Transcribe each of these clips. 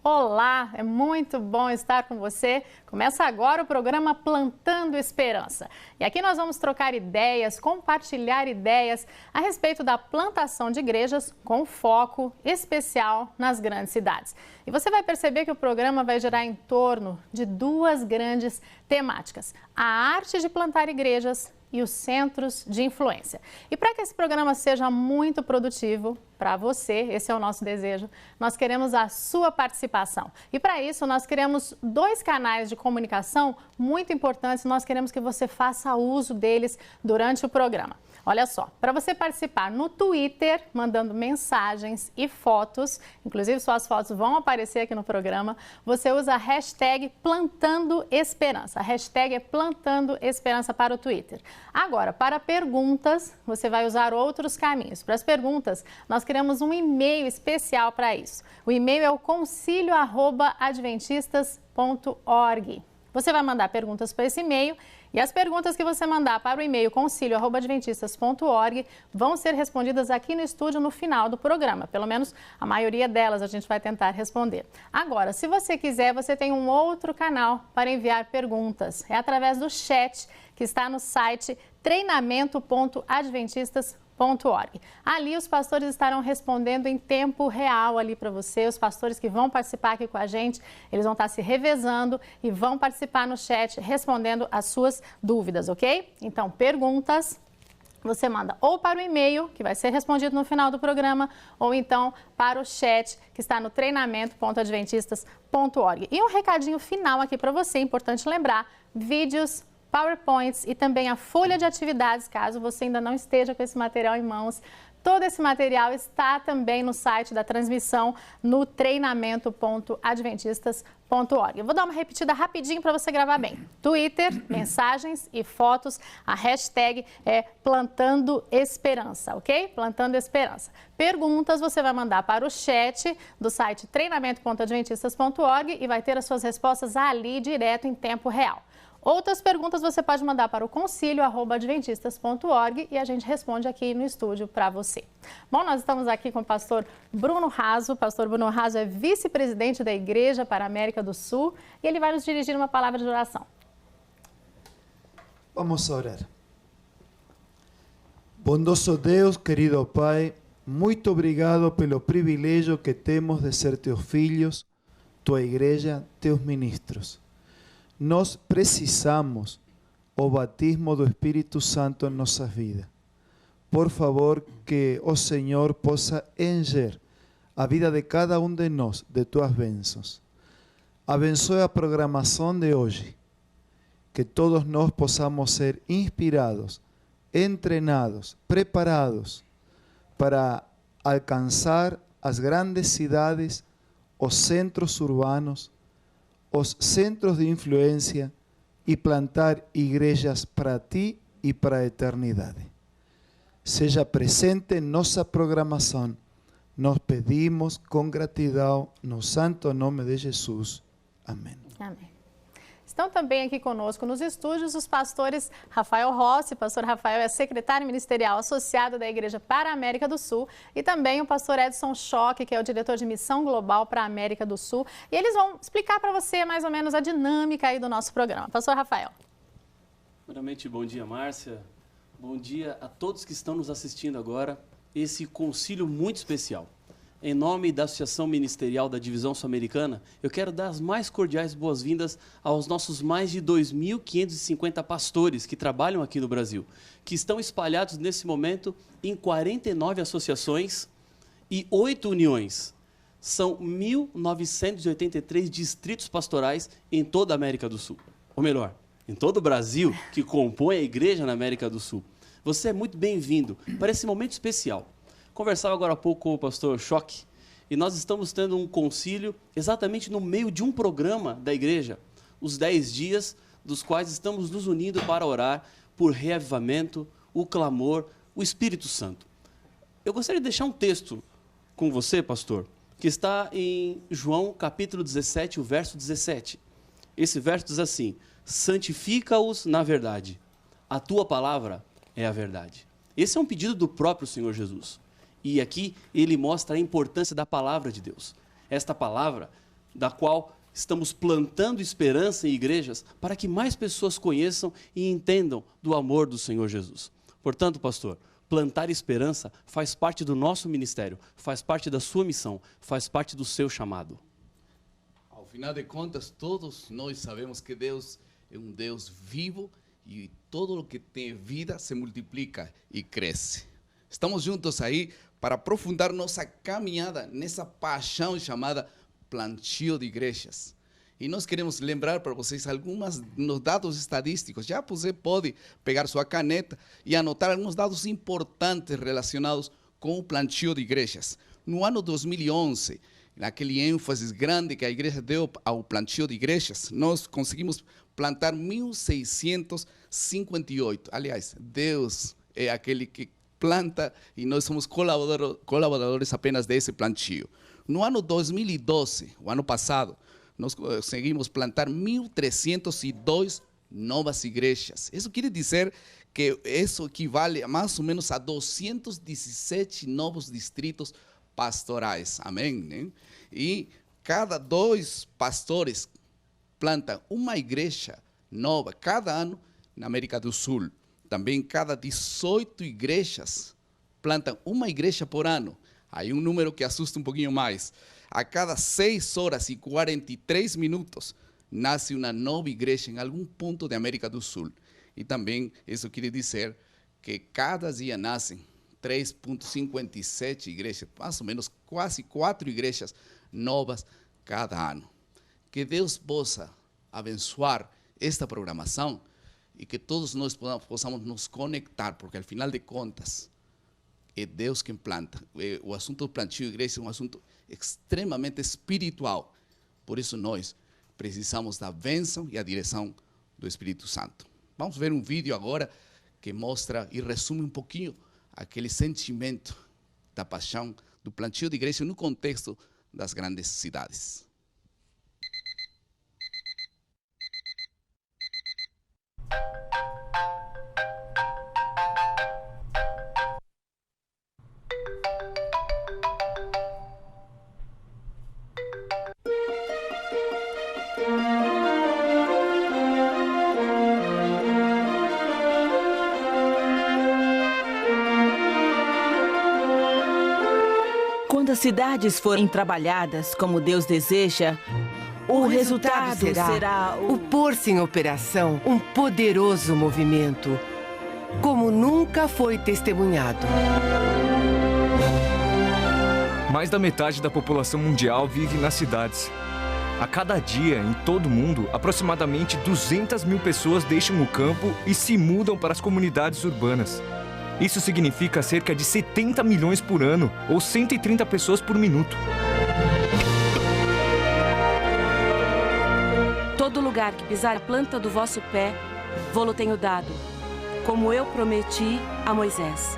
Olá, é muito bom estar com você. Começa agora o programa Plantando Esperança. E aqui nós vamos trocar ideias, compartilhar ideias a respeito da plantação de igrejas com foco especial nas grandes cidades. E você vai perceber que o programa vai girar em torno de duas grandes temáticas: a arte de plantar igrejas e os centros de influência. E para que esse programa seja muito produtivo para você, esse é o nosso desejo, nós queremos a sua participação. E para isso nós criamos dois canais de comunicação muito importantes, nós queremos que você faça uso deles durante o programa. Olha só, para você participar no Twitter, mandando mensagens e fotos, inclusive suas fotos vão aparecer aqui no programa, você usa a hashtag Plantando Esperança. A hashtag é Plantando Esperança para o Twitter. Agora, para perguntas, você vai usar outros caminhos. Para as perguntas, nós criamos um e-mail especial para isso. O e-mail é o concilio@adventistas.org. Você vai mandar perguntas para esse e-mail e as perguntas que você mandar para o e-mail concilio@adventistas.org vão ser respondidas aqui no estúdio no final do programa. Pelo menos a maioria delas a gente vai tentar responder. Agora, se você quiser, você tem um outro canal para enviar perguntas. É através do chat que está no site treinamento.adventistas.org. Ali os pastores estarão respondendo em tempo real ali para você. Os pastores que vão participar aqui com a gente, eles vão estar se revezando e vão participar no chat respondendo as suas dúvidas, ok? Então, perguntas você manda ou para o e-mail, que vai ser respondido no final do programa, ou então para o chat que está no treinamento.adventistas.org. E um recadinho final aqui para você, importante lembrar: vídeos, PowerPoints e também a folha de atividades, caso você ainda não esteja com esse material em mãos. Todo esse material está também no site da transmissão, no treinamento.adventistas.org. Eu vou dar uma repetida rapidinho para você gravar bem. Twitter, mensagens e fotos, a hashtag é Plantando Esperança, ok? Plantando Esperança. Perguntas você vai mandar para o chat do site treinamento.adventistas.org e vai ter as suas respostas ali direto em tempo real. Outras perguntas você pode mandar para o concilio@adventistas.org e a gente responde aqui no estúdio para você. Bom, nós estamos aqui com o pastor Bruno Raso. O pastor Bruno Raso é vice-presidente da Igreja para a América do Sul e ele vai nos dirigir uma palavra de oração. Vamos a orar. Bondoso Deus, querido Pai, muito obrigado pelo privilégio que temos de ser teus filhos, tua igreja, teus ministros. Nós precisamos o batismo do Espírito Santo em nossas vidas. Por favor, que o Senhor possa encher a vida de cada de nós de tuas bênçãos. Abençoe a programação de hoje. Que todos nós possamos ser inspirados, entrenados, preparados para alcançar as grandes cidades, os centros urbanos, os centros de influência e plantar igrejas para ti e para a eternidade. Seja presente em nossa programação. Nós pedimos com gratidão no santo nome de Jesus. Amém. Amém. Estão também aqui conosco nos estúdios os pastores Rafael Rossi. Pastor Rafael é secretário ministerial associado da Igreja para a América do Sul, e também o pastor Edson Schock, que é o diretor de missão global para a América do Sul. E eles vão explicar para você mais ou menos a dinâmica aí do nosso programa. Pastor Rafael. Primeiramente, bom dia, Márcia. Bom dia a todos que estão nos assistindo agora. Esse concílio muito especial. Em nome da Associação Ministerial da Divisão Sul-Americana, eu quero dar as mais cordiais boas-vindas aos nossos mais de 2.550 pastores que trabalham aqui no Brasil, que estão espalhados nesse momento em 49 associações e 8 uniões. São 1.983 distritos pastorais em toda a América do Sul. Ou melhor, em todo o Brasil, que compõe a igreja na América do Sul. Você é muito bem-vindo para esse momento especial. Conversava agora há pouco com o pastor Schock e nós estamos tendo um concílio exatamente no meio de um programa da igreja, os 10 dias dos quais estamos nos unindo para orar por reavivamento, o clamor, o Espírito Santo. Eu gostaria de deixar um texto com você, pastor, que está em João capítulo 17, o verso 17. Esse verso diz assim: santifica-os na verdade, a tua palavra é a verdade. Esse é um pedido do próprio Senhor Jesus. E aqui ele mostra a importância da palavra de Deus. Esta palavra da qual estamos plantando esperança em igrejas para que mais pessoas conheçam e entendam do amor do Senhor Jesus. Portanto, pastor, plantar esperança faz parte do nosso ministério, faz parte da sua missão, faz parte do seu chamado. Ao final de contas, todos nós sabemos que Deus é um Deus vivo e todo o que tem vida se multiplica e cresce. Estamos juntos aí para aprofundar nossa caminhada nessa paixão chamada plantio de igrejas. E nós queremos lembrar para vocês alguns dados estadísticos. Já você pode pegar sua caneta e anotar alguns dados importantes relacionados com o plantio de igrejas. No ano 2011, naquele ênfase grande que a igreja deu ao plantio de igrejas, nós conseguimos plantar 1.658. Aliás, Deus é aquele que planta e nós somos colaboradores apenas desse plantio. No ano 2012, o ano passado, nós conseguimos plantar 1.302 novas igrejas. Isso quer dizer que isso equivale a mais ou menos a 217 novos distritos pastorais. Amém? Né? E cada 2 pastores plantam uma igreja nova cada ano na América do Sul. Também cada 18 igrejas plantam uma igreja por ano. Aí um número que assusta um pouquinho mais. A cada 6 horas e 43 minutos nasce uma nova igreja em algum ponto da América do Sul. E também isso quer dizer que cada dia nascem 3,57 igrejas, mais ou menos quase 4 igrejas novas cada ano. Que Deus possa abençoar esta programação e que todos nós possamos nos conectar, porque al final de contas é Deus quem planta. O assunto do plantio de igreja é um assunto extremamente espiritual. Por isso nós precisamos da bênção e a direção do Espírito Santo. Vamos ver um vídeo agora que mostra e resume um pouquinho aquele sentimento da paixão do plantio de igreja no contexto das grandes cidades. Quando as cidades forem trabalhadas como Deus deseja, o resultado será o pôr-se em operação um poderoso movimento, como nunca foi testemunhado. Mais da metade da população mundial vive nas cidades. A cada dia, em todo o mundo, aproximadamente 200 mil pessoas deixam o campo e se mudam para as comunidades urbanas. Isso significa cerca de 70 milhões por ano, ou 130 pessoas por minuto. todo lugar que pisar a planta do vosso pé, vô-lo tenho dado, como eu prometi a Moisés.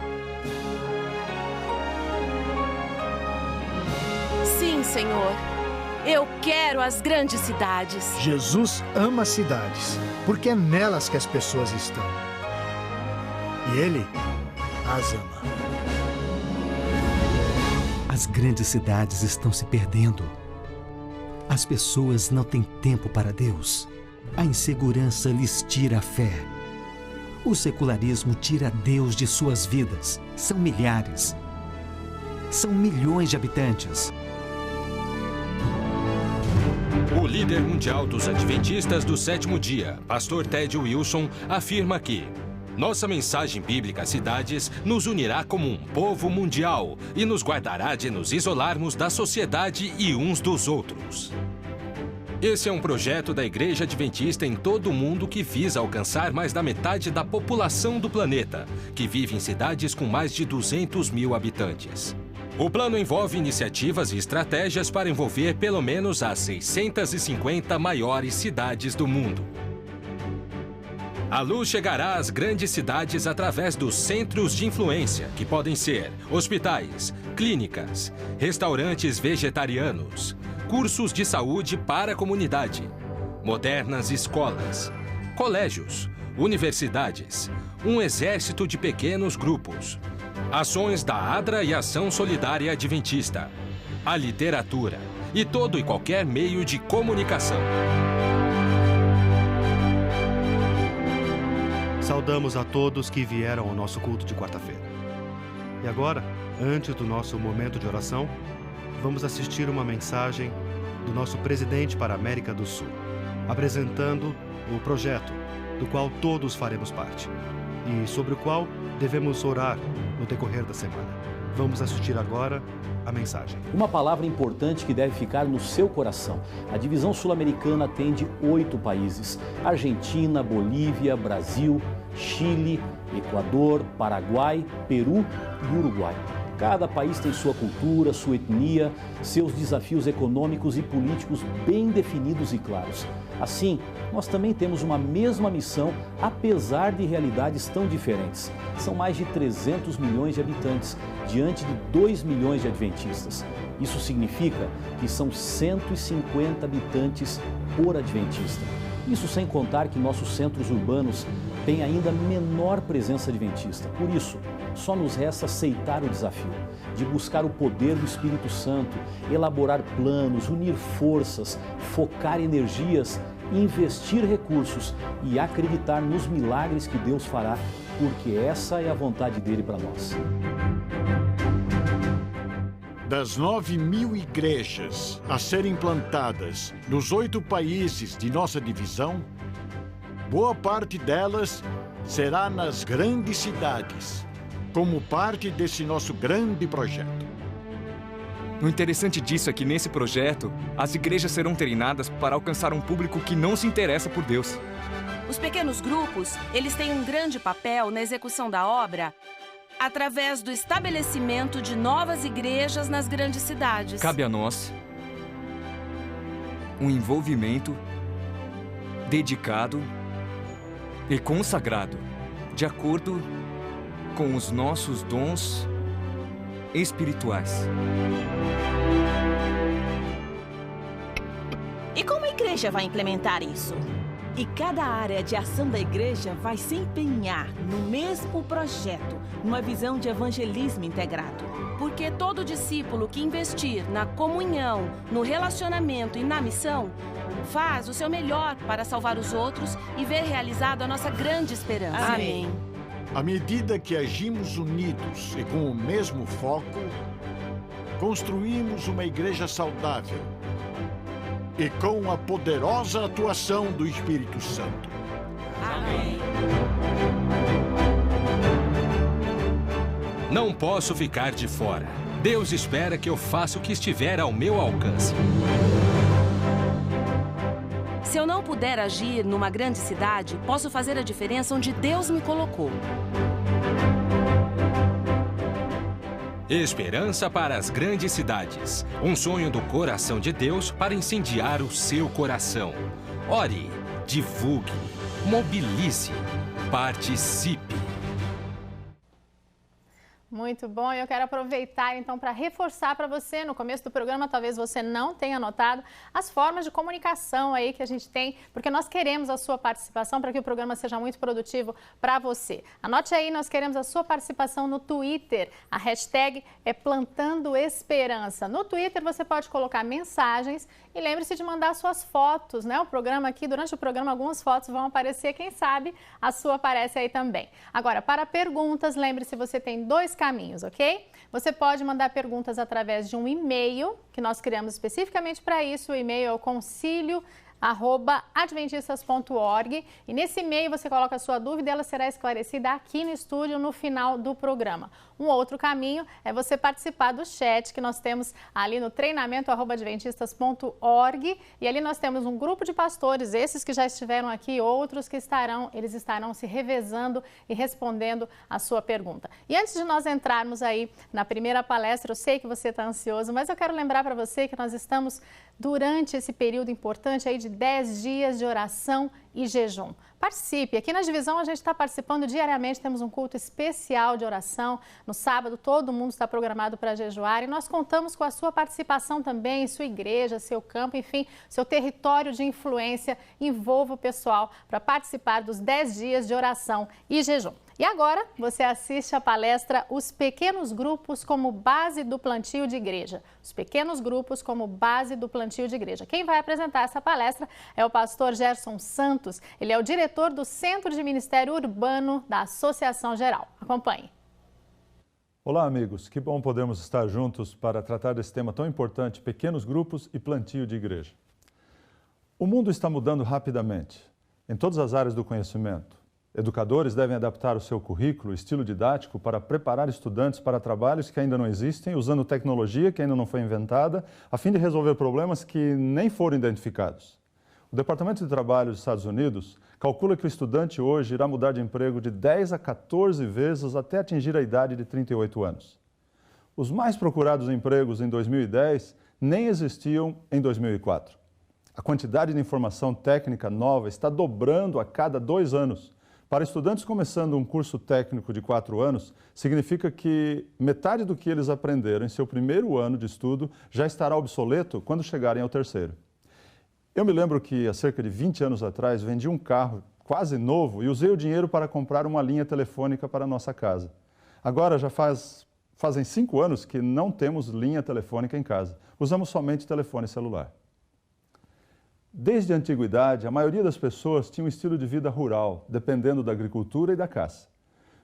Sim, Senhor. Eu quero as grandes cidades. Jesus ama as cidades, porque é nelas que as pessoas estão. E Ele as ama. As grandes cidades estão se perdendo. As pessoas não têm tempo para Deus. A insegurança lhes tira a fé. O secularismo tira Deus de suas vidas. São milhares. São milhões de habitantes. O líder mundial dos adventistas do sétimo dia, pastor Ted Wilson, afirma que nossa mensagem bíblica às cidades nos unirá como um povo mundial e nos guardará de nos isolarmos da sociedade e uns dos outros. Esse é um projeto da Igreja Adventista em todo o mundo que visa alcançar mais da metade da população do planeta, que vive em cidades com mais de 200 mil habitantes. O plano envolve iniciativas e estratégias para envolver pelo menos as 650 maiores cidades do mundo. A luz chegará às grandes cidades através dos centros de influência, que podem ser hospitais, clínicas, restaurantes vegetarianos, cursos de saúde para a comunidade, modernas escolas, colégios, universidades, um exército de pequenos grupos, ações da ADRA e Ação Solidária Adventista, a literatura, e todo e qualquer meio de comunicação. Saudamos a todos que vieram ao nosso culto de quarta-feira. E agora, antes do nosso momento de oração, vamos assistir uma mensagem do nosso presidente para a América do Sul, apresentando o projeto do qual todos faremos parte e sobre o qual devemos orar no decorrer da semana. Vamos assistir agora a mensagem. Uma palavra importante que deve ficar no seu coração. A divisão sul-americana atende 8 países: Argentina, Bolívia, Brasil, Chile, Equador, Paraguai, Peru e Uruguai. Cada país tem sua cultura, sua etnia, seus desafios econômicos e políticos bem definidos e claros. Assim, nós também temos uma mesma missão, apesar de realidades tão diferentes. São mais de 300 milhões de habitantes, diante de 2 milhões de adventistas. Isso significa que são 150 habitantes por adventista. Isso sem contar que nossos centros urbanos têm ainda menor presença adventista. Por isso, só nos resta aceitar o desafio de buscar o poder do Espírito Santo, elaborar planos, unir forças, focar energias, investir recursos e acreditar nos milagres que Deus fará, porque essa é a vontade dele para nós. Das 9.000 igrejas a serem plantadas nos 8 países de nossa divisão, boa parte delas será nas grandes cidades, como parte desse nosso grande projeto. O interessante disso é que nesse projeto, as igrejas serão treinadas para alcançar um público que não se interessa por Deus. Os pequenos grupos, eles têm um grande papel na execução da obra através do estabelecimento de novas igrejas nas grandes cidades. Cabe a nós um envolvimento dedicado e consagrado, de acordo com os nossos dons espirituais. E como a igreja vai implementar isso? E cada área de ação da igreja vai se empenhar no mesmo projeto, numa visão de evangelismo integrado. Porque todo discípulo que investir na comunhão, no relacionamento e na missão, faz o seu melhor para salvar os outros e ver realizada a nossa grande esperança. Amém. À medida que agimos unidos e com o mesmo foco, construímos uma igreja saudável e com a poderosa atuação do Espírito Santo. Amém. Não posso ficar de fora. Deus espera que eu faça o que estiver ao meu alcance. Se eu não puder agir numa grande cidade, posso fazer a diferença onde Deus me colocou. Esperança para as grandes cidades. Um sonho do coração de Deus para incendiar o seu coração. Ore, divulgue, mobilize, participe. Muito bom, eu quero aproveitar então para reforçar para você, no começo do programa, talvez você não tenha notado, as formas de comunicação aí que a gente tem, porque nós queremos a sua participação para que o programa seja muito produtivo para você. Anote aí, nós queremos a sua participação no Twitter, a hashtag é Plantando Esperança. No Twitter você pode colocar mensagens e lembre-se de mandar suas fotos, né? O programa aqui, durante o programa, algumas fotos vão aparecer, quem sabe a sua aparece aí também. Agora, para perguntas, lembre-se, você tem 2 caminhos, ok? Você pode mandar perguntas através de um e-mail, que nós criamos especificamente para isso. O e-mail é o concilio@adventistas.org e nesse e-mail você coloca a sua dúvida e ela será esclarecida aqui no estúdio no final do programa. Um outro caminho é você participar do chat que nós temos ali no treinamento@adventistas.org e ali nós temos um grupo de pastores, esses que já estiveram aqui, outros que eles estarão se revezando e respondendo a sua pergunta. E antes de nós entrarmos aí na primeira palestra, eu sei que você está ansioso, mas eu quero lembrar para você que nós estamos durante esse período importante aí de 10 dias de oração e jejum. Participe. Aqui na divisão a gente está participando diariamente, temos um culto especial de oração. No sábado todo mundo está programado para jejuar e nós contamos com a sua participação também, sua igreja, seu campo, enfim, seu território de influência. Envolva o pessoal para participar dos 10 dias de oração e jejum. E agora você assiste a palestra Os Pequenos Grupos como Base do Plantio de Igreja. Os Pequenos Grupos como Base do Plantio de Igreja. Quem vai apresentar essa palestra é o pastor Gerson Santos. Ele é o diretor do Centro de Ministério Urbano da Associação Geral. Acompanhe. Olá, amigos. Que bom podermos estar juntos para tratar desse tema tão importante, pequenos grupos e plantio de igreja. O mundo está mudando rapidamente, em todas as áreas do conhecimento. Educadores devem adaptar o seu currículo, estilo didático, para preparar estudantes para trabalhos que ainda não existem, usando tecnologia que ainda não foi inventada, a fim de resolver problemas que nem foram identificados. O Departamento de Trabalho dos Estados Unidos calcula que o estudante hoje irá mudar de emprego de 10 a 14 vezes até atingir a idade de 38 anos. Os mais procurados empregos em 2010 nem existiam em 2004. A quantidade de informação técnica nova está dobrando a cada 2 anos. Para estudantes começando um curso técnico de 4 anos, significa que metade do que eles aprenderam em seu primeiro ano de estudo já estará obsoleto quando chegarem ao terceiro. Eu me lembro que há cerca de 20 anos atrás vendi um carro quase novo e usei o dinheiro para comprar uma linha telefônica para a nossa casa. Agora já fazem 5 anos que não temos linha telefônica em casa. Usamos somente telefone celular. Desde a antiguidade, a maioria das pessoas tinha um estilo de vida rural, dependendo da agricultura e da caça.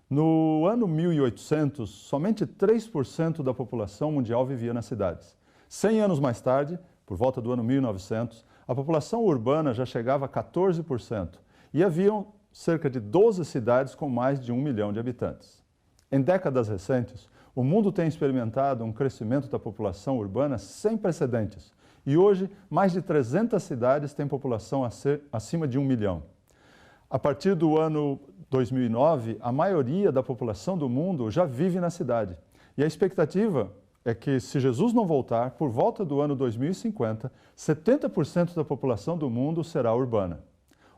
No ano 1800, somente 3% da população mundial vivia nas cidades. 100 anos mais tarde, por volta do ano 1900, a população urbana já chegava a 14% e haviam cerca de 12 cidades com mais de 1 milhão de habitantes. Em décadas recentes, o mundo tem experimentado um crescimento da população urbana sem precedentes. E hoje, mais de 300 cidades têm população acima de 1 milhão. A partir do ano 2009, a maioria da população do mundo já vive na cidade. E a expectativa é que, se Jesus não voltar, por volta do ano 2050, 70% da população do mundo será urbana.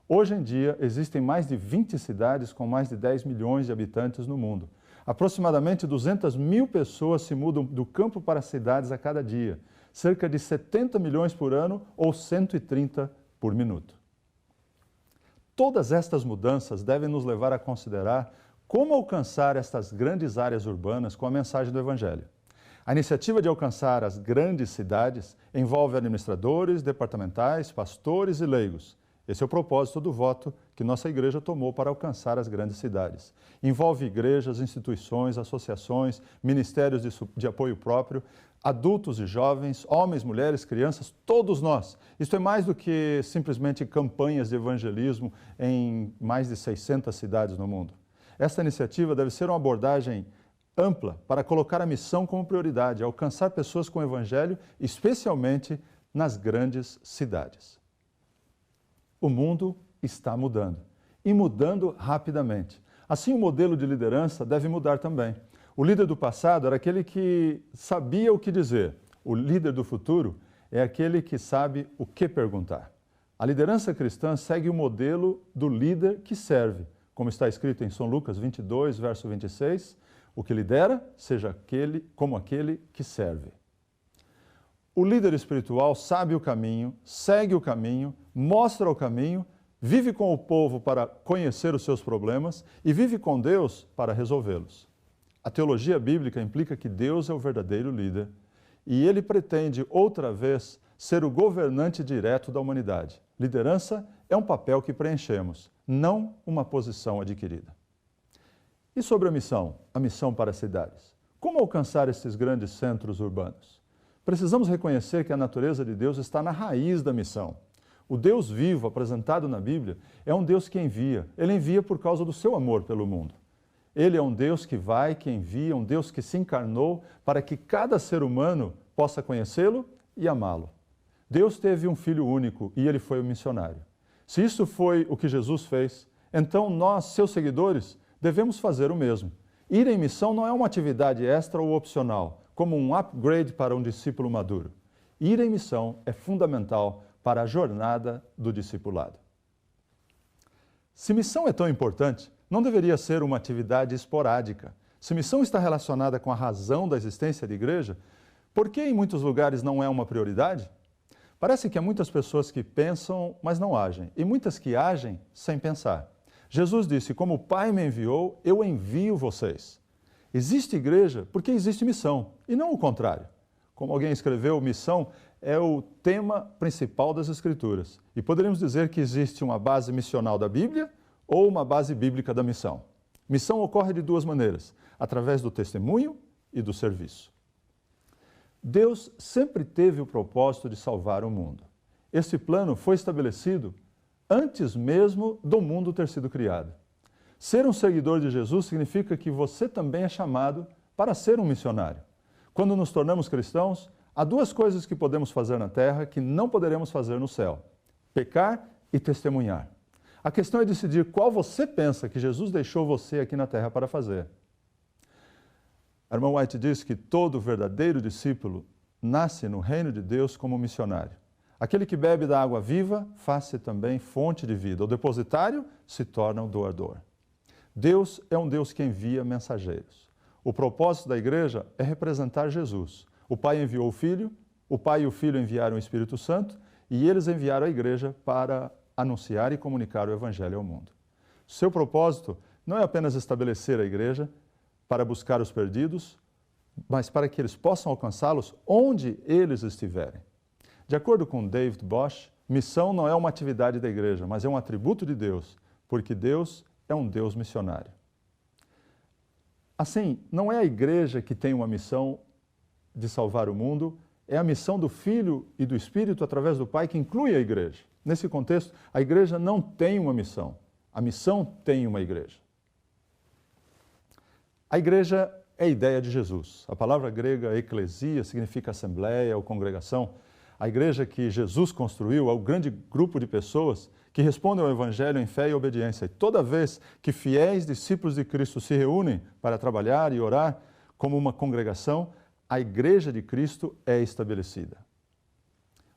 Hoje em dia, existem mais de 20 cidades com mais de 10 milhões de habitantes no mundo. Aproximadamente 200 mil pessoas se mudam do campo para as cidades a cada dia. Cerca de 70 milhões por ano ou 130 por minuto. Todas estas mudanças devem nos levar a considerar como alcançar estas grandes áreas urbanas com a mensagem do Evangelho. A iniciativa de alcançar as grandes cidades envolve administradores, departamentais, pastores e leigos. Esse é o propósito do voto que nossa igreja tomou para alcançar as grandes cidades. Envolve igrejas, instituições, associações, ministérios de apoio próprio, adultos e jovens, homens, mulheres, crianças, todos nós. Isto é mais do que simplesmente campanhas de evangelismo em mais de 600 cidades no mundo. Esta iniciativa deve ser uma abordagem ampla para colocar a missão como prioridade, alcançar pessoas com o evangelho, especialmente nas grandes cidades. O mundo está mudando, e mudando rapidamente. Assim, o modelo de liderança deve mudar também. O líder do passado era aquele que sabia o que dizer. O líder do futuro é aquele que sabe o que perguntar. A liderança cristã segue o modelo do líder que serve. Como está escrito em São Lucas 22, verso 26, o que lidera, seja como aquele que serve. O líder espiritual sabe o caminho, segue o caminho, mostra o caminho, vive com o povo para conhecer os seus problemas e vive com Deus para resolvê-los. A teologia bíblica implica que Deus é o verdadeiro líder e ele pretende, outra vez, ser o governante direto da humanidade. Liderança é um papel que preenchemos, não uma posição adquirida. E sobre a missão para as cidades? Como alcançar esses grandes centros urbanos? Precisamos reconhecer que a natureza de Deus está na raiz da missão. O Deus vivo apresentado na Bíblia é um Deus que envia. Ele envia por causa do seu amor pelo mundo. Ele é um Deus que vai, que envia, um Deus que se encarnou para que cada ser humano possa conhecê-lo e amá-lo. Deus teve um filho único e ele foi o missionário. Se isso foi o que Jesus fez, então nós, seus seguidores, devemos fazer o mesmo. Ir em missão não é uma atividade extra ou opcional, como um upgrade para um discípulo maduro. Ir em missão é fundamental para a jornada do discipulado. Se missão é tão importante, não deveria ser uma atividade esporádica. Se missão está relacionada com a razão da existência da igreja, por que em muitos lugares não é uma prioridade? Parece que há muitas pessoas que pensam, mas não agem, e muitas que agem sem pensar. Jesus disse, como o Pai me enviou, eu envio vocês. Existe igreja porque existe missão, e não o contrário. Como alguém escreveu, missão é o tema principal das Escrituras. E poderíamos dizer que existe uma base missional da Bíblia ou uma base bíblica da missão. Missão ocorre de duas maneiras, através do testemunho e do serviço. Deus sempre teve o propósito de salvar o mundo. Este plano foi estabelecido antes mesmo do mundo ter sido criado. Ser um seguidor de Jesus significa que você também é chamado para ser um missionário. Quando nos tornamos cristãos, há duas coisas que podemos fazer na terra que não poderemos fazer no céu: pecar e testemunhar. A questão é decidir qual você pensa que Jesus deixou você aqui na terra para fazer. A irmã White diz que todo verdadeiro discípulo nasce no reino de Deus como missionário. Aquele que bebe da água viva faz-se também fonte de vida. O depositário se torna o doador. Deus é um Deus que envia mensageiros. O propósito da igreja é representar Jesus. O Pai enviou o Filho, o Pai e o Filho enviaram o Espírito Santo e eles enviaram a igreja para anunciar e comunicar o Evangelho ao mundo. Seu propósito não é apenas estabelecer a igreja para buscar os perdidos, mas para que eles possam alcançá-los onde eles estiverem. De acordo com David Bosch, missão não é uma atividade da igreja, mas é um atributo de Deus, porque Deus é um Deus missionário. Assim, não é a igreja que tem uma missão de salvar o mundo, é a missão do Filho e do Espírito através do Pai que inclui a igreja. Nesse contexto, a igreja não tem uma missão, a missão tem uma igreja. A igreja é a ideia de Jesus. A palavra grega eclesia significa assembleia ou congregação. A igreja que Jesus construiu é o grande grupo de pessoas que respondem ao Evangelho em fé e obediência. E toda vez que fiéis discípulos de Cristo se reúnem para trabalhar e orar como uma congregação, a igreja de Cristo é estabelecida.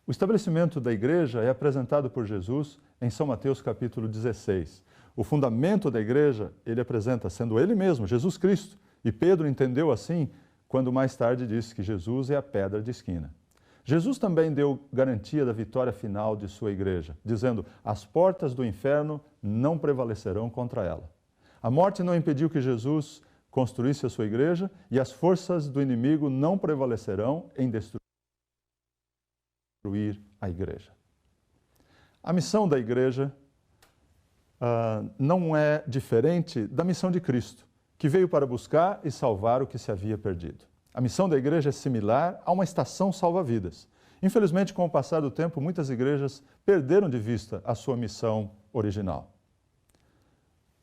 O estabelecimento da igreja é apresentado por Jesus em São Mateus capítulo 16. O fundamento da igreja ele apresenta sendo ele mesmo, Jesus Cristo. E Pedro entendeu assim quando mais tarde disse que Jesus é a pedra de esquina. Jesus também deu garantia da vitória final de sua igreja, dizendo: as portas do inferno não prevalecerão contra ela. A morte não impediu que Jesus construísse a sua igreja e as forças do inimigo não prevalecerão em destruir a igreja. A missão da igreja não é diferente da missão de Cristo, que veio para buscar e salvar o que se havia perdido. A missão da igreja é similar a uma estação salva-vidas. Infelizmente, com o passar do tempo, muitas igrejas perderam de vista a sua missão original.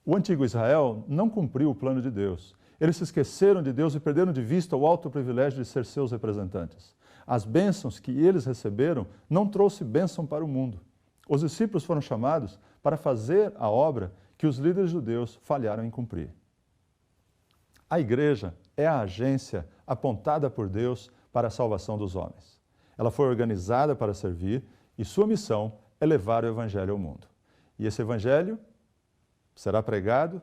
O antigo Israel não cumpriu o plano de Deus. Eles se esqueceram de Deus e perderam de vista o alto privilégio de ser seus representantes. As bênçãos que eles receberam não trouxe bênção para o mundo. Os discípulos foram chamados para fazer a obra que os líderes judeus falharam em cumprir. A igreja é a agência apontada por Deus para a salvação dos homens. Ela foi organizada para servir e sua missão é levar o Evangelho ao mundo. E esse Evangelho será pregado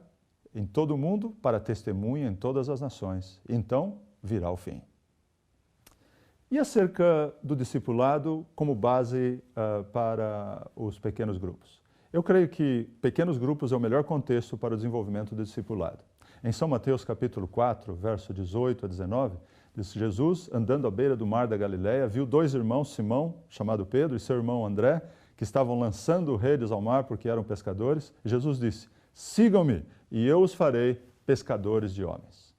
em todo o mundo para testemunha em todas as nações. Então virá o fim. E acerca do discipulado como base para os pequenos grupos? Eu creio que pequenos grupos é o melhor contexto para o desenvolvimento do discipulado. Em São Mateus capítulo 4, verso 18 a 19, diz: Jesus, andando à beira do mar da Galileia, viu dois irmãos, Simão, chamado Pedro, e seu irmão André, que estavam lançando redes ao mar porque eram pescadores. E Jesus disse: sigam-me, e eu os farei pescadores de homens.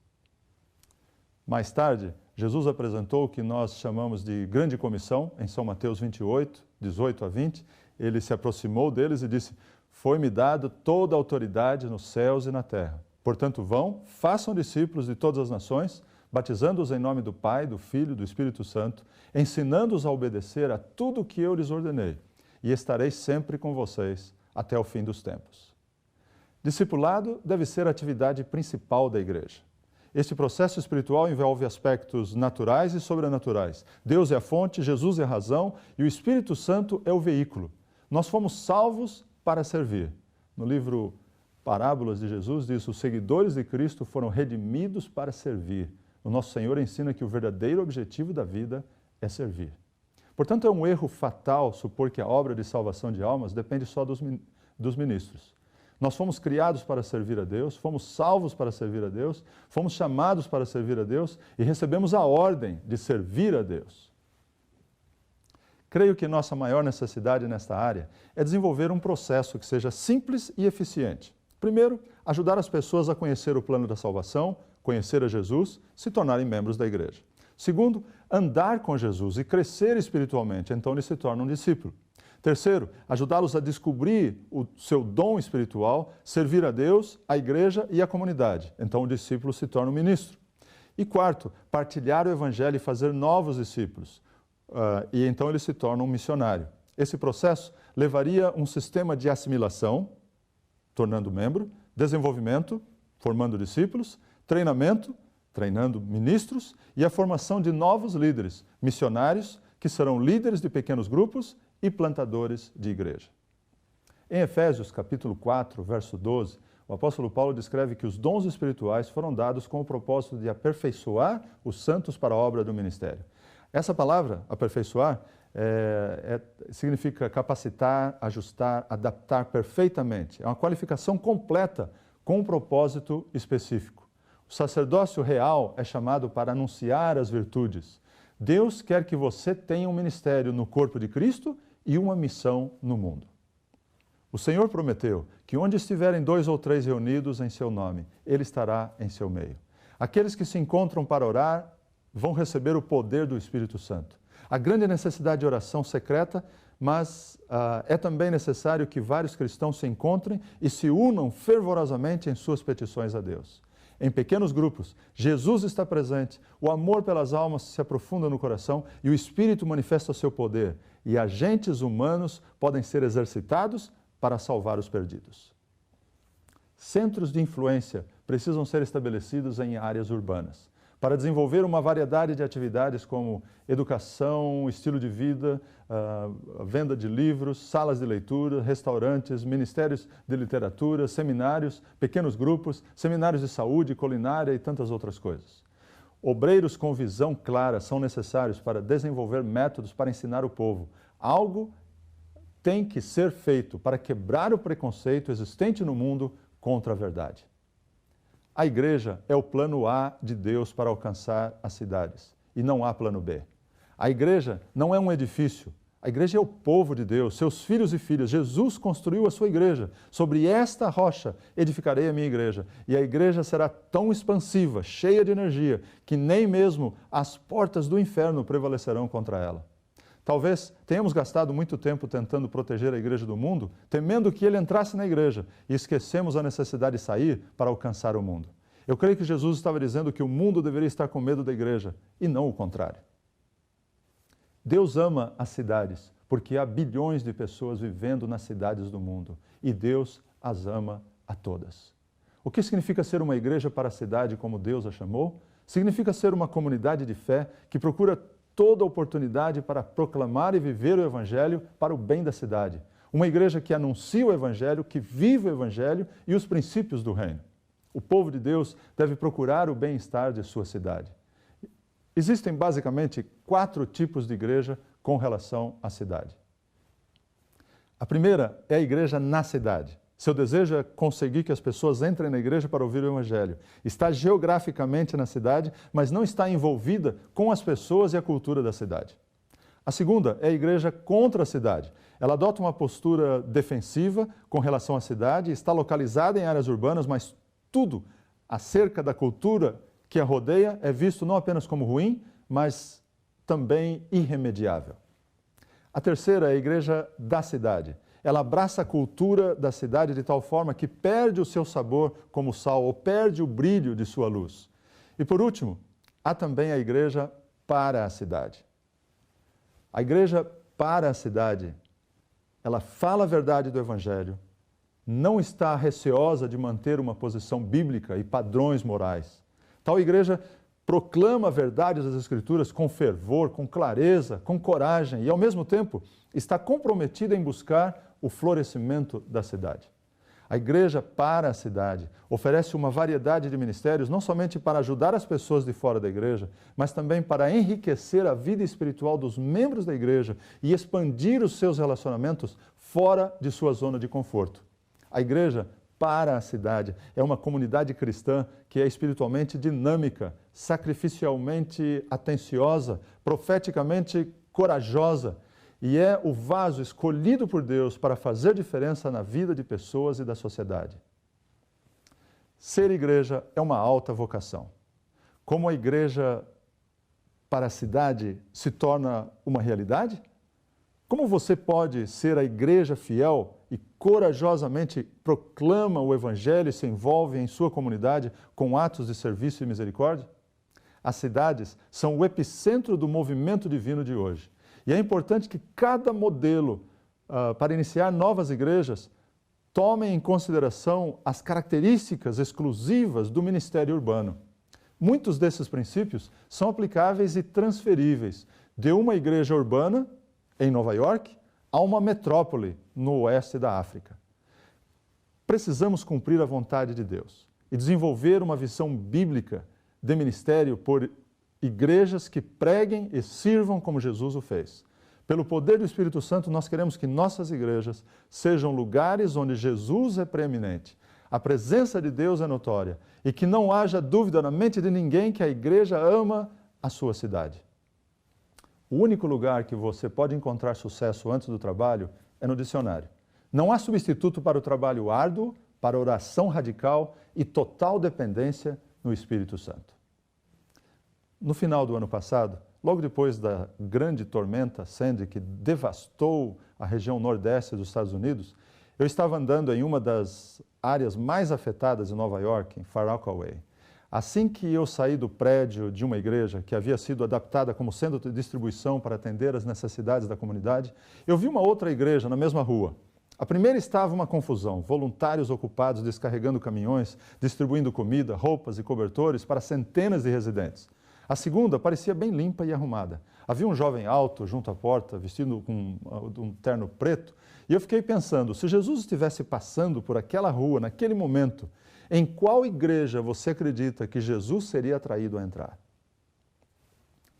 Mais tarde, Jesus apresentou o que nós chamamos de grande comissão, em São Mateus 28, 18 a 20. Ele se aproximou deles e disse: foi-me dado toda a autoridade nos céus e na terra. Portanto, vão, façam discípulos de todas as nações, batizando-os em nome do Pai, do Filho e do Espírito Santo, ensinando-os a obedecer a tudo o que eu lhes ordenei, e estarei sempre com vocês até o fim dos tempos. Discipulado deve ser a atividade principal da igreja. Este processo espiritual envolve aspectos naturais e sobrenaturais. Deus é a fonte, Jesus é a razão e o Espírito Santo é o veículo. Nós fomos salvos para servir. No livro Parábolas de Jesus diz: os seguidores de Cristo foram redimidos para servir. O nosso Senhor ensina que o verdadeiro objetivo da vida é servir. Portanto, é um erro fatal supor que a obra de salvação de almas depende só dos ministros. Nós fomos criados para servir a Deus, fomos salvos para servir a Deus, fomos chamados para servir a Deus e recebemos a ordem de servir a Deus. Creio que nossa maior necessidade nesta área é desenvolver um processo que seja simples e eficiente. Primeiro, ajudar as pessoas a conhecer o plano da salvação, conhecer a Jesus, se tornarem membros da igreja. Segundo, andar com Jesus e crescer espiritualmente, então ele se torna um discípulo. Terceiro, ajudá-los a descobrir o seu dom espiritual, servir a Deus, a igreja e a comunidade. Então o discípulo se torna um ministro. E quarto, partilhar o evangelho e fazer novos discípulos. E então ele se torna um missionário. Esse processo levaria um sistema de assimilação, tornando membro, desenvolvimento, formando discípulos, treinamento, treinando ministros e a formação de novos líderes, missionários, que serão líderes de pequenos grupos e plantadores de igreja. Em Efésios, capítulo 4, verso 12, o apóstolo Paulo descreve que os dons espirituais foram dados com o propósito de aperfeiçoar os santos para a obra do ministério. Essa palavra, aperfeiçoar, significa capacitar, ajustar, adaptar perfeitamente. É uma qualificação completa com um propósito específico. O sacerdócio real é chamado para anunciar as virtudes. Deus quer que você tenha um ministério no corpo de Cristo e uma missão no mundo. O Senhor prometeu que onde estiverem 2 ou 3 reunidos em seu nome, Ele estará em seu meio. Aqueles que se encontram para orar vão receber o poder do Espírito Santo. Há grande necessidade de oração secreta, mas é também necessário que vários cristãos se encontrem e se unam fervorosamente em suas petições a Deus. Em pequenos grupos, Jesus está presente, o amor pelas almas se aprofunda no coração e o Espírito manifesta o seu poder, e agentes humanos podem ser exercitados para salvar os perdidos. Centros de influência precisam ser estabelecidos em áreas urbanas, para desenvolver uma variedade de atividades como educação, estilo de vida, venda de livros, salas de leitura, restaurantes, ministérios de literatura, seminários, pequenos grupos, seminários de saúde, culinária e tantas outras coisas. Obreiros com visão clara são necessários para desenvolver métodos para ensinar o povo. Algo tem que ser feito para quebrar o preconceito existente no mundo contra a verdade. A igreja é o plano A de Deus para alcançar as cidades, e não há plano B. A igreja não é um edifício, a igreja é o povo de Deus, seus filhos e filhas. Jesus construiu a sua igreja. Sobre esta rocha edificarei a minha igreja. E a igreja será tão expansiva, cheia de energia, que nem mesmo as portas do inferno prevalecerão contra ela. Talvez tenhamos gastado muito tempo tentando proteger a igreja do mundo, temendo que ele entrasse na igreja, e esquecemos a necessidade de sair para alcançar o mundo. Eu creio que Jesus estava dizendo que o mundo deveria estar com medo da igreja, e não o contrário. Deus ama as cidades, porque há bilhões de pessoas vivendo nas cidades do mundo, e Deus as ama a todas. O que significa ser uma igreja para a cidade como Deus a chamou? Significa ser uma comunidade de fé que procura toda oportunidade para proclamar e viver o Evangelho para o bem da cidade. Uma igreja que anuncia o Evangelho, que vive o Evangelho e os princípios do reino. O povo de Deus deve procurar o bem-estar de sua cidade. Existem basicamente 4 tipos de igreja com relação à cidade. A primeira é a igreja na cidade. Seu desejo é conseguir que as pessoas entrem na igreja para ouvir o Evangelho. Está geograficamente na cidade, mas não está envolvida com as pessoas e a cultura da cidade. A segunda é a igreja contra a cidade. Ela adota uma postura defensiva com relação à cidade, está localizada em áreas urbanas, mas tudo acerca da cultura que a rodeia é visto não apenas como ruim, mas também irremediável. A terceira é a igreja da cidade. Ela abraça a cultura da cidade de tal forma que perde o seu sabor como sal ou perde o brilho de sua luz. E por último, há também a igreja para a cidade. A igreja para a cidade, ela fala a verdade do Evangelho, não está receosa de manter uma posição bíblica e padrões morais. Tal igreja proclama a verdade das Escrituras com fervor, com clareza, com coragem e, ao mesmo tempo, está comprometida em buscar o florescimento da cidade. A igreja para a cidade oferece uma variedade de ministérios, não somente para ajudar as pessoas de fora da igreja, mas também para enriquecer a vida espiritual dos membros da igreja e expandir os seus relacionamentos fora de sua zona de conforto. A igreja para a cidade. É uma comunidade cristã que é espiritualmente dinâmica, sacrificialmente atenciosa, profeticamente corajosa. E é o vaso escolhido por Deus para fazer diferença na vida de pessoas e da sociedade. Ser igreja é uma alta vocação. Como a igreja para a cidade se torna uma realidade? Como você pode ser a igreja fiel e corajosamente proclama o Evangelho e se envolve em sua comunidade com atos de serviço e misericórdia? As cidades são o epicentro do movimento divino de hoje. E é importante que cada modelo para iniciar novas igrejas tome em consideração as características exclusivas do ministério urbano. Muitos desses princípios são aplicáveis e transferíveis de uma igreja urbana em Nova York a uma metrópole no oeste da África. Precisamos cumprir a vontade de Deus e desenvolver uma visão bíblica de ministério por igrejas que preguem e sirvam como Jesus o fez. Pelo poder do Espírito Santo, nós queremos que nossas igrejas sejam lugares onde Jesus é preeminente, a presença de Deus é notória e que não haja dúvida na mente de ninguém que a igreja ama a sua cidade. O único lugar que você pode encontrar sucesso antes do trabalho é no dicionário. Não há substituto para o trabalho árduo, para a oração radical e total dependência no Espírito Santo. No final do ano passado, logo depois da grande tormenta Sandy que devastou a região nordeste dos Estados Unidos, eu estava andando em uma das áreas mais afetadas de Nova York, em Far Rockaway. Assim que eu saí do prédio de uma igreja que havia sido adaptada como centro de distribuição para atender as necessidades da comunidade, eu vi uma outra igreja na mesma rua. A primeira estava uma confusão, voluntários ocupados descarregando caminhões, distribuindo comida, roupas e cobertores para centenas de residentes. A segunda parecia bem limpa e arrumada. Havia um jovem alto junto à porta, vestido com um terno preto, e eu fiquei pensando, se Jesus estivesse passando por aquela rua naquele momento, em qual igreja você acredita que Jesus seria atraído a entrar?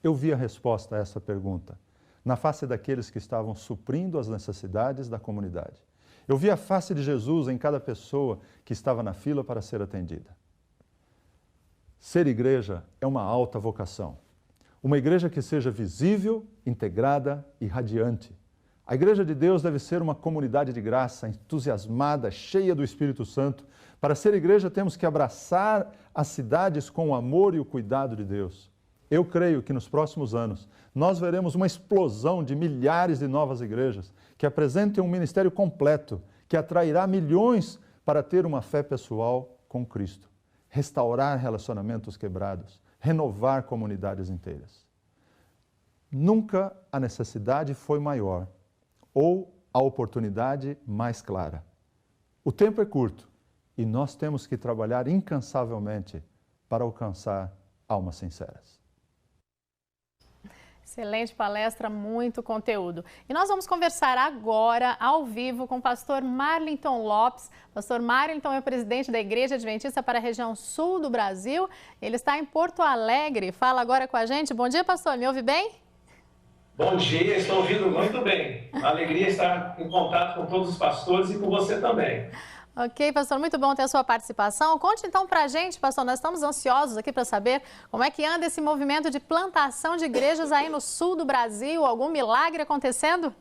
Eu vi a resposta a essa pergunta na face daqueles que estavam suprindo as necessidades da comunidade. Eu vi a face de Jesus em cada pessoa que estava na fila para ser atendida. Ser igreja é uma alta vocação. Uma igreja que seja visível, integrada e radiante. A igreja de Deus deve ser uma comunidade de graça, entusiasmada, cheia do Espírito Santo. Para ser igreja, temos que abraçar as cidades com o amor e o cuidado de Deus. Eu creio que nos próximos anos nós veremos uma explosão de milhares de novas igrejas que apresentem um ministério completo, que atrairá milhões para ter uma fé pessoal com Cristo, restaurar relacionamentos quebrados, renovar comunidades inteiras. Nunca a necessidade foi maior ou a oportunidade mais clara. O tempo é curto e nós temos que trabalhar incansavelmente para alcançar almas sinceras. Excelente palestra, muito conteúdo. E nós vamos conversar agora, ao vivo, com o pastor Marlington Lopes. Pastor Marlington é o presidente da Igreja Adventista para a região sul do Brasil. Ele está em Porto Alegre. Fala agora com a gente. Bom dia, pastor. Me ouve bem? Bom dia, estou ouvindo muito bem. A alegria estar em contato com todos os pastores e com você também. Ok, pastor, muito bom ter a sua participação. Conte então para a gente, pastor, nós estamos ansiosos aqui para saber como é que anda esse movimento de plantação de igrejas aí no sul do Brasil. Algum milagre acontecendo?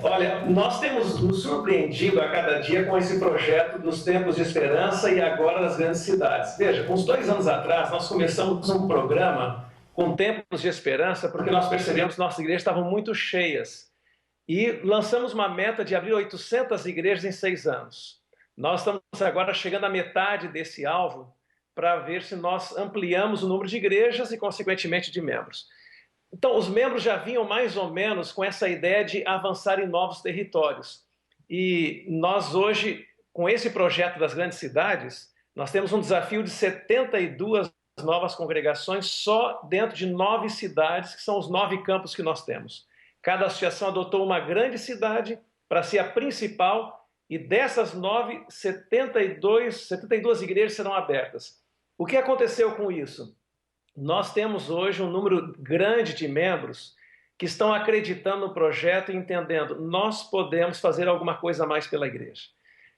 Olha, nós temos nos surpreendido a cada dia com esse projeto dos Tempos de Esperança e agora das grandes cidades. Veja, uns 2 anos atrás nós começamos um programa com Tempos de Esperança porque nós percebemos que nossas igrejas estavam muito cheias. E lançamos uma meta de abrir 800 igrejas em 6 anos. Nós estamos agora chegando à metade desse alvo para ver se nós ampliamos o número de igrejas e, consequentemente, de membros. Então, os membros já vinham mais ou menos com essa ideia de avançar em novos territórios. E nós hoje, com esse projeto das grandes cidades, nós temos um desafio de 72 novas congregações só dentro de 9 cidades, que são os 9 campos que nós temos. Cada associação adotou uma grande cidade para ser a principal e dessas 9, 72 igrejas serão abertas. O que aconteceu com isso? Nós temos hoje um número grande de membros que estão acreditando no projeto e entendendo nós podemos fazer alguma coisa a mais pela igreja.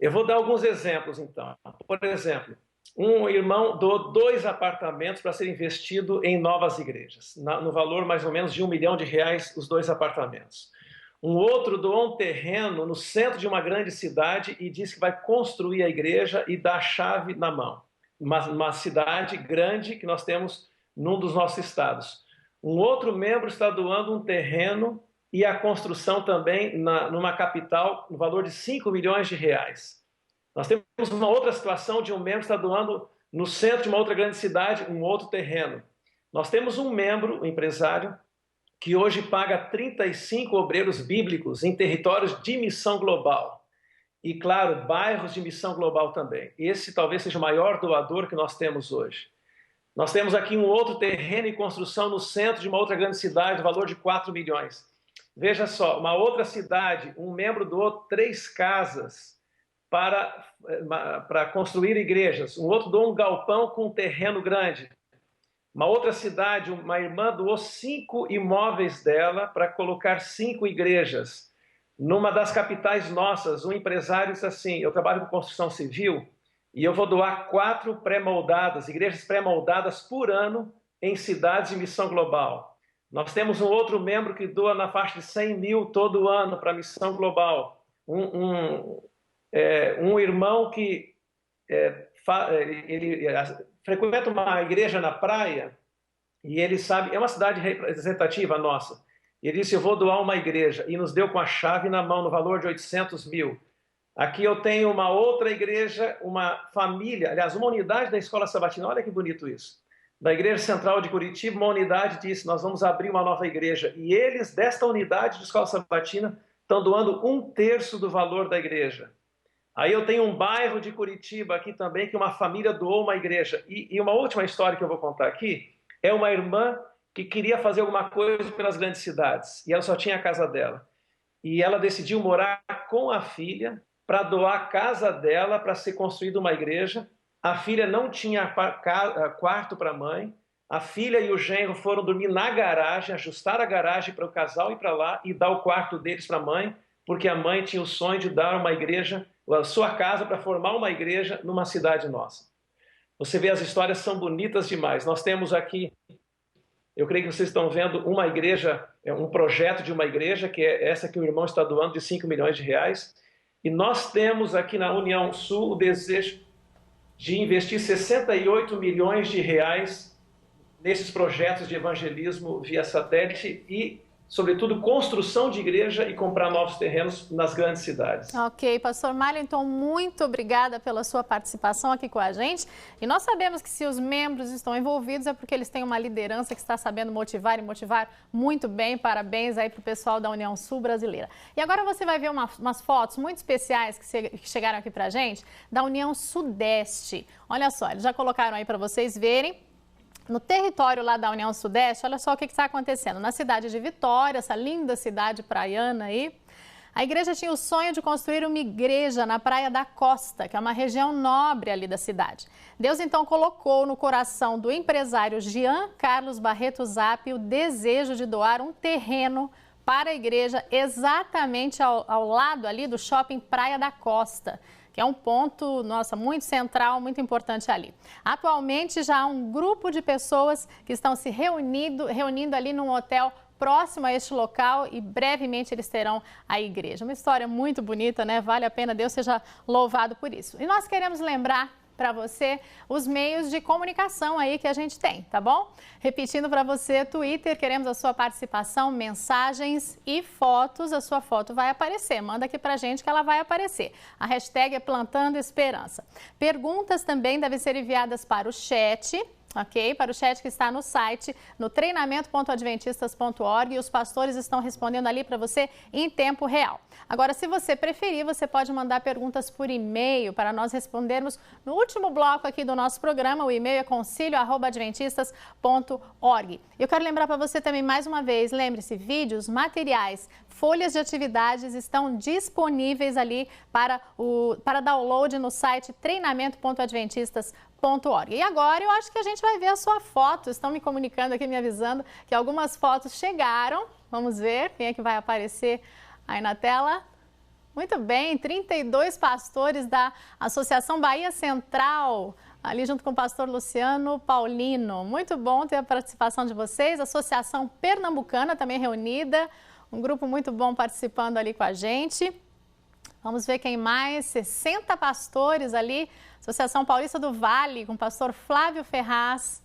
Eu vou dar alguns exemplos, então. Por exemplo, um irmão doou 2 apartamentos para ser investido em novas igrejas, no valor mais ou menos de R$1 milhão, os 2 apartamentos. Um outro doou um terreno no centro de uma grande cidade e disse que vai construir a igreja e dar a chave na mão. Uma cidade grande que nós temos num dos nossos estados. Um outro membro está doando um terreno e a construção também numa capital no valor de R$5 milhões. Nós temos uma outra situação de um membro que está doando no centro de uma outra grande cidade um outro terreno. Nós temos um membro, um empresário, que hoje paga 35 obreiros bíblicos em territórios de missão global. E, claro, bairros de missão global também. Esse talvez seja o maior doador que nós temos hoje. Nós temos aqui um outro terreno em construção no centro de uma outra grande cidade, no valor de 4 milhões. Veja só, uma outra cidade, um membro doou 3 casas para construir igrejas. Um outro doou um galpão com um terreno grande. Uma outra cidade, uma irmã doou 5 imóveis dela para colocar 5 igrejas. Numa das capitais nossas, um empresário disse assim, eu trabalho com construção civil e eu vou doar 4 pré-moldadas, igrejas pré-moldadas por ano em cidades de missão global. Nós temos um outro membro que doa na faixa de 100 mil todo ano para a missão global. Um irmão que ele frequenta uma igreja na praia e ele sabe, é uma cidade representativa nossa. Ele disse, eu vou doar uma igreja e nos deu com a chave na mão no valor de 800 mil. Aqui eu tenho uma outra igreja, uma família, aliás, uma unidade da Escola Sabatina, olha que bonito isso. Da Igreja Central de Curitiba, uma unidade disse, nós vamos abrir uma nova igreja. E eles, desta unidade de Escola Sabatina, estão doando 1/3 do valor da igreja. Aí eu tenho um bairro de Curitiba aqui também, que uma família doou uma igreja. E uma última história que eu vou contar aqui, é uma irmã que queria fazer alguma coisa pelas grandes cidades, e ela só tinha a casa dela. E ela decidiu morar com a filha para doar a casa dela para ser construída uma igreja. A filha não tinha quarto para a mãe, a filha e o genro foram dormir na garagem, ajustar a garagem para o casal ir para lá e dar o quarto deles para a mãe, porque a mãe tinha o sonho de dar uma igreja, a sua casa para formar uma igreja numa cidade nossa. Você vê, as histórias são bonitas demais. Nós temos aqui, eu creio que vocês estão vendo uma igreja, um projeto de uma igreja, que é essa que o irmão está doando de R$5 milhões. E nós temos aqui na União Sul o desejo de investir R$68 milhões nesses projetos de evangelismo via satélite e, sobretudo, construção de igreja e comprar novos terrenos nas grandes cidades. Ok, pastor Mário, então muito obrigada pela sua participação aqui com a gente. E nós sabemos que se os membros estão envolvidos é porque eles têm uma liderança que está sabendo motivar e motivar muito bem. Parabéns aí para o pessoal da União Sul Brasileira. E agora você vai ver umas fotos muito especiais que chegaram aqui para a gente da União Sudeste. Olha só, eles já colocaram aí para vocês verem. No território lá da União Sudeste, olha só o que está acontecendo. Na cidade de Vitória, essa linda cidade praiana aí, a igreja tinha o sonho de construir uma igreja na Praia da Costa, que é uma região nobre ali da cidade. Deus então colocou no coração do empresário Jean Carlos Barreto Zap o desejo de doar um terreno para a igreja exatamente ao lado ali do shopping Praia da Costa, que é um ponto, nossa, muito central, muito importante ali. Atualmente já há um grupo de pessoas que estão se reunindo ali num hotel próximo a este local e brevemente eles terão a igreja. Uma história muito bonita, né? Vale a pena, Deus seja louvado por isso. E nós queremos lembrar para você os meios de comunicação aí que a gente tem, tá bom? Repetindo para você, Twitter, queremos a sua participação, mensagens e fotos. A sua foto vai aparecer, manda aqui pra gente que ela vai aparecer. A hashtag é Plantando Esperança. Perguntas também devem ser enviadas para o chat, ok? Para o chat que está no site, no treinamento.adventistas.org, e os pastores estão respondendo ali para você em tempo real. Agora, se você preferir, você pode mandar perguntas por e-mail para nós respondermos no último bloco aqui do nosso programa. O e-mail é concilio@adventistas.org. Eu quero lembrar para você também mais uma vez, lembre-se, vídeos, materiais, folhas de atividades estão disponíveis ali para download no site treinamento.adventistas.org. E agora eu acho que a gente vai ver a sua foto. Estão me comunicando aqui, me avisando que algumas fotos chegaram. Vamos ver quem é que vai aparecer aí na tela. Muito bem, 32 pastores da Associação Bahia Central, ali junto com o pastor Luciano Paulino. Muito bom ter a participação de vocês. Associação Pernambucana também reunida, um grupo muito bom participando ali com a gente. Vamos ver quem mais, 60 pastores ali, Associação Paulista do Vale, com o pastor Flávio Ferraz.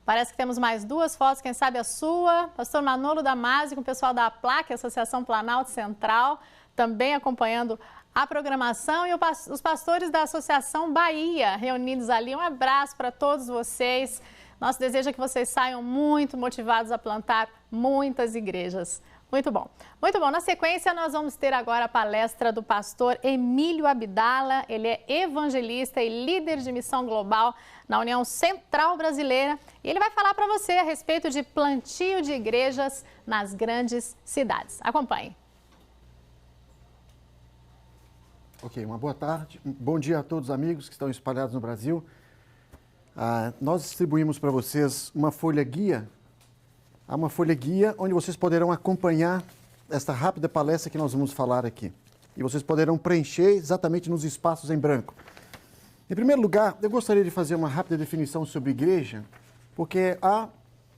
Parece que temos mais duas fotos, quem sabe a sua. Pastor Manolo Damasio, com o pessoal da APLAC, Associação Planalto Central, também acompanhando a programação. E os pastores da Associação Bahia, reunidos ali. Um abraço para todos vocês. Nosso desejo é que vocês saiam muito motivados a plantar muitas igrejas. Muito bom. Muito bom. Na sequência, nós vamos ter agora a palestra do pastor Emílio Abdala. Ele é evangelista e líder de missão global na União Central Brasileira. E ele vai falar para você a respeito de plantio de igrejas nas grandes cidades. Acompanhe. Ok, uma boa tarde. Bom dia a todos os amigos que estão espalhados no Brasil. Nós distribuímos para vocês uma folha guia. Há uma folha guia onde vocês poderão acompanhar esta rápida palestra que nós vamos falar aqui. E vocês poderão preencher exatamente nos espaços em branco. Em primeiro lugar, eu gostaria de fazer uma rápida definição sobre igreja, porque há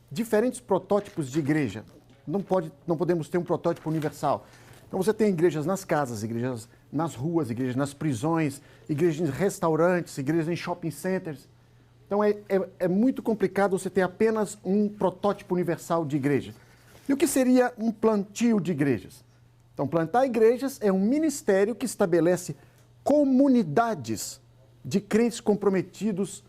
diferentes protótipos de igreja. Não podemos ter um protótipo universal. Então você tem igrejas nas casas, igrejas nas ruas, igrejas nas prisões, igrejas em restaurantes, igrejas em shopping centers. Então é muito complicado você ter apenas um protótipo universal de igreja. E o que seria um plantio de igrejas? Então, plantar igrejas é um ministério que estabelece comunidades de crentes comprometidos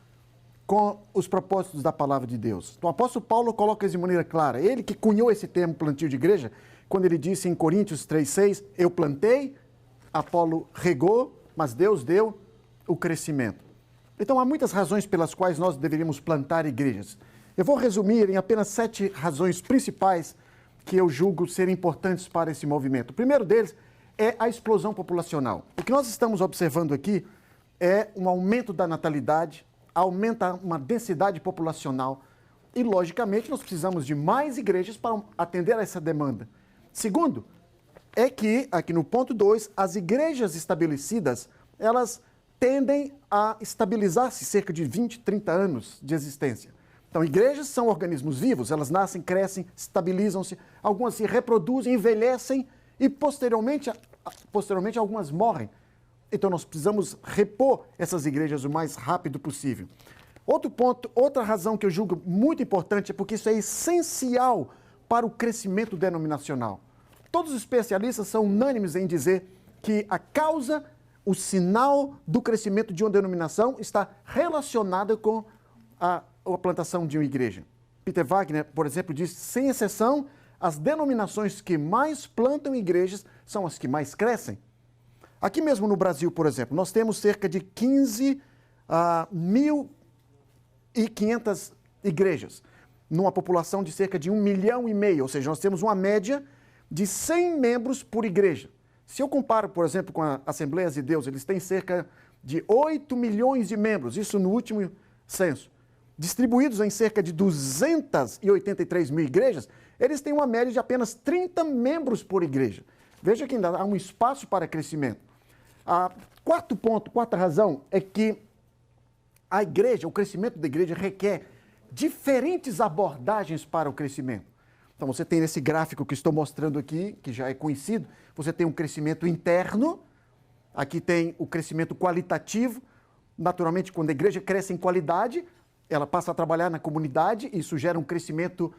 com os propósitos da palavra de Deus. Então, o apóstolo Paulo coloca isso de maneira clara. Ele que cunhou esse termo plantio de igreja, quando ele disse em Coríntios 3,6, eu plantei, Apolo regou, mas Deus deu o crescimento. Então, há muitas razões pelas quais nós deveríamos plantar igrejas. Eu vou resumir em apenas 7 razões principais que eu julgo serem importantes para esse movimento. O primeiro deles é a explosão populacional. O que nós estamos observando aqui é um aumento da natalidade, aumenta uma densidade populacional e, logicamente, nós precisamos de mais igrejas para atender a essa demanda. Segundo, é que, aqui no ponto 2, as igrejas estabelecidas, elas tendem a estabilizar-se cerca de 20, 30 anos de existência. Então, igrejas são organismos vivos, elas nascem, crescem, estabilizam-se, algumas se reproduzem, envelhecem e, posteriormente algumas morrem. Então, nós precisamos repor essas igrejas o mais rápido possível. Outro ponto, outra razão que eu julgo muito importante é porque isso é essencial para o crescimento denominacional. Todos os especialistas são unânimes em dizer que a causa, o sinal do crescimento de uma denominação está relacionada com a plantação de uma igreja. Peter Wagner, por exemplo, diz, sem exceção, as denominações que mais plantam igrejas são as que mais crescem. Aqui mesmo no Brasil, por exemplo, nós temos cerca de 15.500 igrejas, numa população de cerca de 1,5 milhão, ou seja, nós temos uma média de 100 membros por igreja. Se eu comparo, por exemplo, com a Assembleias de Deus, eles têm cerca de 8 milhões de membros, isso no último censo. Distribuídos em cerca de 283 mil igrejas, eles têm uma média de apenas 30 membros por igreja. Veja que ainda há um espaço para crescimento. Quarta razão é que a igreja, o crescimento da igreja requer diferentes abordagens para o crescimento. Então você tem nesse gráfico que estou mostrando aqui, que já é conhecido, você tem um crescimento interno, aqui tem o crescimento qualitativo. Naturalmente, quando a igreja cresce em qualidade, ela passa a trabalhar na comunidade, isso gera um crescimento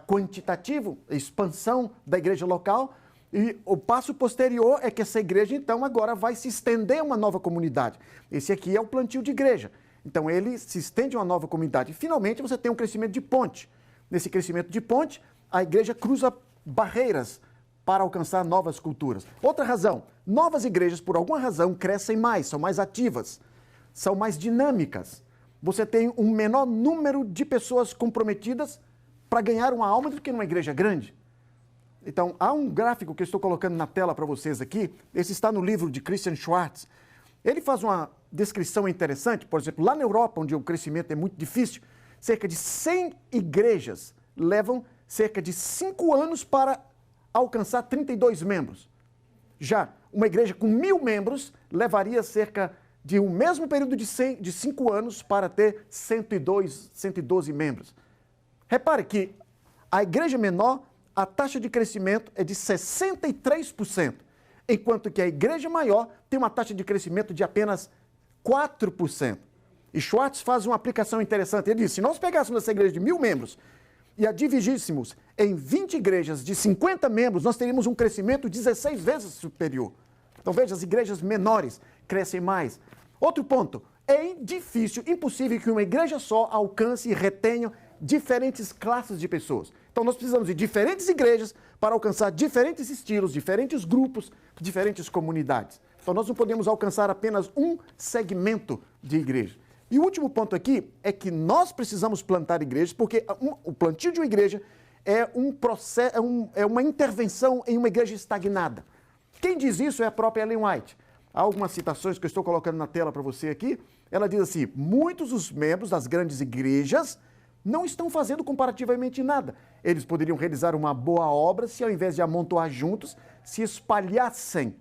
quantitativo, expansão da igreja local, e o passo posterior é que essa igreja, então, agora vai se estender a uma nova comunidade. Esse aqui é o plantio de igreja. Então, ele se estende a uma nova comunidade. E, finalmente, você tem um crescimento de ponte. Nesse crescimento de ponte, a igreja cruza barreiras para alcançar novas culturas. Outra razão, novas igrejas, por alguma razão, crescem mais, são mais ativas, são mais dinâmicas. Você tem um menor número de pessoas comprometidas para ganhar uma alma do que numa igreja grande. Então, há um gráfico que eu estou colocando na tela para vocês aqui, esse está no livro de Christian Schwartz. Ele faz uma descrição interessante, por exemplo, lá na Europa, onde o crescimento é muito difícil, cerca de 100 igrejas levam cerca de 5 anos para alcançar 32 membros. Já uma igreja com 1.000 membros levaria cerca de um mesmo período de 5 anos para ter 112 membros. Repare que a igreja menor, a taxa de crescimento é de 63%, enquanto que a igreja maior tem uma taxa de crescimento de apenas 4%. E Schwartz faz uma aplicação interessante. Ele diz, se nós pegássemos essa igreja de 1.000 membros e a dividíssemos em 20 igrejas de 50 membros, nós teríamos um crescimento 16 vezes superior. Então veja, as igrejas menores crescem mais. Outro ponto, é difícil, impossível que uma igreja só alcance e retenha diferentes classes de pessoas. Então nós precisamos de diferentes igrejas para alcançar diferentes estilos, diferentes grupos, diferentes comunidades. Então nós não podemos alcançar apenas um segmento de igreja. E o último ponto aqui é que nós precisamos plantar igrejas, porque o plantio de uma igreja é um processo, é uma intervenção em uma igreja estagnada. Quem diz isso é a própria Ellen White. Há algumas citações que eu estou colocando na tela para você aqui. Ela diz assim, muitos dos membros das grandes igrejas não estão fazendo comparativamente nada. Eles poderiam realizar uma boa obra se, ao invés de amontoar juntos, se espalhassem.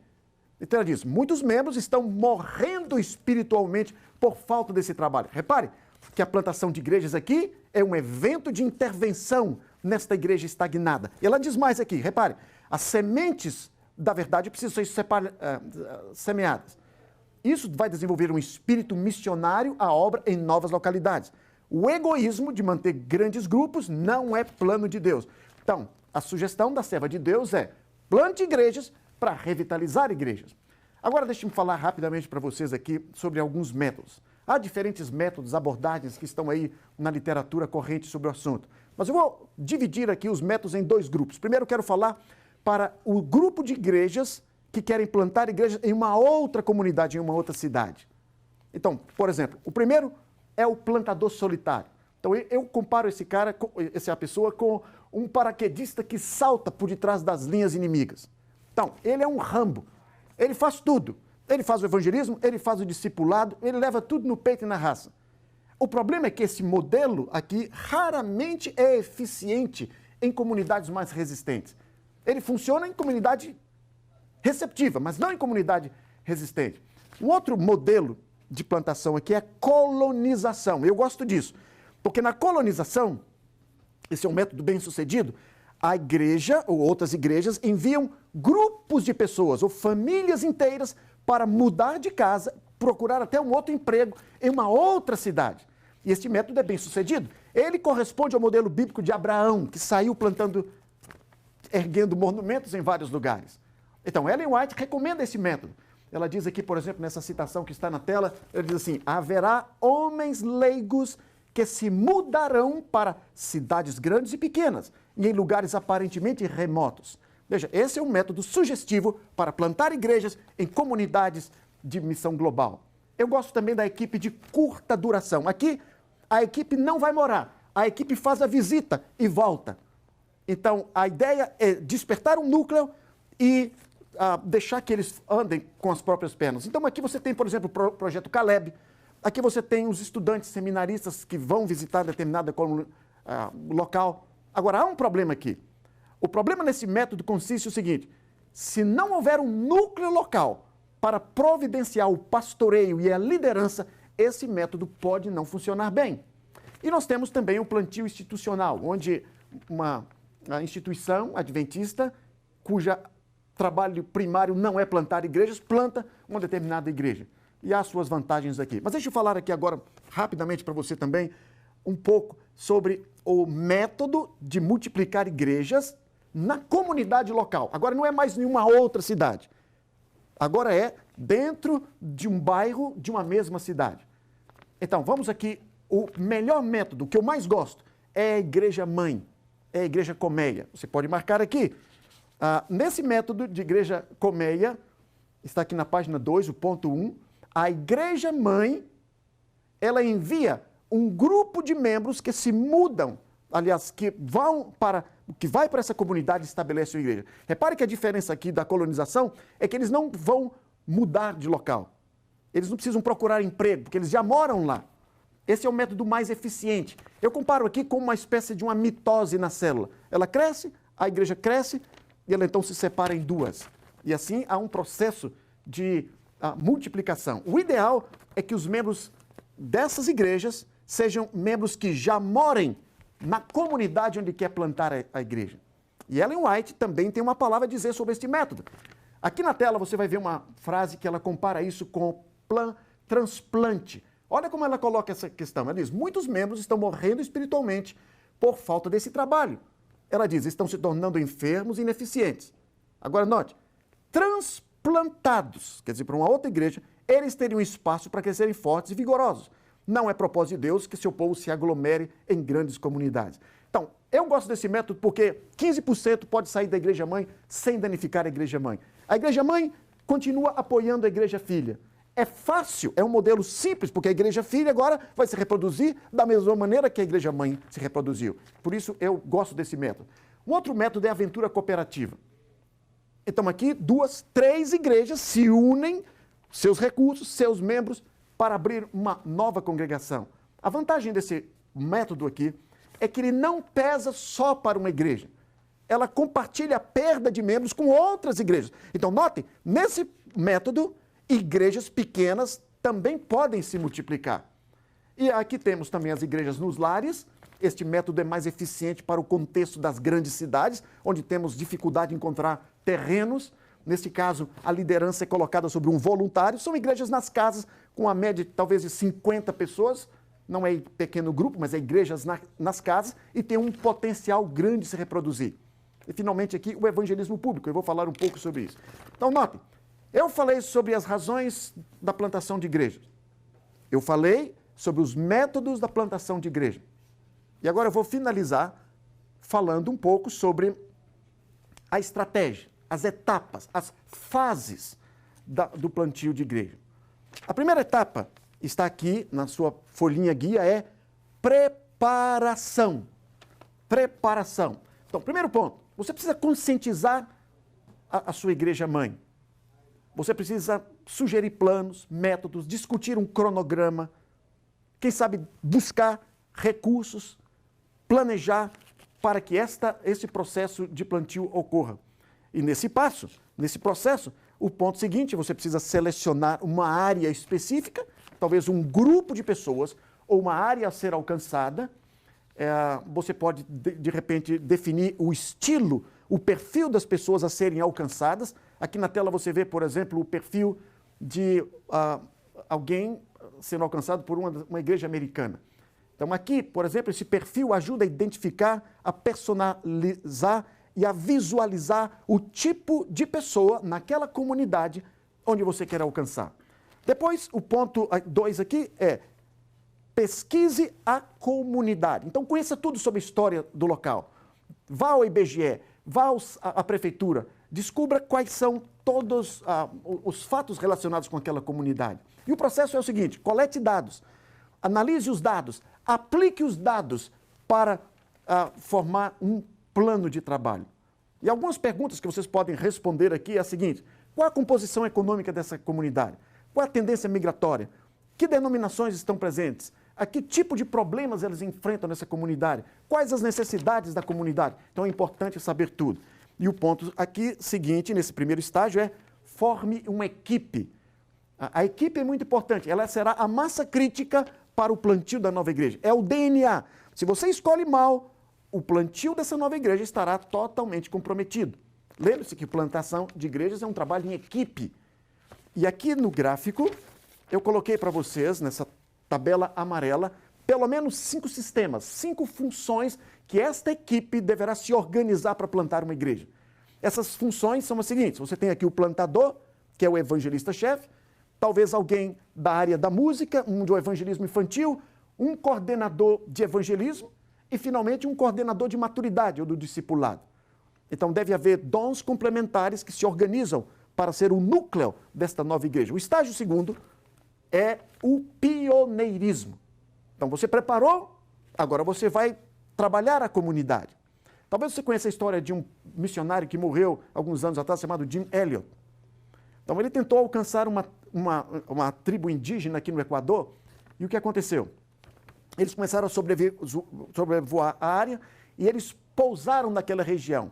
Então ela diz, muitos membros estão morrendo espiritualmente por falta desse trabalho. Repare que a plantação de igrejas aqui é um evento de intervenção nesta igreja estagnada. E ela diz mais aqui, repare, as sementes da verdade precisam ser semeadas. Isso vai desenvolver um espírito missionário à obra em novas localidades. O egoísmo de manter grandes grupos não é plano de Deus. Então, a sugestão da serva de Deus é plante igrejas para revitalizar igrejas. Agora deixe-me falar rapidamente para vocês aqui sobre alguns métodos. Há diferentes métodos, abordagens que estão aí na literatura corrente sobre o assunto. Mas eu vou dividir aqui os métodos em 2 grupos. Primeiro eu quero falar para o grupo de igrejas que querem plantar igrejas em uma outra comunidade, em uma outra cidade. Então, por exemplo, o primeiro é o plantador solitário. Então eu comparo essa pessoa com um paraquedista que salta por detrás das linhas inimigas. Então, ele é um Rambo. Ele faz tudo. Ele faz o evangelismo, ele faz o discipulado, ele leva tudo no peito e na raça. O problema é que esse modelo aqui raramente é eficiente em comunidades mais resistentes. Ele funciona em comunidade receptiva, mas não em comunidade resistente. Um outro modelo de plantação aqui é a colonização. Eu gosto disso, porque na colonização, esse é um método bem sucedido, a igreja ou outras igrejas enviam grupos de pessoas ou famílias inteiras para mudar de casa, procurar até um outro emprego em uma outra cidade. E este método é bem sucedido. Ele corresponde ao modelo bíblico de Abraão, que saiu erguendo monumentos em vários lugares. Então, Ellen White recomenda esse método. Ela diz aqui, por exemplo, nessa citação que está na tela, ela diz assim, haverá homens leigos que se mudarão para cidades grandes e pequenas, e em lugares aparentemente remotos. Veja, esse é um método sugestivo para plantar igrejas em comunidades de missão global. Eu gosto também da equipe de curta duração. Aqui, a equipe não vai morar, a equipe faz a visita e volta. Então, a ideia é despertar um núcleo e deixar que eles andem com as próprias pernas. Então, aqui você tem, por exemplo, o projeto Caleb. Aqui você tem os estudantes seminaristas que vão visitar determinado local. Agora, há um problema aqui. O problema nesse método consiste no seguinte, se não houver um núcleo local para providenciar o pastoreio e a liderança, esse método pode não funcionar bem. E nós temos também o plantio institucional, onde uma instituição adventista, cuja trabalho primário não é plantar igrejas, planta uma determinada igreja. E há suas vantagens aqui. Mas deixa eu falar aqui agora, rapidamente para você também, um pouco sobre o método de multiplicar igrejas na comunidade local. Agora não é mais nenhuma outra cidade. Agora é dentro de um bairro de uma mesma cidade. Então, vamos aqui, o melhor método, que eu mais gosto, é a igreja mãe, é a igreja colmeia. Você pode marcar aqui. Nesse método de igreja colmeia, está aqui na página 2, o ponto 1, a igreja mãe, ela envia um grupo de membros que se mudam, aliás, que vai para essa comunidade e estabelece uma igreja. Repare que a diferença aqui da colonização é que eles não vão mudar de local. Eles não precisam procurar emprego, porque eles já moram lá. Esse é o método mais eficiente. Eu comparo aqui com uma espécie de uma mitose na célula. Ela cresce, a igreja cresce, e ela então se separa em duas. E assim há um processo de multiplicação. O ideal é que os membros dessas igrejas sejam membros que já morem na comunidade onde quer plantar a igreja. E Ellen White também tem uma palavra a dizer sobre este método. Aqui na tela você vai ver uma frase que ela compara isso com transplante. Olha como ela coloca essa questão. Ela diz, muitos membros estão morrendo espiritualmente por falta desse trabalho. Ela diz, estão se tornando enfermos e ineficientes. Agora note, transplantados, quer dizer, para uma outra igreja, eles teriam espaço para crescerem fortes e vigorosos. Não é propósito de Deus que seu povo se aglomere em grandes comunidades. Então, eu gosto desse método porque 15% pode sair da igreja-mãe sem danificar a igreja-mãe. A igreja-mãe continua apoiando a igreja-filha. É fácil, é um modelo simples, porque a igreja-filha agora vai se reproduzir da mesma maneira que a igreja-mãe se reproduziu. Por isso, eu gosto desse método. Um outro método é a aventura cooperativa. Então, aqui, 2, 3 igrejas se unem, seus recursos, seus membros, para abrir uma nova congregação. A vantagem desse método aqui é que ele não pesa só para uma igreja. Ela compartilha a perda de membros com outras igrejas. Então, notem, nesse método, igrejas pequenas também podem se multiplicar. E aqui temos também as igrejas nos lares. Este método é mais eficiente para o contexto das grandes cidades, onde temos dificuldade de encontrar terrenos. Nesse caso, a liderança é colocada sobre um voluntário. São igrejas nas casas, com a média talvez de 50 pessoas. Não é pequeno grupo, mas é igrejas nas casas e tem um potencial grande de se reproduzir. E, finalmente, aqui, o evangelismo público. Eu vou falar um pouco sobre isso. Então, notem, eu falei sobre as razões da plantação de igrejas. Eu falei sobre os métodos da plantação de igreja. E agora eu vou finalizar falando um pouco sobre a estratégia, as etapas, as fases do plantio de igreja. A primeira etapa está aqui na sua folhinha guia, é preparação. Preparação. Então, primeiro ponto, você precisa conscientizar a sua igreja-mãe. Você precisa sugerir planos, métodos, discutir um cronograma, quem sabe buscar recursos, planejar para que esse processo de plantio ocorra. E nesse processo, o ponto seguinte, você precisa selecionar uma área específica, talvez um grupo de pessoas ou uma área a ser alcançada. Você pode, de repente, definir o estilo, o perfil das pessoas a serem alcançadas. Aqui na tela você vê, por exemplo, o perfil de alguém sendo alcançado por uma igreja americana. Então aqui, por exemplo, esse perfil ajuda a identificar, a personalizar e a visualizar o tipo de pessoa naquela comunidade onde você quer alcançar. Depois, o ponto 2 aqui é pesquise a comunidade. Então conheça tudo sobre a história do local. Vá ao IBGE, vá à prefeitura, descubra quais são todos os fatos relacionados com aquela comunidade. E o processo é o seguinte, colete dados, analise os dados, aplique os dados para formar um plano de trabalho. E algumas perguntas que vocês podem responder aqui é a seguinte, qual a composição econômica dessa comunidade? Qual a tendência migratória? Que denominações estão presentes? A que tipo de problemas eles enfrentam nessa comunidade? Quais as necessidades da comunidade? Então é importante saber tudo. E o ponto aqui seguinte, nesse primeiro estágio, é forme uma equipe. A equipe é muito importante, ela será a massa crítica para o plantio da nova igreja. É o DNA. Se você escolhe mal, o plantio dessa nova igreja estará totalmente comprometido. Lembre-se que plantação de igrejas é um trabalho em equipe. E aqui no gráfico, eu coloquei para vocês, nessa tabela amarela, pelo menos 5 sistemas, 5 funções que esta equipe deverá se organizar para plantar uma igreja. Essas funções são as seguintes, você tem aqui o plantador, que é o evangelista-chefe, talvez alguém da área da música, um do evangelismo infantil, um coordenador de evangelismo e, finalmente, um coordenador de maturidade ou do discipulado. Então, deve haver dons complementares que se organizam para ser o núcleo desta nova igreja. O estágio segundo é o pioneirismo. Então, você preparou, agora você vai trabalhar a comunidade. Talvez você conheça a história de um missionário que morreu alguns anos atrás, chamado Jim Elliot. Então, ele tentou alcançar uma tribo indígena aqui no Equador, e o que aconteceu? Eles começaram a sobrevoar a área e eles pousaram naquela região.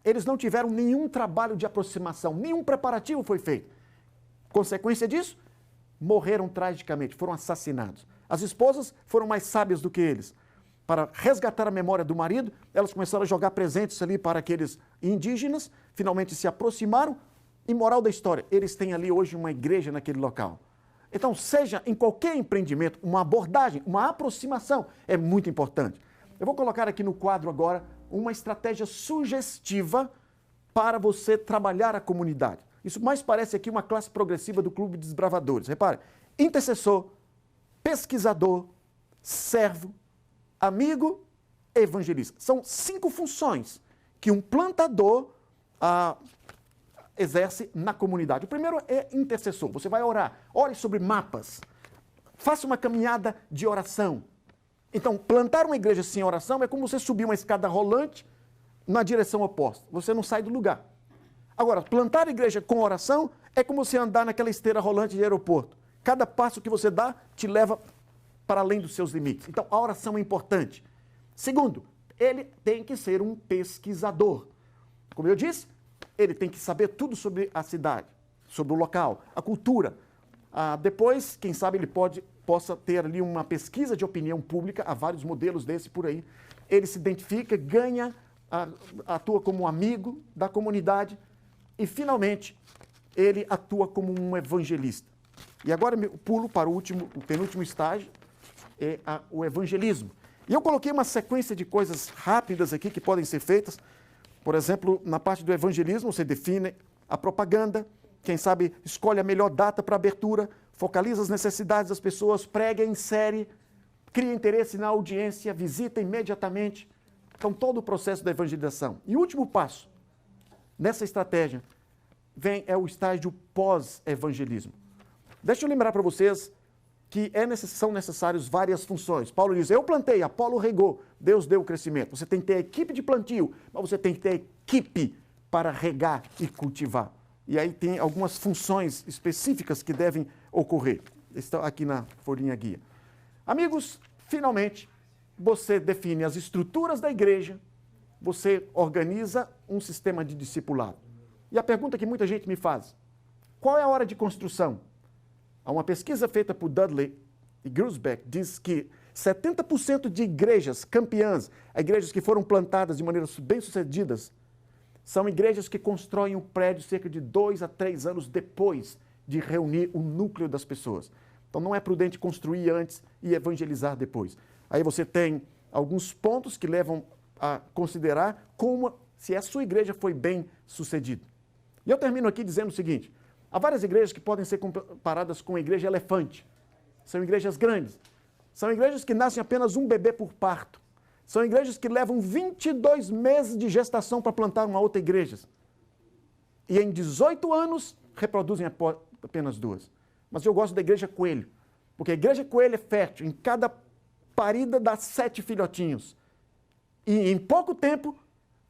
Eles não tiveram nenhum trabalho de aproximação, nenhum preparativo foi feito. Consequência disso, morreram tragicamente, foram assassinados. As esposas foram mais sábias do que eles. Para resgatar a memória do marido, elas começaram a jogar presentes ali para aqueles indígenas, finalmente se aproximaram. E moral da história, eles têm ali hoje uma igreja naquele local. Então, seja em qualquer empreendimento, uma abordagem, uma aproximação é muito importante. Eu vou colocar aqui no quadro agora uma estratégia sugestiva para você trabalhar a comunidade. Isso mais parece aqui uma classe progressiva do Clube de Desbravadores. Repare, intercessor, pesquisador, servo, amigo, evangelista. São 5 funções que um plantador exerce na comunidade. O primeiro é intercessor. Você vai orar, ore sobre mapas, faça uma caminhada de oração. Então, plantar uma igreja sem oração é como você subir uma escada rolante na direção oposta. Você não sai do lugar. Agora, plantar a igreja com oração é como você andar naquela esteira rolante de aeroporto. Cada passo que você dá te leva para além dos seus limites. Então, a oração é importante. Segundo, ele tem que ser um pesquisador. Como eu disse, ele tem que saber tudo sobre a cidade, sobre o local, a cultura. Depois, quem sabe, ele possa ter ali uma pesquisa de opinião pública, há vários modelos desse por aí. Ele se identifica, ganha, atua como um amigo da comunidade e, finalmente, ele atua como um evangelista. E agora eu pulo para o penúltimo estágio, é o evangelismo. E eu coloquei uma sequência de coisas rápidas aqui que podem ser feitas. Por exemplo, na parte do evangelismo, você define a propaganda, quem sabe escolhe a melhor data para abertura, focaliza as necessidades das pessoas, prega em série, cria interesse na audiência, visita imediatamente. Então, todo o processo da evangelização. E o último passo nessa estratégia é o estágio pós-evangelismo. Deixa eu lembrar para vocês que são necessárias várias funções. Paulo diz, eu plantei, Apolo regou, Deus deu o crescimento. Você tem que ter a equipe de plantio, mas você tem que ter a equipe para regar e cultivar. E aí tem algumas funções específicas que devem ocorrer. Estão aqui na folhinha guia. Amigos, finalmente, você define as estruturas da igreja, você organiza um sistema de discipulado. E a pergunta que muita gente me faz, qual é a hora de construção? Há uma pesquisa feita por Dudley e Grusbeck diz que 70% de igrejas campeãs, igrejas que foram plantadas de maneiras bem-sucedidas, são igrejas que constroem um prédio cerca de 2 a 3 anos depois de reunir o núcleo das pessoas. Então não é prudente construir antes e evangelizar depois. Aí você tem alguns pontos que levam a considerar se a sua igreja foi bem sucedida. E eu termino aqui dizendo o seguinte, há várias igrejas que podem ser comparadas com a igreja elefante. São igrejas grandes. São igrejas que nascem apenas um bebê por parto. São igrejas que levam 22 meses de gestação para plantar uma outra igreja. E em 18 anos reproduzem apenas 2. Mas eu gosto da igreja coelho. Porque a igreja coelho é fértil. Em cada parida dá 7 filhotinhos. E em pouco tempo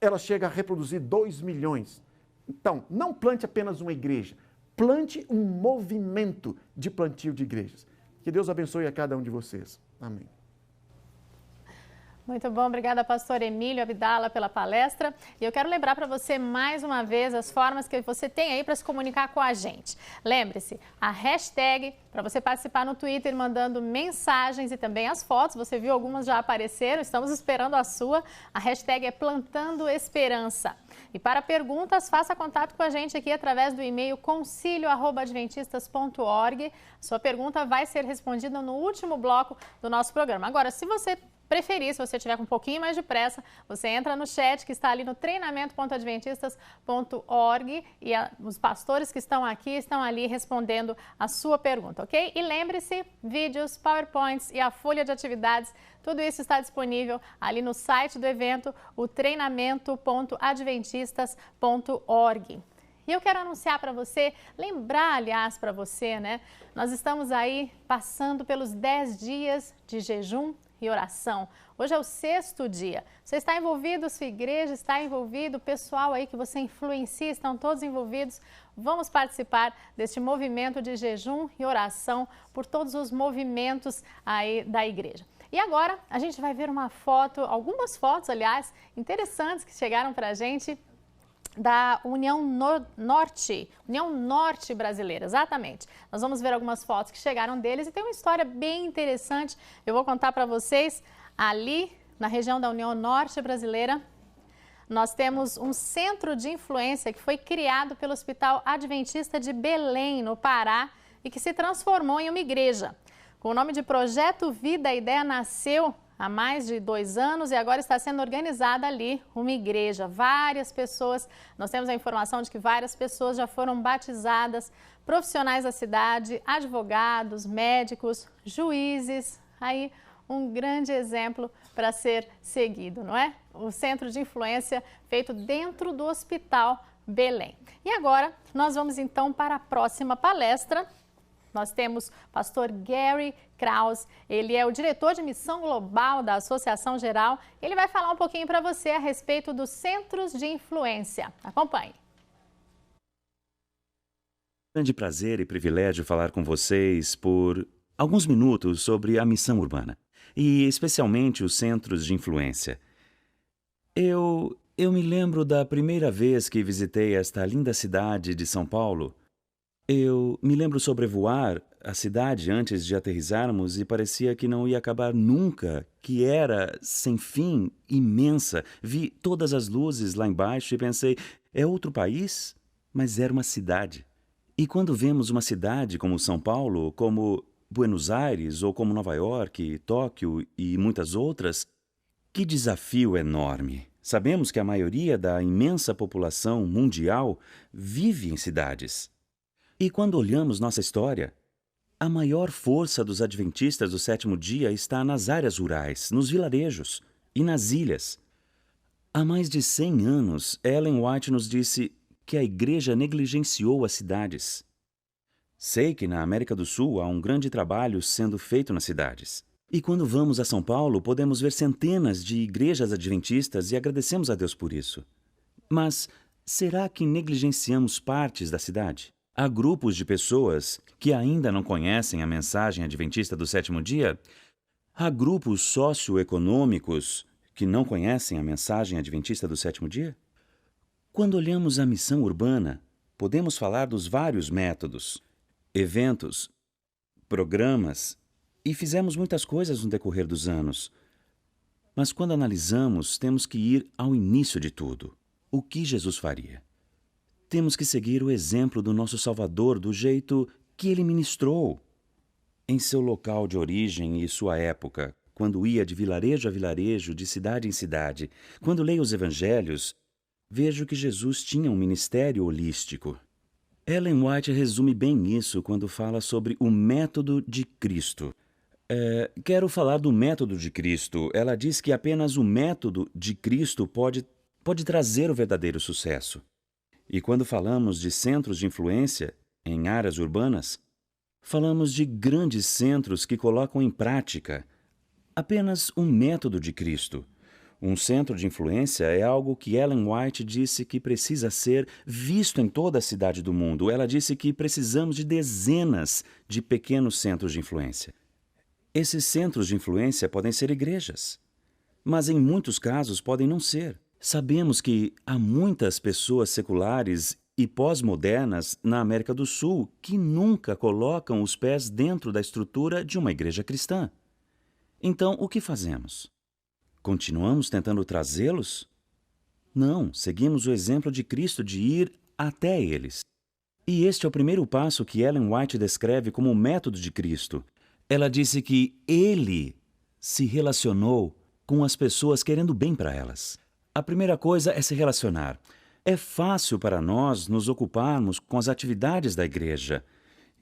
ela chega a reproduzir 2 milhões. Então, não plante apenas uma igreja. Plante um movimento de plantio de igrejas. Que Deus abençoe a cada um de vocês. Amém. Muito bom, obrigada pastor Emílio Abdala pela palestra. E eu quero lembrar para você mais uma vez as formas que você tem aí para se comunicar com a gente. Lembre-se, a hashtag para você participar no Twitter mandando mensagens e também as fotos, você viu algumas já apareceram, estamos esperando a sua. A hashtag é Plantando Esperança. E para perguntas, faça contato com a gente aqui através do e-mail concilio@adventistas.org. Sua pergunta vai ser respondida no último bloco do nosso programa. Agora, se você preferir, se você tiver com um pouquinho mais de pressa, você entra no chat que está ali no treinamento.adventistas.org e os pastores que estão aqui estão ali respondendo a sua pergunta, ok? E lembre-se, vídeos, PowerPoints e a folha de atividades, tudo isso está disponível ali no site do evento, o treinamento.adventistas.org. E eu quero anunciar para você, lembrar, aliás, para você, né? Nós estamos aí passando pelos 10 dias de jejum e oração. Hoje é o 6º dia. Você está envolvido, sua igreja está envolvida, o pessoal aí que você influencia, estão todos envolvidos. Vamos participar deste movimento de jejum e oração por todos os movimentos aí da igreja. E agora a gente vai ver uma foto, algumas fotos, aliás, interessantes que chegaram para a gente. da União Norte Brasileira, exatamente. Nós vamos ver algumas fotos que chegaram deles e tem uma história bem interessante. Eu vou contar para vocês. Ali, na região da União Norte Brasileira, nós temos um centro de influência que foi criado pelo Hospital Adventista de Belém, no Pará, e que se transformou em uma igreja. Com o nome de Projeto Vida, a ideia nasceu há mais de 2 anos e agora está sendo organizada ali uma igreja. Várias pessoas, nós temos a informação de que várias pessoas já foram batizadas, profissionais da cidade, advogados, médicos, juízes, aí um grande exemplo para ser seguido, não é? O centro de influência feito dentro do Hospital Belém. E agora nós vamos então para a próxima palestra. Nós temos o pastor Gary Krause, ele é o diretor de missão global da Associação Geral. Ele vai falar um pouquinho para você a respeito dos centros de influência. Acompanhe. Grande prazer e privilégio falar com vocês por alguns minutos sobre a missão urbana e especialmente os centros de influência. Eu me lembro da primeira vez que visitei esta linda cidade de São Paulo. Eu me lembro sobrevoar a cidade antes de aterrissarmos e parecia que não ia acabar nunca, que era sem fim, imensa. Vi todas as luzes lá embaixo e pensei, é outro país? Mas era uma cidade. E quando vemos uma cidade como São Paulo, como Buenos Aires ou como Nova York, Tóquio e muitas outras, que desafio enorme! Sabemos que a maioria da imensa população mundial vive em cidades. E quando olhamos nossa história, a maior força dos adventistas do sétimo dia está nas áreas rurais, nos vilarejos e nas ilhas. Há mais de 100 anos, Ellen White nos disse que a igreja negligenciou as cidades. Sei que na América do Sul há um grande trabalho sendo feito nas cidades. E quando vamos a São Paulo, podemos ver centenas de igrejas adventistas e agradecemos a Deus por isso. Mas será que negligenciamos partes da cidade? Há grupos de pessoas que ainda não conhecem a mensagem adventista do sétimo dia? Há grupos socioeconômicos que não conhecem a mensagem adventista do sétimo dia? Quando olhamos a missão urbana, podemos falar dos vários métodos, eventos, programas, e fizemos muitas coisas no decorrer dos anos. Mas quando analisamos, temos que ir ao início de tudo. O que Jesus faria? Temos que seguir o exemplo do nosso Salvador do jeito que ele ministrou. Em seu local de origem e sua época, quando ia de vilarejo a vilarejo, de cidade em cidade, quando leio os evangelhos, vejo que Jesus tinha um ministério holístico. Ellen White resume bem isso quando fala sobre o método de Cristo. Quero falar do método de Cristo. Ela diz que apenas o método de Cristo pode trazer o verdadeiro sucesso. E quando falamos de centros de influência em áreas urbanas, falamos de grandes centros que colocam em prática apenas o método de Cristo. Um centro de influência é algo que Ellen White disse que precisa ser visto em toda a cidade do mundo. Ela disse que precisamos de dezenas de pequenos centros de influência. Esses centros de influência podem ser igrejas, mas em muitos casos podem não ser. Sabemos que há muitas pessoas seculares e pós-modernas na América do Sul que nunca colocam os pés dentro da estrutura de uma igreja cristã. Então, o que fazemos? Continuamos tentando trazê-los? Não, seguimos o exemplo de Cristo de ir até eles. E este é o primeiro passo que Ellen White descreve como o método de Cristo. Ela disse que ele se relacionou com as pessoas querendo bem para elas. A primeira coisa é se relacionar. É fácil para nós nos ocuparmos com as atividades da igreja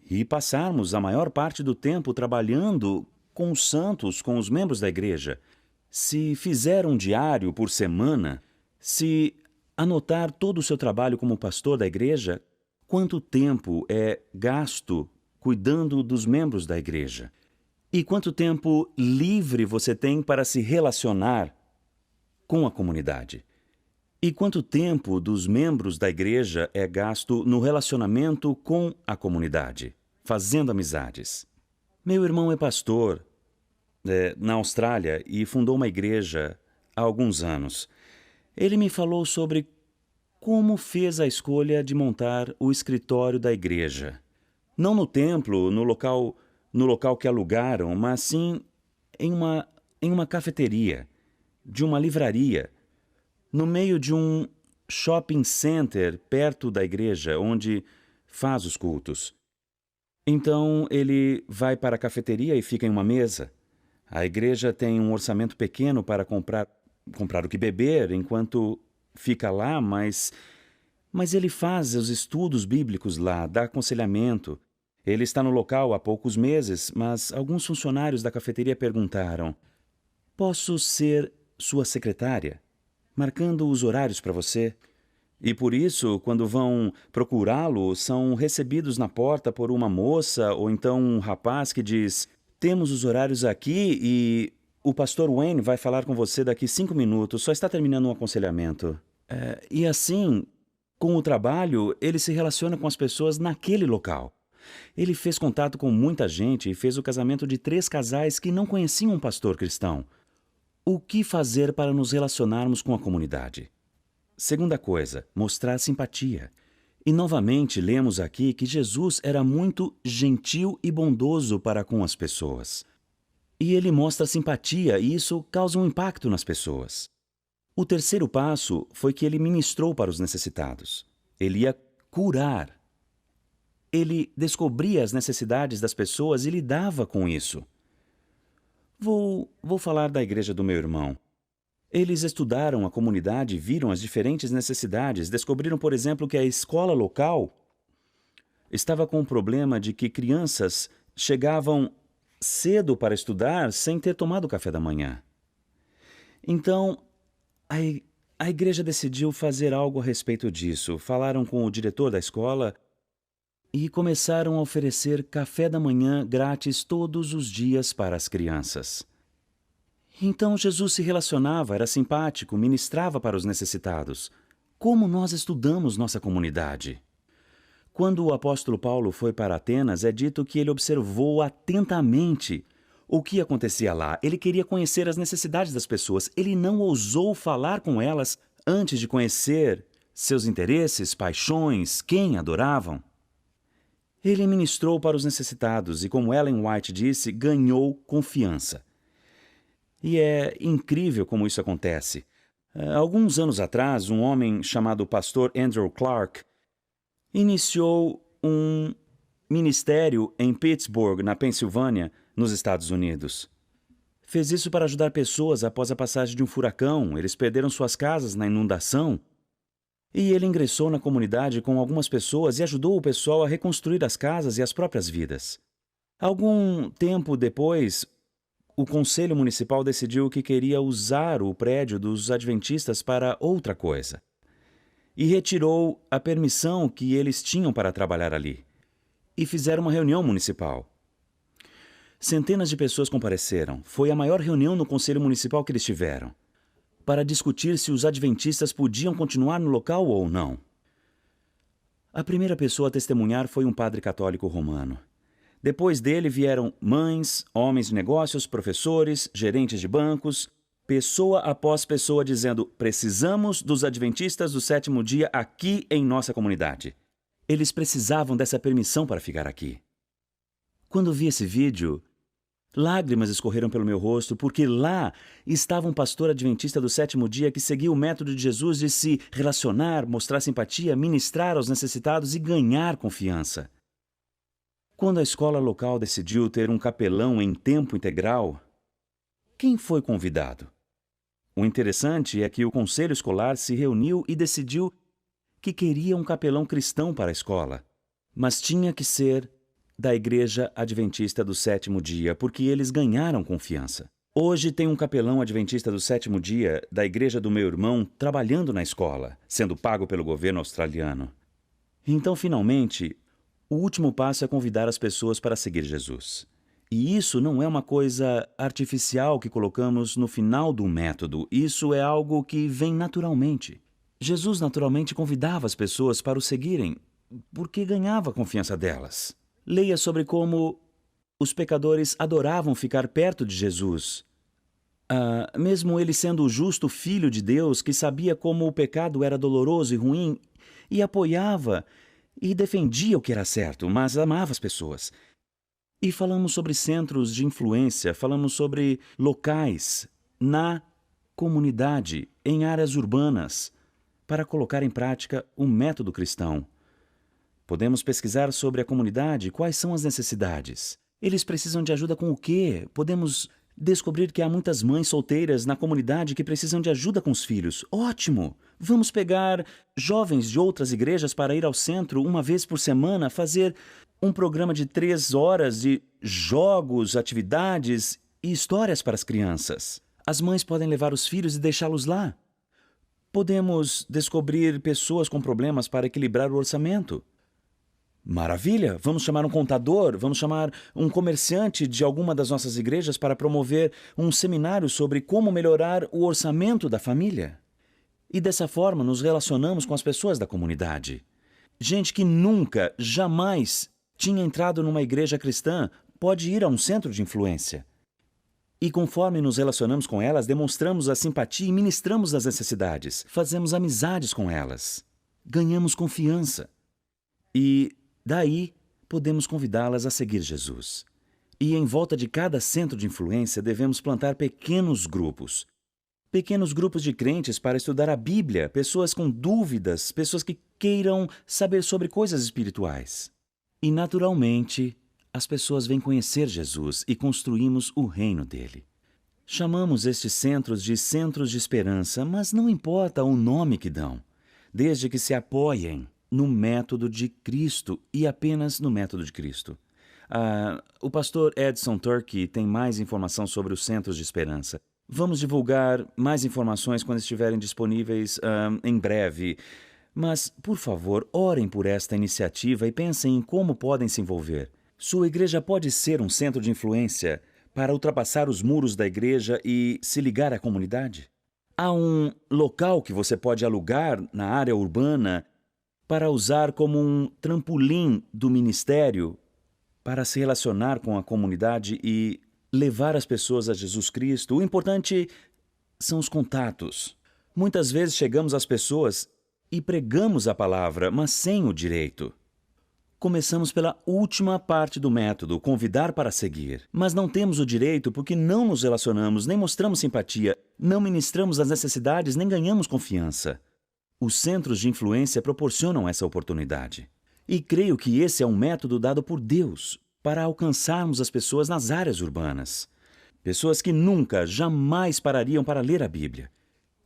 e passarmos a maior parte do tempo trabalhando com os santos, com os membros da igreja. Se fizer um diário por semana, se anotar todo o seu trabalho como pastor da igreja, quanto tempo é gasto cuidando dos membros da igreja? E quanto tempo livre você tem para se relacionar com a comunidade? E quanto tempo dos membros da igreja é gasto no relacionamento com a comunidade, fazendo amizades? Meu irmão é pastor na Austrália e fundou uma igreja há alguns anos. Ele me falou sobre como fez a escolha de montar o escritório da igreja. Não no templo, no local que alugaram, mas sim em uma cafeteria, de uma livraria, no meio de um shopping center perto da igreja, onde faz os cultos. Então ele vai para a cafeteria e fica em uma mesa. A igreja tem um orçamento pequeno para comprar o que beber enquanto fica lá, mas ele faz os estudos bíblicos lá, dá aconselhamento. Ele está no local há poucos meses, mas alguns funcionários da cafeteria perguntaram: posso ser sua secretária, marcando os horários para você? E por isso, quando vão procurá-lo, são recebidos na porta por uma moça ou então um rapaz que diz: temos os horários aqui e o pastor Wayne vai falar com você daqui 5 minutos, só está terminando um aconselhamento. E assim, com o trabalho, ele se relaciona com as pessoas naquele local. Ele fez contato com muita gente e fez o casamento de 3 casais que não conheciam um pastor cristão. O que fazer para nos relacionarmos com a comunidade? Segunda coisa, mostrar simpatia. E novamente lemos aqui que Jesus era muito gentil e bondoso para com as pessoas. E ele mostra simpatia e isso causa um impacto nas pessoas. O terceiro passo foi que ele ministrou para os necessitados. Ele ia curar. Ele descobria as necessidades das pessoas e lidava com isso. Vou falar da igreja do meu irmão. Eles estudaram a comunidade e viram as diferentes necessidades. Descobriram, por exemplo, que a escola local estava com o problema de que crianças chegavam cedo para estudar sem ter tomado café da manhã. Então, a igreja decidiu fazer algo a respeito disso. Falaram com o diretor da escola e começaram a oferecer café da manhã grátis todos os dias para as crianças. Então Jesus se relacionava, era simpático, ministrava para os necessitados. Como nós estudamos nossa comunidade? Quando o apóstolo Paulo foi para Atenas, é dito que ele observou atentamente o que acontecia lá. Ele queria conhecer as necessidades das pessoas. Ele não ousou falar com elas antes de conhecer seus interesses, paixões, quem adoravam. Ele ministrou para os necessitados e, como Ellen White disse, ganhou confiança. E é incrível como isso acontece. Alguns anos atrás, um homem chamado pastor Andrew Clark iniciou um ministério em Pittsburgh, na Pensilvânia, nos Estados Unidos. Fez isso para ajudar pessoas após a passagem de um furacão. Eles perderam suas casas na inundação. E ele ingressou na comunidade com algumas pessoas e ajudou o pessoal a reconstruir as casas e as próprias vidas. Algum tempo depois, o Conselho Municipal decidiu que queria usar o prédio dos adventistas para outra coisa. E retirou a permissão que eles tinham para trabalhar ali. E fizeram uma reunião municipal. Centenas de pessoas compareceram. Foi a maior reunião no Conselho Municipal que eles tiveram, para discutir se os adventistas podiam continuar no local ou não. A primeira pessoa a testemunhar foi um padre católico romano. Depois dele vieram mães, homens de negócios, professores, gerentes de bancos, pessoa após pessoa dizendo: precisamos dos adventistas do 7º dia aqui em nossa comunidade. Eles precisavam dessa permissão para ficar aqui. Quando vi esse vídeo, lágrimas escorreram pelo meu rosto, porque lá estava um pastor adventista do 7º dia que seguia o método de Jesus de se relacionar, mostrar simpatia, ministrar aos necessitados e ganhar confiança. Quando a escola local decidiu ter um capelão em tempo integral, quem foi convidado? O interessante é que o conselho escolar se reuniu e decidiu que queria um capelão cristão para a escola, mas tinha que ser da Igreja Adventista do 7º dia, porque eles ganharam confiança. Hoje tem um capelão adventista do 7º dia da igreja do meu irmão trabalhando na escola, sendo pago pelo governo australiano. Então, finalmente, o último passo é convidar as pessoas para seguir Jesus. E isso não é uma coisa artificial que colocamos no final do método. Isso é algo que vem naturalmente. Jesus naturalmente convidava as pessoas para o seguirem, porque ganhava a confiança delas. Leia sobre como os pecadores adoravam ficar perto de Jesus. mesmo ele sendo o justo filho de Deus, que sabia como o pecado era doloroso e ruim, e apoiava e defendia o que era certo, mas amava as pessoas. E falamos sobre centros de influência, falamos sobre locais na comunidade, em áreas urbanas, para colocar em prática o método cristão. Podemos pesquisar sobre a comunidade, quais são as necessidades. Eles precisam de ajuda com o quê? Podemos descobrir que há muitas mães solteiras na comunidade que precisam de ajuda com os filhos. Ótimo! Vamos pegar jovens de outras igrejas para ir ao centro uma vez por semana, fazer um programa de 3 horas de jogos, atividades e histórias para as crianças. As mães podem levar os filhos e deixá-los lá. Podemos descobrir pessoas com problemas para equilibrar o orçamento. Maravilha! Vamos chamar um contador, vamos chamar um comerciante de alguma das nossas igrejas para promover um seminário sobre como melhorar o orçamento da família. E dessa forma nos relacionamos com as pessoas da comunidade. Gente que nunca, jamais tinha entrado numa igreja cristã pode ir a um centro de influência. E conforme nos relacionamos com elas, demonstramos a simpatia e ministramos as necessidades. Fazemos amizades com elas. Ganhamos confiança. E daí podemos convidá-las a seguir Jesus. E em volta de cada centro de influência devemos plantar pequenos grupos. Pequenos grupos de crentes para estudar a Bíblia, pessoas com dúvidas, pessoas que queiram saber sobre coisas espirituais. E naturalmente, as pessoas vêm conhecer Jesus e construímos o reino dele. Chamamos estes centros de esperança, mas não importa o nome que dão, desde que se apoiem no método de Cristo e apenas no método de Cristo. O pastor Edson Turkey tem mais informação sobre os centros de esperança. Vamos divulgar mais informações quando estiverem disponíveis em breve. Mas, por favor, orem por esta iniciativa e pensem em como podem se envolver. Sua igreja pode ser um centro de influência para ultrapassar os muros da igreja e se ligar à comunidade? Há um local que você pode alugar na área urbana para usar como um trampolim do ministério para se relacionar com a comunidade e levar as pessoas a Jesus Cristo. O importante são os contatos. Muitas vezes chegamos às pessoas e pregamos a palavra, mas sem o direito. Começamos pela última parte do método, convidar para seguir. Mas não temos o direito porque não nos relacionamos, nem mostramos simpatia, não ministramos as necessidades, nem ganhamos confiança. Os centros de influência proporcionam essa oportunidade. E creio que esse é um método dado por Deus para alcançarmos as pessoas nas áreas urbanas. Pessoas que nunca, jamais parariam para ler a Bíblia,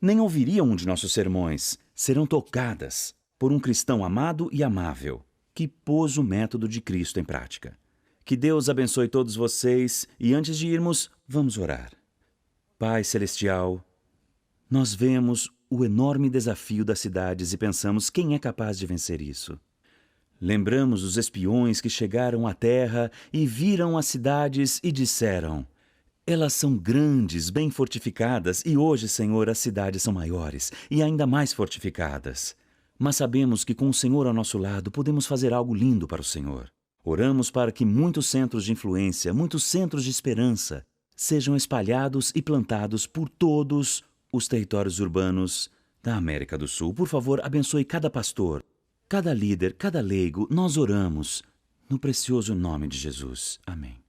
nem ouviriam um de nossos sermões, serão tocadas por um cristão amado e amável, que pôs o método de Cristo em prática. Que Deus abençoe todos vocês e antes de irmos, vamos orar. Pai Celestial, nós vemos o enorme desafio das cidades e pensamos quem é capaz de vencer isso. Lembramos os espiões que chegaram à terra e viram as cidades e disseram: elas são grandes, bem fortificadas, e hoje, Senhor, as cidades são maiores e ainda mais fortificadas. Mas sabemos que com o Senhor ao nosso lado podemos fazer algo lindo para o Senhor. Oramos para que muitos centros de influência, muitos centros de esperança sejam espalhados e plantados por todos os territórios urbanos da América do Sul. Por favor, abençoe cada pastor, cada líder, cada leigo. Nós oramos no precioso nome de Jesus. Amém.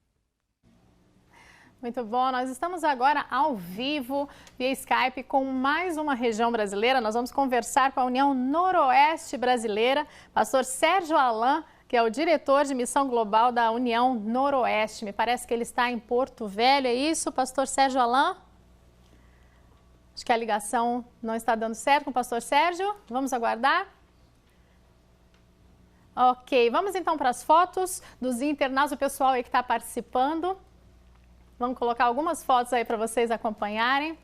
Muito bom, nós estamos agora ao vivo via Skype com mais uma região brasileira. Nós vamos conversar com a União Noroeste Brasileira, pastor Sérgio Alain, que é o diretor de missão global da União Noroeste. Me parece que ele está em Porto Velho, é isso, pastor Sérgio Alain? Acho que a ligação não está dando certo com o pastor Sérgio, vamos aguardar? Ok, vamos então para as fotos dos internautas, o pessoal aí que está participando. Vamos colocar algumas fotos aí para vocês acompanharem.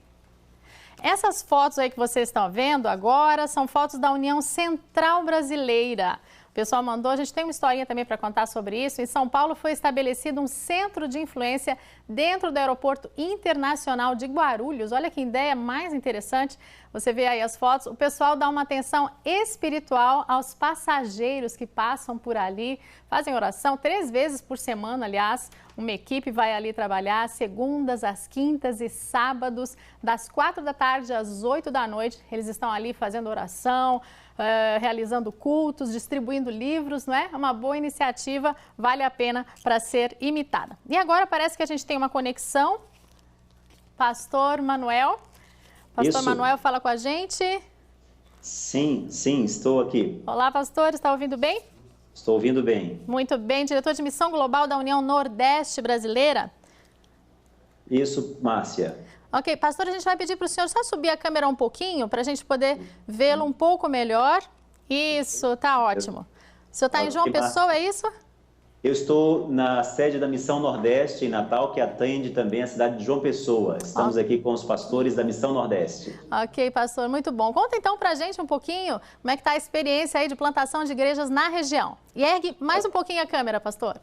Essas fotos aí que vocês estão vendo agora são fotos da União Central Brasileira. O pessoal mandou, a gente tem uma historinha também para contar sobre isso. Em São Paulo foi estabelecido um centro de influência dentro do Aeroporto Internacional de Guarulhos. Olha que ideia mais interessante. Você vê aí as fotos. O pessoal dá uma atenção espiritual aos passageiros que passam por ali, fazem oração 3 vezes por semana, aliás. Uma equipe vai ali trabalhar segundas, às quintas e sábados, das 4 da tarde às 8 da noite. Eles estão ali fazendo oração, realizando cultos, distribuindo livros, não é? É uma boa iniciativa, vale a pena para ser imitada. E agora parece que a gente tem uma conexão. Pastor Manuel. Pastor Manuel fala com a gente. Sim, estou aqui. Olá, pastor, está ouvindo bem? Estou ouvindo bem. Muito bem, diretor de Missão Global da União Nordeste Brasileira. Isso, Márcia. Ok, pastor, a gente vai pedir para o senhor só subir a câmera um pouquinho, para a gente poder vê-lo um pouco melhor. Isso, tá ótimo. O senhor está em João Pessoa, é isso? Eu estou na sede da Missão Nordeste, em Natal, que atende também a cidade de João Pessoa. Estamos aqui com os pastores da Missão Nordeste. Ok, pastor, muito bom. Conta então pra gente um pouquinho como é que está a experiência aí de plantação de igrejas na região. E ergue mais um pouquinho a câmera, pastor.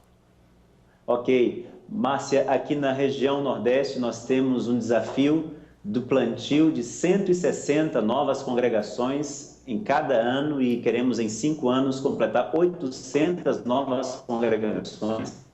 Ok. Márcia, aqui na região Nordeste nós temos um desafio do plantio de 160 novas congregações em cada ano e queremos em 5 anos completar 800 novas congregações.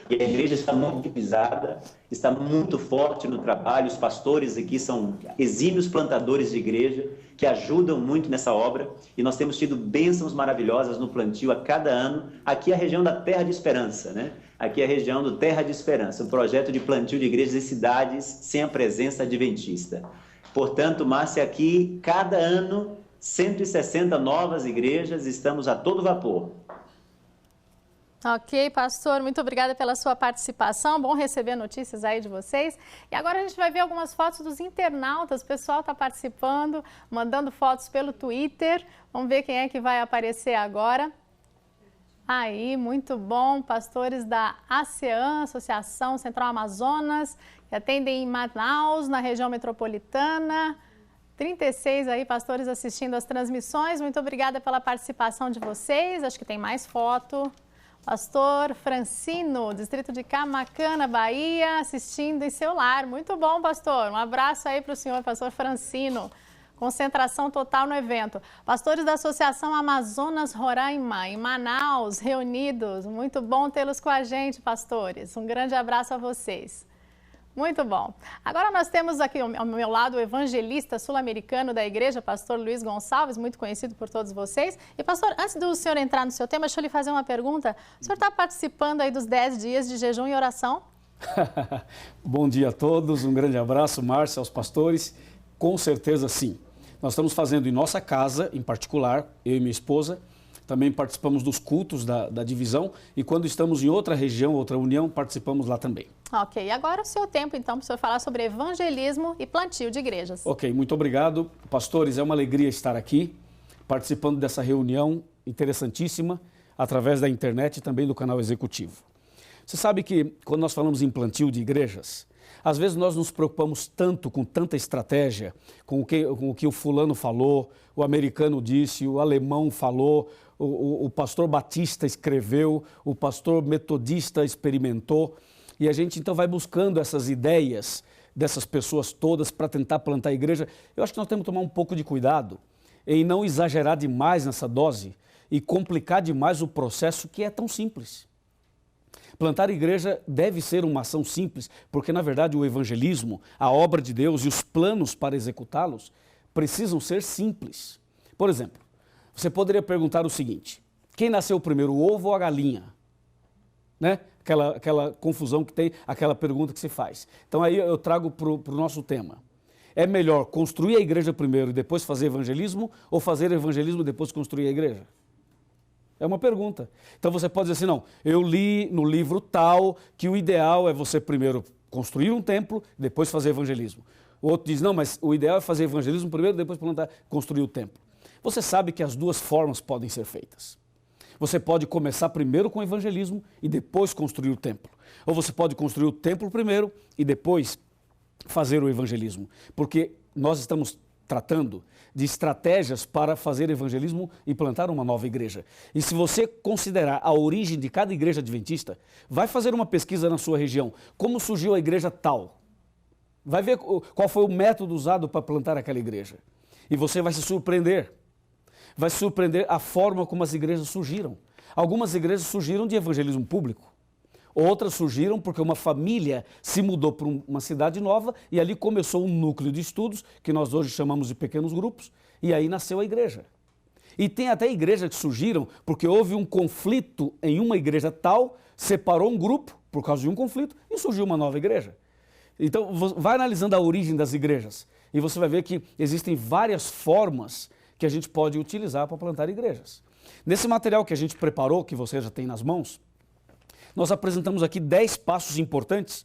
E a igreja está muito pisada, está muito forte no trabalho, os pastores aqui são exímios plantadores de igreja que ajudam muito nessa obra e nós temos tido bênçãos maravilhosas no plantio a cada ano. Aqui é a região da Terra de Esperança, né? Aqui é a região do Terra de Esperança, um projeto de plantio de igrejas em cidades sem a presença adventista. Portanto, Márcia, aqui cada ano 160 novas igrejas, estamos a todo vapor. Ok, pastor, muito obrigada pela sua participação, bom receber notícias aí de vocês. E agora a gente vai ver algumas fotos dos internautas, o pessoal está participando, mandando fotos pelo Twitter. Vamos ver quem é que vai aparecer agora. Aí, muito bom, pastores da ASEAN, Associação Central Amazonas, que atendem em Manaus, na região metropolitana. 36 aí, pastores assistindo as transmissões. Muito obrigada pela participação de vocês. Acho que tem mais foto. Pastor Francino, distrito de Camacana, Bahia, assistindo em seu lar. Muito bom, pastor. Um abraço aí para o senhor, pastor Francino. Concentração total no evento. Pastores da Associação Amazonas Roraima, em Manaus, reunidos. Muito bom tê-los com a gente, pastores. Um grande abraço a vocês. Muito bom. Agora nós temos aqui ao meu lado o evangelista sul-americano da igreja, pastor Luiz Gonçalves, muito conhecido por todos vocês. E pastor, antes do senhor entrar no seu tema, deixa eu lhe fazer uma pergunta. O senhor está participando aí dos 10 dias de jejum e oração? Bom dia a todos, um grande abraço, Márcia, aos pastores. Com certeza sim. Nós estamos fazendo em nossa casa, em particular, eu e minha esposa. Também participamos dos cultos da divisão e quando estamos em outra região, outra união, participamos lá também. Ok, e agora o seu tempo então para o senhor falar sobre evangelismo e plantio de igrejas. Ok, muito obrigado. Pastores, é uma alegria estar aqui, participando dessa reunião interessantíssima, através da internet e também do canal executivo. Você sabe que quando nós falamos em plantio de igrejas, às vezes nós nos preocupamos tanto com tanta estratégia, com o que o fulano falou, o americano disse, o alemão falou, o pastor batista escreveu, o pastor metodista experimentou, e a gente então vai buscando essas ideias dessas pessoas todas para tentar plantar a igreja. Eu acho que nós temos que tomar um pouco de cuidado em não exagerar demais nessa dose e complicar demais o processo que é tão simples. Plantar igreja deve ser uma ação simples, porque na verdade o evangelismo, a obra de Deus e os planos para executá-los precisam ser simples. Por exemplo, você poderia perguntar o seguinte: quem nasceu primeiro, o ovo ou a galinha? Né? Aquela confusão que tem, aquela pergunta que se faz. Então aí eu trago para o nosso tema. É melhor construir a igreja primeiro e depois fazer evangelismo, ou fazer evangelismo e depois construir a igreja? É uma pergunta. Então você pode dizer assim, não, eu li no livro tal que o ideal é você primeiro construir um templo, depois fazer evangelismo. O outro diz, não, mas o ideal é fazer evangelismo primeiro, depois construir o templo. Você sabe que as duas formas podem ser feitas. Você pode começar primeiro com o evangelismo e depois construir o templo. Ou você pode construir o templo primeiro e depois fazer o evangelismo. Porque nós estamos tratando de estratégias para fazer evangelismo e plantar uma nova igreja. E se você considerar a origem de cada igreja adventista, vai fazer uma pesquisa na sua região. Como surgiu a igreja tal? Vai ver qual foi o método usado para plantar aquela igreja. E você vai se surpreender. Vai se surpreender a forma como as igrejas surgiram. Algumas igrejas surgiram de evangelismo público. Outras surgiram porque uma família se mudou para uma cidade nova e ali começou um núcleo de estudos, que nós hoje chamamos de pequenos grupos, e aí nasceu a igreja. E tem até igrejas que surgiram porque houve um conflito em uma igreja tal, separou um grupo por causa de um conflito e surgiu uma nova igreja. Então, vai analisando a origem das igrejas e você vai ver que existem várias formas que a gente pode utilizar para plantar igrejas. Nesse material que a gente preparou, que você já tem nas mãos, nós apresentamos aqui 10 passos importantes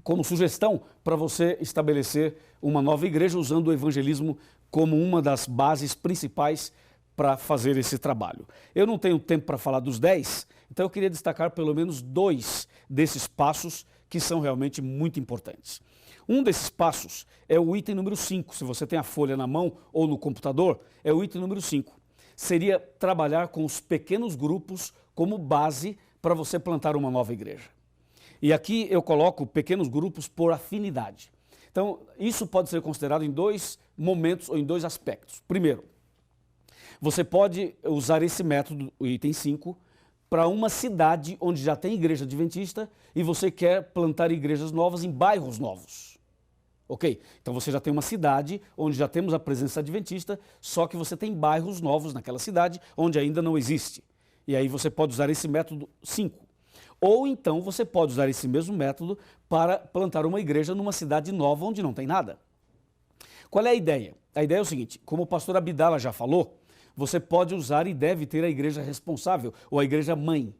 como sugestão para você estabelecer uma nova igreja usando o evangelismo como uma das bases principais para fazer esse trabalho. Eu não tenho tempo para falar dos 10, então eu queria destacar pelo menos 2 desses passos que são realmente muito importantes. Um desses passos é o item número 5. Se você tem a folha na mão ou no computador, é o item número 5. Seria trabalhar com os pequenos grupos como base para você plantar uma nova igreja. E aqui eu coloco pequenos grupos por afinidade. Então, isso pode ser considerado em 2 momentos ou em 2 aspectos. Primeiro, você pode usar esse método, o item 5, para uma cidade onde já tem igreja adventista e você quer plantar igrejas novas em bairros novos. Ok? Então você já tem uma cidade onde já temos a presença adventista, só que você tem bairros novos naquela cidade onde ainda não existe. E aí você pode usar esse método 5. Ou então você pode usar esse mesmo método para plantar uma igreja numa cidade nova onde não tem nada. Qual é a ideia? A ideia é o seguinte, como o pastor Abdala já falou, você pode usar e deve ter a igreja responsável, ou a igreja mãe.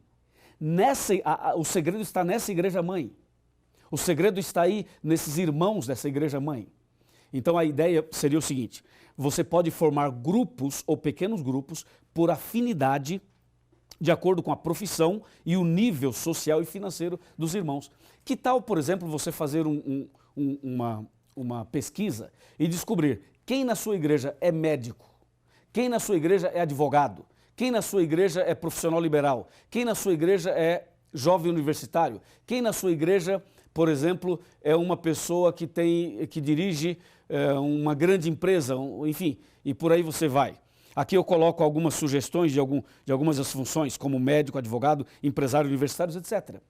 O segredo está nessa igreja mãe. O segredo está aí nesses irmãos dessa igreja mãe. Então a ideia seria o seguinte, você pode formar grupos ou pequenos grupos por afinidade de acordo com a profissão e o nível social e financeiro dos irmãos. Que tal, por exemplo, você fazer uma pesquisa e descobrir quem na sua igreja é médico, quem na sua igreja é advogado, quem na sua igreja é profissional liberal, quem na sua igreja é jovem universitário, quem na sua igreja, por exemplo, é uma pessoa que dirige uma grande empresa, enfim, e por aí você vai. Aqui eu coloco algumas sugestões de algumas das funções, como médico, advogado, empresário, universitários, etc.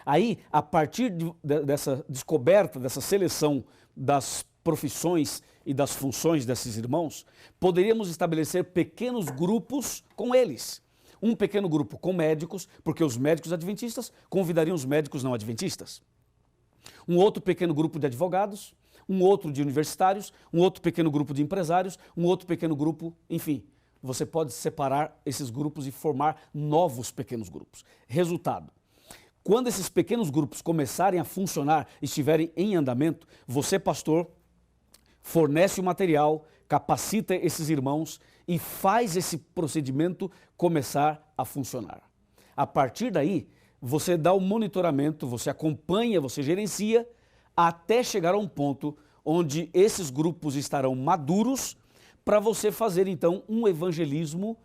Aí, a partir dessa descoberta, dessa seleção das profissões e das funções desses irmãos, poderíamos estabelecer pequenos grupos com eles. Um pequeno grupo com médicos, porque os médicos adventistas convidariam os médicos não adventistas. Um outro pequeno grupo de advogados, um outro de universitários, um outro pequeno grupo de empresários, um outro pequeno grupo, enfim. Você pode separar esses grupos e formar novos pequenos grupos. Resultado, quando esses pequenos grupos começarem a funcionar, estiverem em andamento, você, pastor, fornece o material, capacita esses irmãos e faz esse procedimento começar a funcionar. A partir daí, você dá o monitoramento, você acompanha, você gerencia, até chegar a um ponto onde esses grupos estarão maduros para você fazer, então, um evangelismo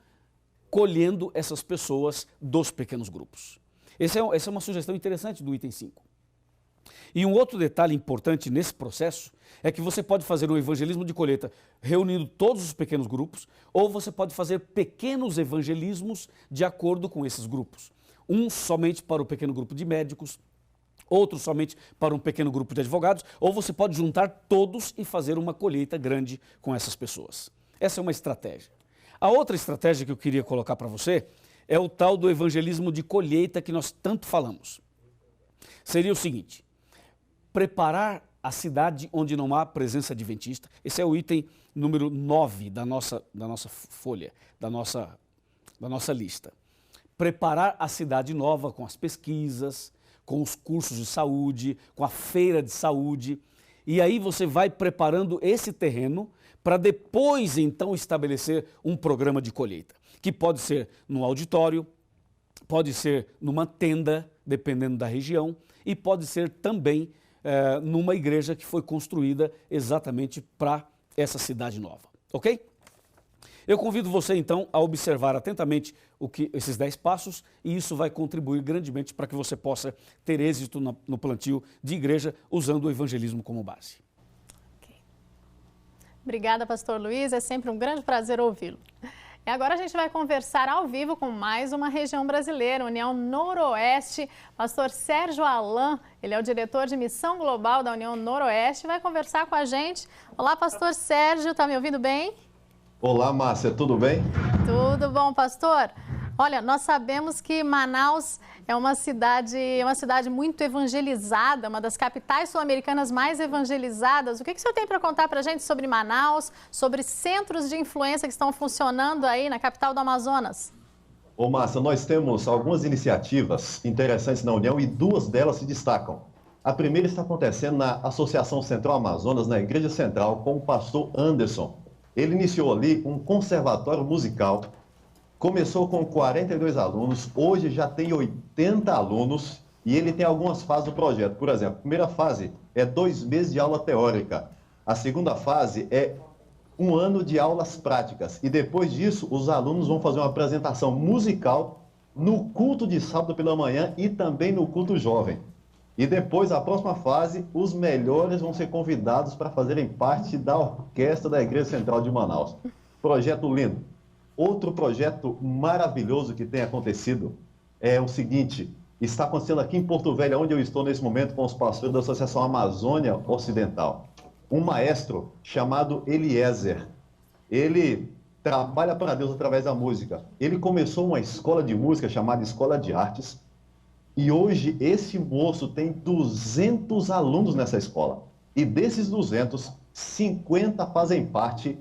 colhendo essas pessoas dos pequenos grupos. Essa é uma sugestão interessante do item 5. E um outro detalhe importante nesse processo é que você pode fazer um evangelismo de colheita reunindo todos os pequenos grupos, ou você pode fazer pequenos evangelismos de acordo com esses grupos. Um somente para o pequeno grupo de médicos, outro somente para um pequeno grupo de advogados, ou você pode juntar todos e fazer uma colheita grande com essas pessoas. Essa é uma estratégia. A outra estratégia que eu queria colocar para você é o tal do evangelismo de colheita que nós tanto falamos. Seria o seguinte, preparar a cidade onde não há presença adventista. Esse é o item número 9 da nossa folha, da nossa lista. Preparar a cidade nova com as pesquisas, com os cursos de saúde, com a feira de saúde. E aí você vai preparando esse terreno para depois, então, estabelecer um programa de colheita, que pode ser no auditório, pode ser numa tenda, dependendo da região, e pode ser também numa igreja que foi construída exatamente para essa cidade nova, ok? Eu convido você, então, a observar atentamente esses 10 passos e isso vai contribuir grandemente para que você possa ter êxito no plantio de igreja usando o evangelismo como base. Okay. Obrigada, pastor Luiz. É sempre um grande prazer ouvi-lo. E agora a gente vai conversar ao vivo com mais uma região brasileira, União Noroeste. Pastor Sérgio Alan, ele é o diretor de missão global da União Noroeste, vai conversar com a gente. Olá, pastor Sérgio, está me ouvindo bem? Olá, Márcia, tudo bem? Tudo bom, pastor? Olha, nós sabemos que Manaus é uma cidade muito evangelizada, uma das capitais sul-americanas mais evangelizadas. O que o senhor tem para contar para a gente sobre Manaus, sobre centros de influência que estão funcionando aí na capital do Amazonas? Ô, Márcia, nós temos algumas iniciativas interessantes na União e 2 delas se destacam. A primeira está acontecendo na Associação Central Amazonas, na Igreja Central, com o pastor Anderson. Ele iniciou ali um conservatório musical, começou com 42 alunos, hoje já tem 80 alunos e ele tem algumas fases do projeto. Por exemplo, a primeira fase é 2 meses de aula teórica, a segunda fase é 1 ano de aulas práticas e depois disso os alunos vão fazer uma apresentação musical no culto de sábado pela manhã e também no culto jovem. E depois, a próxima fase, os melhores vão ser convidados para fazerem parte da orquestra da Igreja Central de Manaus. Projeto lindo. Outro projeto maravilhoso que tem acontecido é o seguinte, está acontecendo aqui em Porto Velho, onde eu estou nesse momento com os pastores da Associação Amazônia Ocidental. Um maestro chamado Eliezer, ele trabalha para Deus através da música. Ele começou uma escola de música chamada Escola de Artes, e hoje esse moço tem 200 alunos nessa escola. E desses 200, 50 fazem parte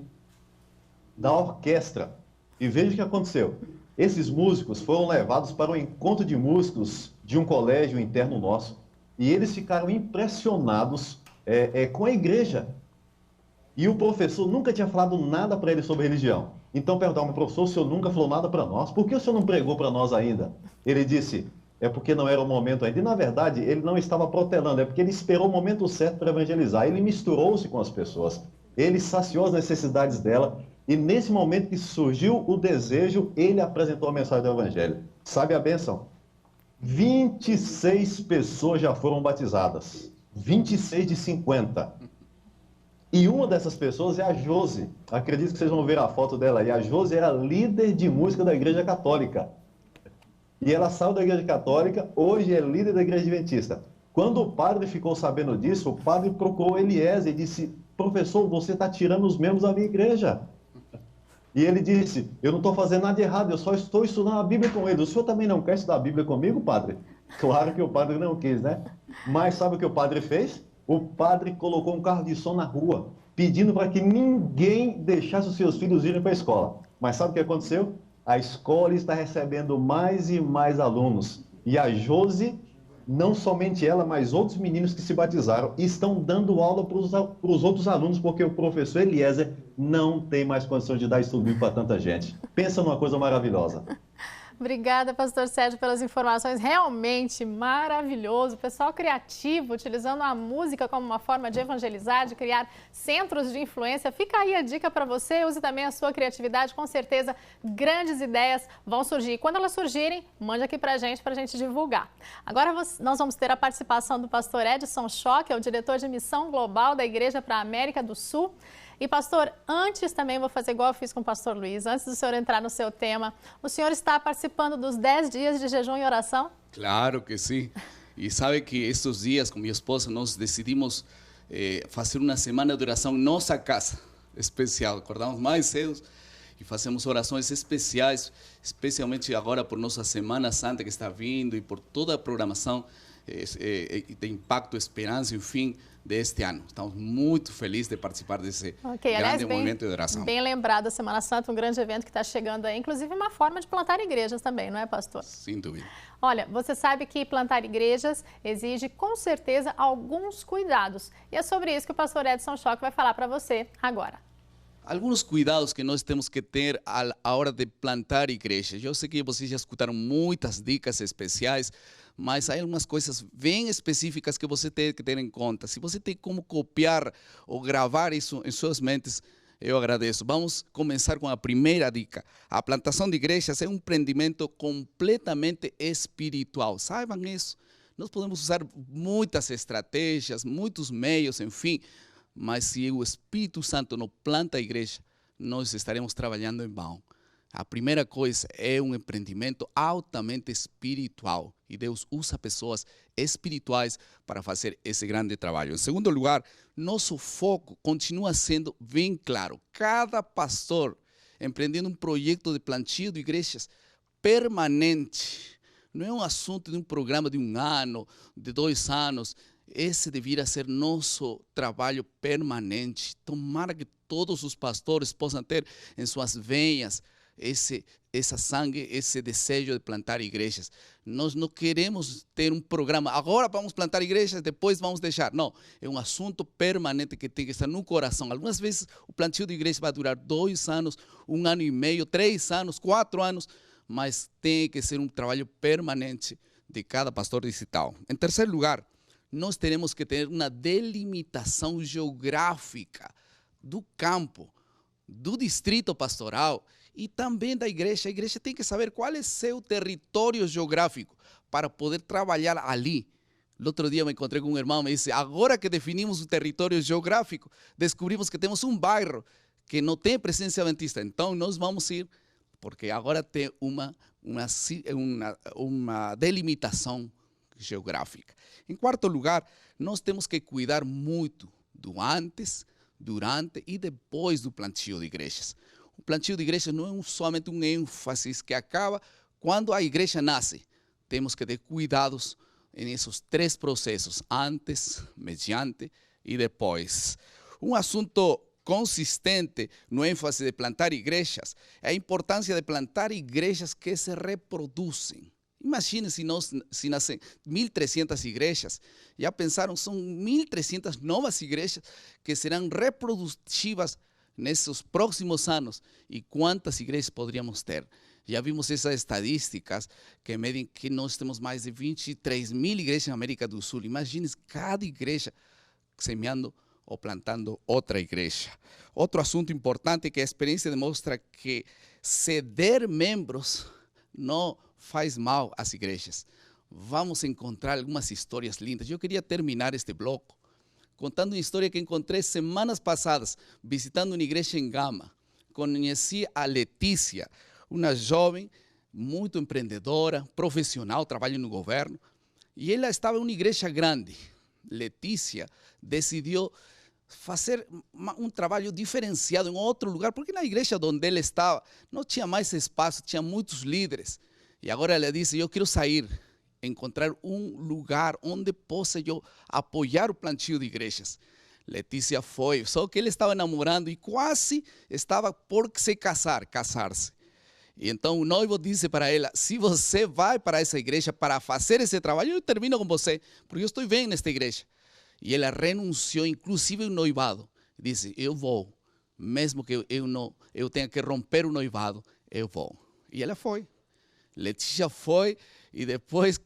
da orquestra. E veja o que aconteceu. Esses músicos foram levados para um encontro de músicos de um colégio interno nosso. E eles ficaram impressionados com a igreja. E o professor nunca tinha falado nada para eles sobre religião. Então perguntaram, professor, o senhor nunca falou nada para nós? Por que o senhor não pregou para nós ainda? Ele disse... é porque não era o momento ainda. E, na verdade, ele não estava protelando, é porque ele esperou o momento certo para evangelizar. Ele misturou-se com as pessoas, ele saciou as necessidades dela, e nesse momento que surgiu o desejo, ele apresentou a mensagem do Evangelho. Sabe a bênção? 26 pessoas já foram batizadas, 26 de 50. E uma dessas pessoas é a Josi. Acredito que vocês vão ver a foto dela aí. A Josi era líder de música da Igreja Católica. E ela saiu da Igreja Católica, hoje é líder da Igreja Adventista. Quando o padre ficou sabendo disso, o padre procurou Eliezer e disse, professor, você está tirando os membros da minha igreja. E ele disse, eu não estou fazendo nada de errado, eu só estou estudando a Bíblia com ele. O senhor também não quer estudar a Bíblia comigo, padre? Claro que o padre não quis, né? Mas sabe o que o padre fez? O padre colocou um carro de som na rua, pedindo para que ninguém deixasse os seus filhos irem para a escola. Mas sabe o que aconteceu? A escola está recebendo mais e mais alunos. E a Josi, não somente ela, mas outros meninos que se batizaram, estão dando aula para os outros alunos, porque o professor Eliezer não tem mais condição de dar estudo para tanta gente. Pensa numa coisa maravilhosa. Obrigada, pastor Sérgio, pelas informações. Realmente maravilhoso. Pessoal criativo, utilizando a música como uma forma de evangelizar, de criar centros de influência. Fica aí a dica para você. Use também a sua criatividade. Com certeza, grandes ideias vão surgir. Quando elas surgirem, mande aqui para a gente divulgar. Agora nós vamos ter a participação do pastor Edson Schock, que é o diretor de missão global da Igreja para a América do Sul. E, pastor, antes também vou fazer igual eu fiz com o pastor Luiz, antes do senhor entrar no seu tema, o senhor está participando dos 10 dias de jejum e oração? Claro que sim. E sabe que estes dias, com minha esposa, nós decidimos fazer uma semana de oração em nossa casa, especial. Acordamos mais cedo e fazemos orações especiais, especialmente agora por nossa Semana Santa que está vindo e por toda a programação de Impacto, Esperança, enfim, deste ano. Estamos muito felizes de participar desse grande movimento de oração. Bem lembrado, a Semana Santa, um grande evento que está chegando aí, inclusive uma forma de plantar igrejas também, não é, pastor? Sem dúvida. Olha, você sabe que plantar igrejas exige, com certeza, alguns cuidados. E é sobre isso que o pastor Edson Schock vai falar para você agora. alguns cuidados que nós temos que ter à hora de plantar igrejas. Eu sei que vocês já escutaram muitas dicas especiais, mas há algumas coisas bem específicas que você tem que ter em conta. Se você tem como copiar ou gravar isso em suas mentes, eu agradeço. Vamos começar com a primeira dica. A plantação de igrejas é um empreendimento completamente espiritual. Saibam isso. Nós podemos usar muitas estratégias, muitos meios, enfim, mas se o Espírito Santo não planta a igreja, nós estaremos trabalhando em vão. A primeira coisa é um empreendimento altamente espiritual e Deus usa pessoas espirituais para fazer esse grande trabalho. Em segundo lugar, nosso foco continua sendo bem claro. Cada pastor empreendendo um projeto de plantio de igrejas permanente. Não é um assunto de um programa de 1 ano, de 2 anos. Esse deveria ser nosso trabalho permanente. Tomara que todos os pastores possam ter em suas veias esse sangue, esse desejo de plantar igrejas. Nós não queremos ter um programa, agora vamos plantar igrejas, depois vamos deixar. Não, é um assunto permanente que tem que estar no coração. Algumas vezes o plantio de igreja vai durar 2 anos, 1 ano e meio, 3 anos, 4 anos, mas tem que ser um trabalho permanente de cada pastor distrital. Em terceiro lugar, nós teremos que ter uma delimitação geográfica do campo, do distrito pastoral e também da igreja. A igreja tem que saber qual é seu território geográfico para poder trabalhar ali. No outro dia me encontrei com um irmão e me disse, agora que definimos o território geográfico, descobrimos que temos um bairro que não tem presença adventista. Então nós vamos ir, porque agora tem uma delimitação geográfica. Em quarto lugar, nós temos que cuidar muito do antes, durante e depois do plantio de igrejas. O plantio de igrejas não é somente um ênfase que acaba quando a igreja nasce. Temos que ter cuidados nesses 3 processos, antes, mediante e depois. Um assunto consistente no ênfase de plantar igrejas é a importância de plantar igrejas que se reproduzem. Imagine se nascem 1.300 igrejas. Já pensaram, são 1.300 novas igrejas que serão reprodutivas nesses próximos anos. E quantas igrejas poderíamos ter? Já vimos essas estatísticas que medem que nós temos mais de 23.000 igrejas na América do Sul. Imagine cada igreja semeando ou plantando outra igreja. Outro assunto importante é que a experiência demonstra que ceder membros não faz mal às igrejas. Vamos encontrar algumas histórias lindas. Eu queria terminar este bloco contando uma história que encontrei semanas passadas, visitando uma igreja em Gama. Conheci a Letícia, uma jovem muito empreendedora, profissional, trabalha no governo, e ela estava em uma igreja grande. Letícia decidiu fazer um trabalho diferenciado em outro lugar, porque na igreja onde ela estava não tinha mais espaço, tinha muitos líderes. E agora ela disse, eu quero sair, encontrar um lugar onde possa eu apoiar o plantio de igrejas. Letícia foi, só que ele estava namorando e quase estava por se casar-se. E então o noivo disse para ela, se você vai para essa igreja para fazer esse trabalho, eu termino com você, porque eu estou bem nesta igreja. E ela renunciou, inclusive, o noivado. Disse, eu vou, mesmo que eu tenha que romper o noivado, eu vou. E ela foi. Letícia foi e depois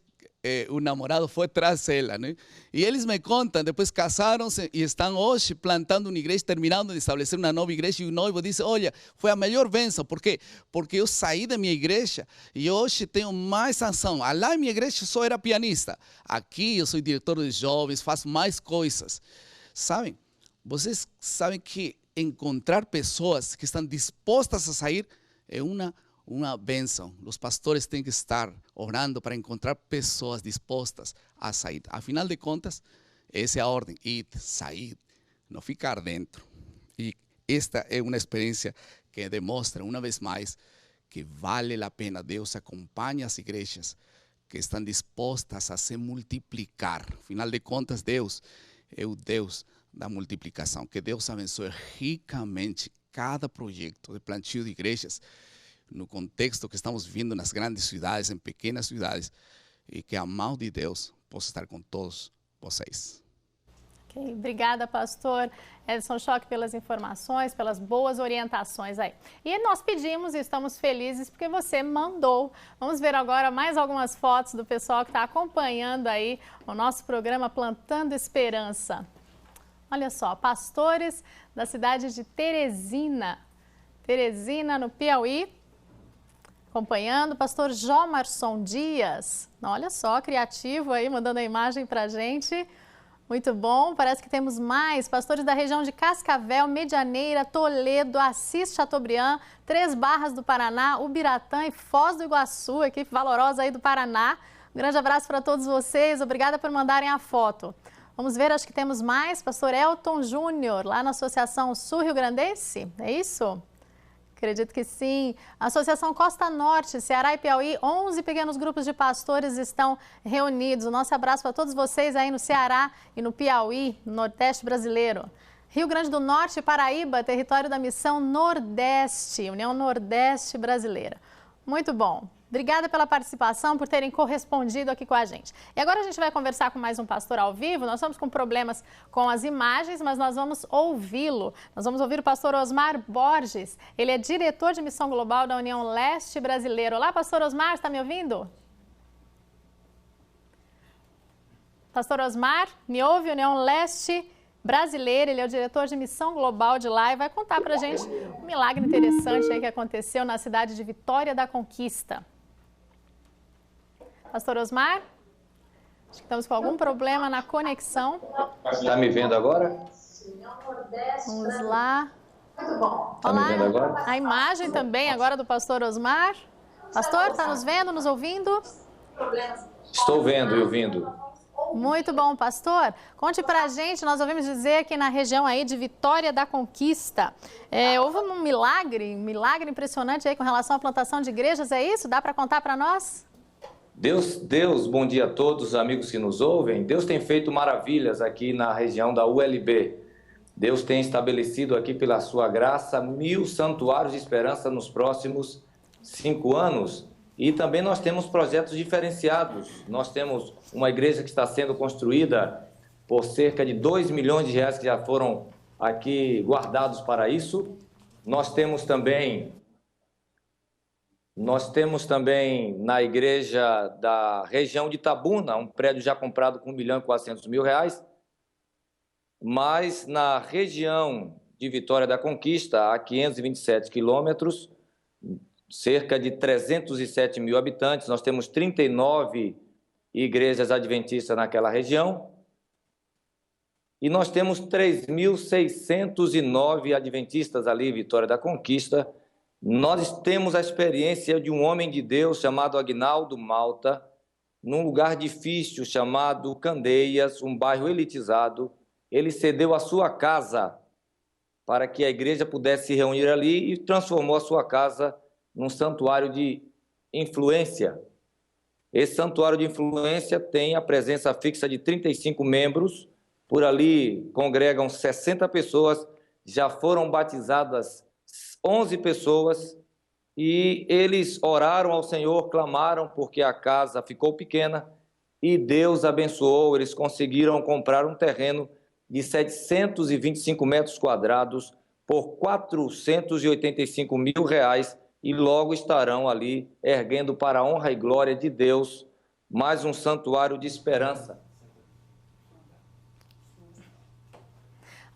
o namorado foi atrás dela, né? E eles me contam, depois casaram-se e estão hoje plantando uma igreja, terminando de estabelecer uma nova igreja, e o noivo disse, olha, foi a melhor bênção. Por quê? Porque eu saí da minha igreja e hoje tenho mais ação. Lá em minha igreja eu só era pianista. Aqui eu sou diretor de jovens, faço mais coisas. Sabem? Vocês sabem que encontrar pessoas que estão dispostas a sair é uma bênção. Os pastores têm que estar orando para encontrar pessoas dispostas a sair. Afinal de contas, essa é a ordem. Ir, sair, não ficar dentro. E esta é uma experiência que demonstra, uma vez mais, que vale a pena. Deus acompanha as igrejas que estão dispostas a se multiplicar. Afinal de contas, Deus é o Deus da multiplicação. Que Deus abençoe ricamente cada projeto de plantio de igrejas no contexto que estamos vivendo nas grandes cidades, em pequenas cidades, e que a mão de Deus possa estar com todos vocês. Ok, obrigada, pastor Edson Schock, pelas informações, pelas boas orientações aí. E nós pedimos e estamos felizes porque você mandou. Vamos ver agora mais algumas fotos do pessoal que está acompanhando aí o nosso programa Plantando Esperança. Olha só, pastores da cidade de Teresina, no Piauí, acompanhando, pastor Jomarson Dias, olha só, criativo aí, mandando a imagem pra gente, muito bom, parece que temos mais, pastores da região de Cascavel, Medianeira, Toledo, Assis Chateaubriand, Três Barras do Paraná, Ubiratã e Foz do Iguaçu, equipe valorosa aí do Paraná, um grande abraço para todos vocês, obrigada por mandarem a foto. Vamos ver, acho que temos mais, pastor Elton Júnior, lá na Associação Sul Rio Grandense, é isso? Acredito que sim. Associação Costa Norte, Ceará e Piauí, 11 pequenos grupos de pastores estão reunidos. O nosso abraço para todos vocês aí no Ceará e no Piauí, no Nordeste brasileiro. Rio Grande do Norte e Paraíba, território da Missão Nordeste, União Nordeste Brasileira. Muito bom. Obrigada pela participação, por terem correspondido aqui com a gente. E agora a gente vai conversar com mais um pastor ao vivo. Nós estamos com problemas com as imagens, mas nós vamos ouvi-lo. Nós vamos ouvir o pastor Osmar Borges. Ele é diretor de Missão Global da União Leste Brasileira. Olá, pastor Osmar, está me ouvindo? Pastor Osmar, me ouve? União Leste Brasileira, ele é o diretor de Missão Global de lá e vai contar pra gente um milagre interessante aí que aconteceu na cidade de Vitória da Conquista. Pastor Osmar, acho que estamos com algum problema na conexão. Está me vendo agora? Vamos lá. Está me vendo agora? A imagem também agora do pastor Osmar. Pastor, está nos vendo, nos ouvindo? Estou vendo e ouvindo. Muito bom, pastor. Conte pra gente, nós ouvimos dizer que na região aí de Vitória da Conquista, houve um milagre impressionante aí com relação à plantação de igrejas, é isso? Dá para contar para nós? Deus, bom dia a todos os amigos que nos ouvem. Deus tem feito maravilhas aqui na região da ULB. Deus tem estabelecido aqui pela sua graça 1000 santuários de esperança nos próximos 5 anos. E também nós temos projetos diferenciados. Nós temos uma igreja que está sendo construída por cerca de 2 milhões de reais que já foram aqui guardados para isso. Nós temos também na igreja da região de Itabuna, um prédio já comprado com R$1.400.000. Mas na região de Vitória da Conquista, a 527 quilômetros, cerca de 307 mil habitantes, nós temos 39 igrejas adventistas naquela região e nós temos 3.609 adventistas ali em Vitória da Conquista. Nós temos a experiência de um homem de Deus chamado Aguinaldo Malta, num lugar difícil chamado Candeias, um bairro elitizado. Ele cedeu a sua casa para que a igreja pudesse se reunir ali e transformou a sua casa num santuário de influência. Esse santuário de influência tem a presença fixa de 35 membros, por ali congregam 60 pessoas, já foram batizadas 11 pessoas, e eles oraram ao Senhor, clamaram porque a casa ficou pequena, e Deus abençoou, eles conseguiram comprar um terreno de 725 metros quadrados por R$485.000, e logo estarão ali erguendo para a honra e glória de Deus mais um santuário de esperança.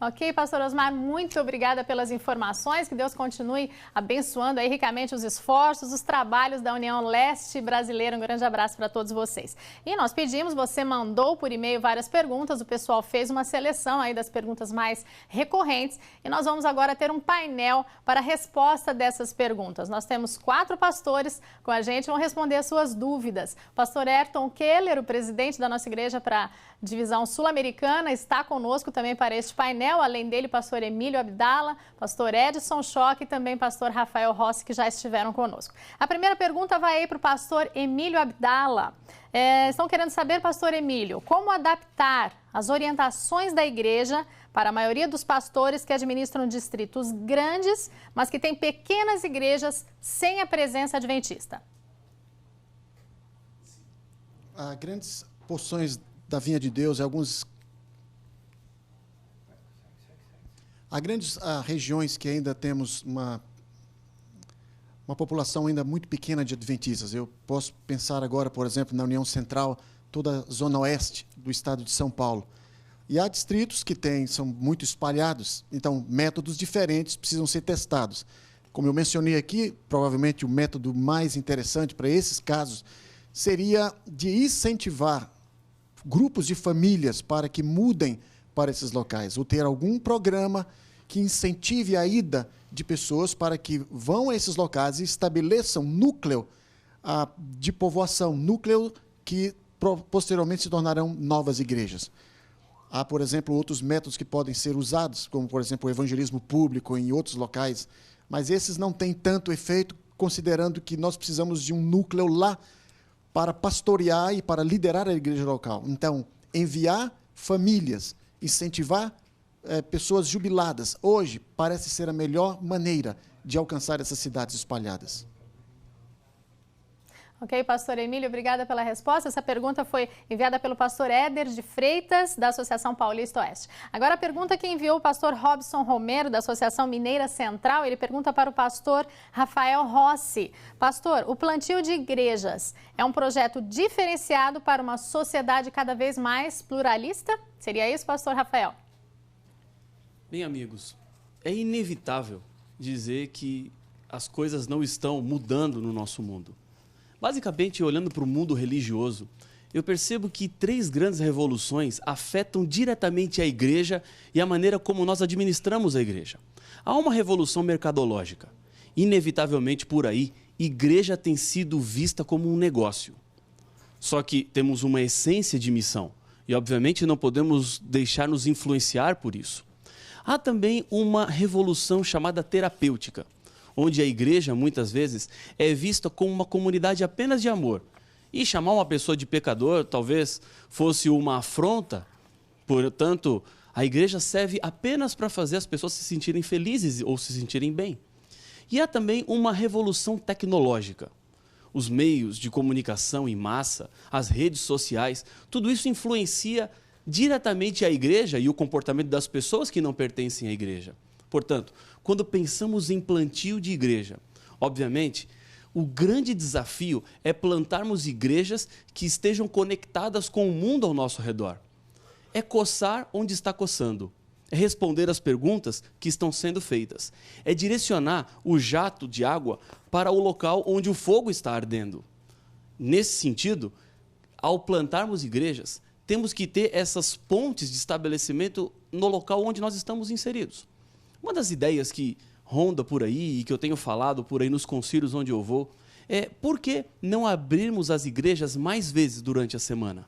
Ok, pastor Osmar, muito obrigada pelas informações, que Deus continue abençoando aí ricamente os esforços, os trabalhos da União Leste Brasileira. Um grande abraço para todos vocês. E nós pedimos, você mandou por e-mail várias perguntas, o pessoal fez uma seleção aí das perguntas mais recorrentes e nós vamos agora ter um painel para a resposta dessas perguntas. Nós temos 4 pastores com a gente, vão responder as suas dúvidas. O pastor Ayrton Keller, o presidente da nossa igreja para a divisão sul-americana, está conosco também para este painel. Além dele, pastor Emílio Abdala, pastor Edson Schock e também pastor Rafael Rossi, que já estiveram conosco. A primeira pergunta vai aí para o pastor Emílio Abdala. Estão querendo saber, pastor Emílio, como adaptar as orientações da igreja para a maioria dos pastores que administram distritos grandes, mas que têm pequenas igrejas sem a presença adventista? Há grandes porções da vinha de Deus, alguns Há grandes regiões que ainda temos uma população ainda muito pequena de adventistas. Eu posso pensar agora, por exemplo, na União Central, toda a zona oeste do estado de São Paulo. E há distritos que são muito espalhados, então métodos diferentes precisam ser testados. Como eu mencionei aqui, provavelmente o método mais interessante para esses casos seria de incentivar grupos de famílias para que mudem para esses locais, ou ter algum programa que incentive a ida de pessoas para que vão a esses locais e estabeleçam núcleo de povoação, núcleo que posteriormente se tornarão novas igrejas. Há, por exemplo, outros métodos que podem ser usados, como, por exemplo, o evangelismo público em outros locais, mas esses não têm tanto efeito, considerando que nós precisamos de um núcleo lá para pastorear e para liderar a igreja local. Então, enviar famílias, incentivar pessoas jubiladas, hoje parece ser a melhor maneira de alcançar essas cidades espalhadas. Ok, pastor Emílio, obrigada pela resposta. Essa pergunta foi enviada pelo pastor Éder de Freitas, da Associação Paulista Oeste. Agora a pergunta que enviou o pastor Robson Romero, da Associação Mineira Central, ele pergunta para o pastor Rafael Rossi. Pastor, o plantio de igrejas é um projeto diferenciado para uma sociedade cada vez mais pluralista? Seria isso, pastor Rafael? Bem, amigos, é inevitável dizer que as coisas não estão mudando no nosso mundo. Basicamente, olhando para o mundo religioso, eu percebo que 3 grandes revoluções afetam diretamente a igreja e a maneira como nós administramos a igreja. Há uma revolução mercadológica. Inevitavelmente, por aí, igreja tem sido vista como um negócio. Só que temos uma essência de missão e, obviamente, não podemos deixar nos influenciar por isso. Há também uma revolução chamada terapêutica, onde a igreja, muitas vezes, é vista como uma comunidade apenas de amor. E chamar uma pessoa de pecador talvez fosse uma afronta. Portanto, a igreja serve apenas para fazer as pessoas se sentirem felizes ou se sentirem bem. E há também uma revolução tecnológica. Os meios de comunicação em massa, as redes sociais, tudo isso influencia diretamente a igreja e o comportamento das pessoas que não pertencem à igreja. Portanto, quando pensamos em plantio de igreja, obviamente, o grande desafio é plantarmos igrejas que estejam conectadas com o mundo ao nosso redor. É coçar onde está coçando. É responder às perguntas que estão sendo feitas. É direcionar o jato de água para o local onde o fogo está ardendo. Nesse sentido, ao plantarmos igrejas, temos que ter essas pontes de estabelecimento no local onde nós estamos inseridos. Uma das ideias que ronda por aí e que eu tenho falado por aí nos concílios onde eu vou é por que não abrirmos as igrejas mais vezes durante a semana?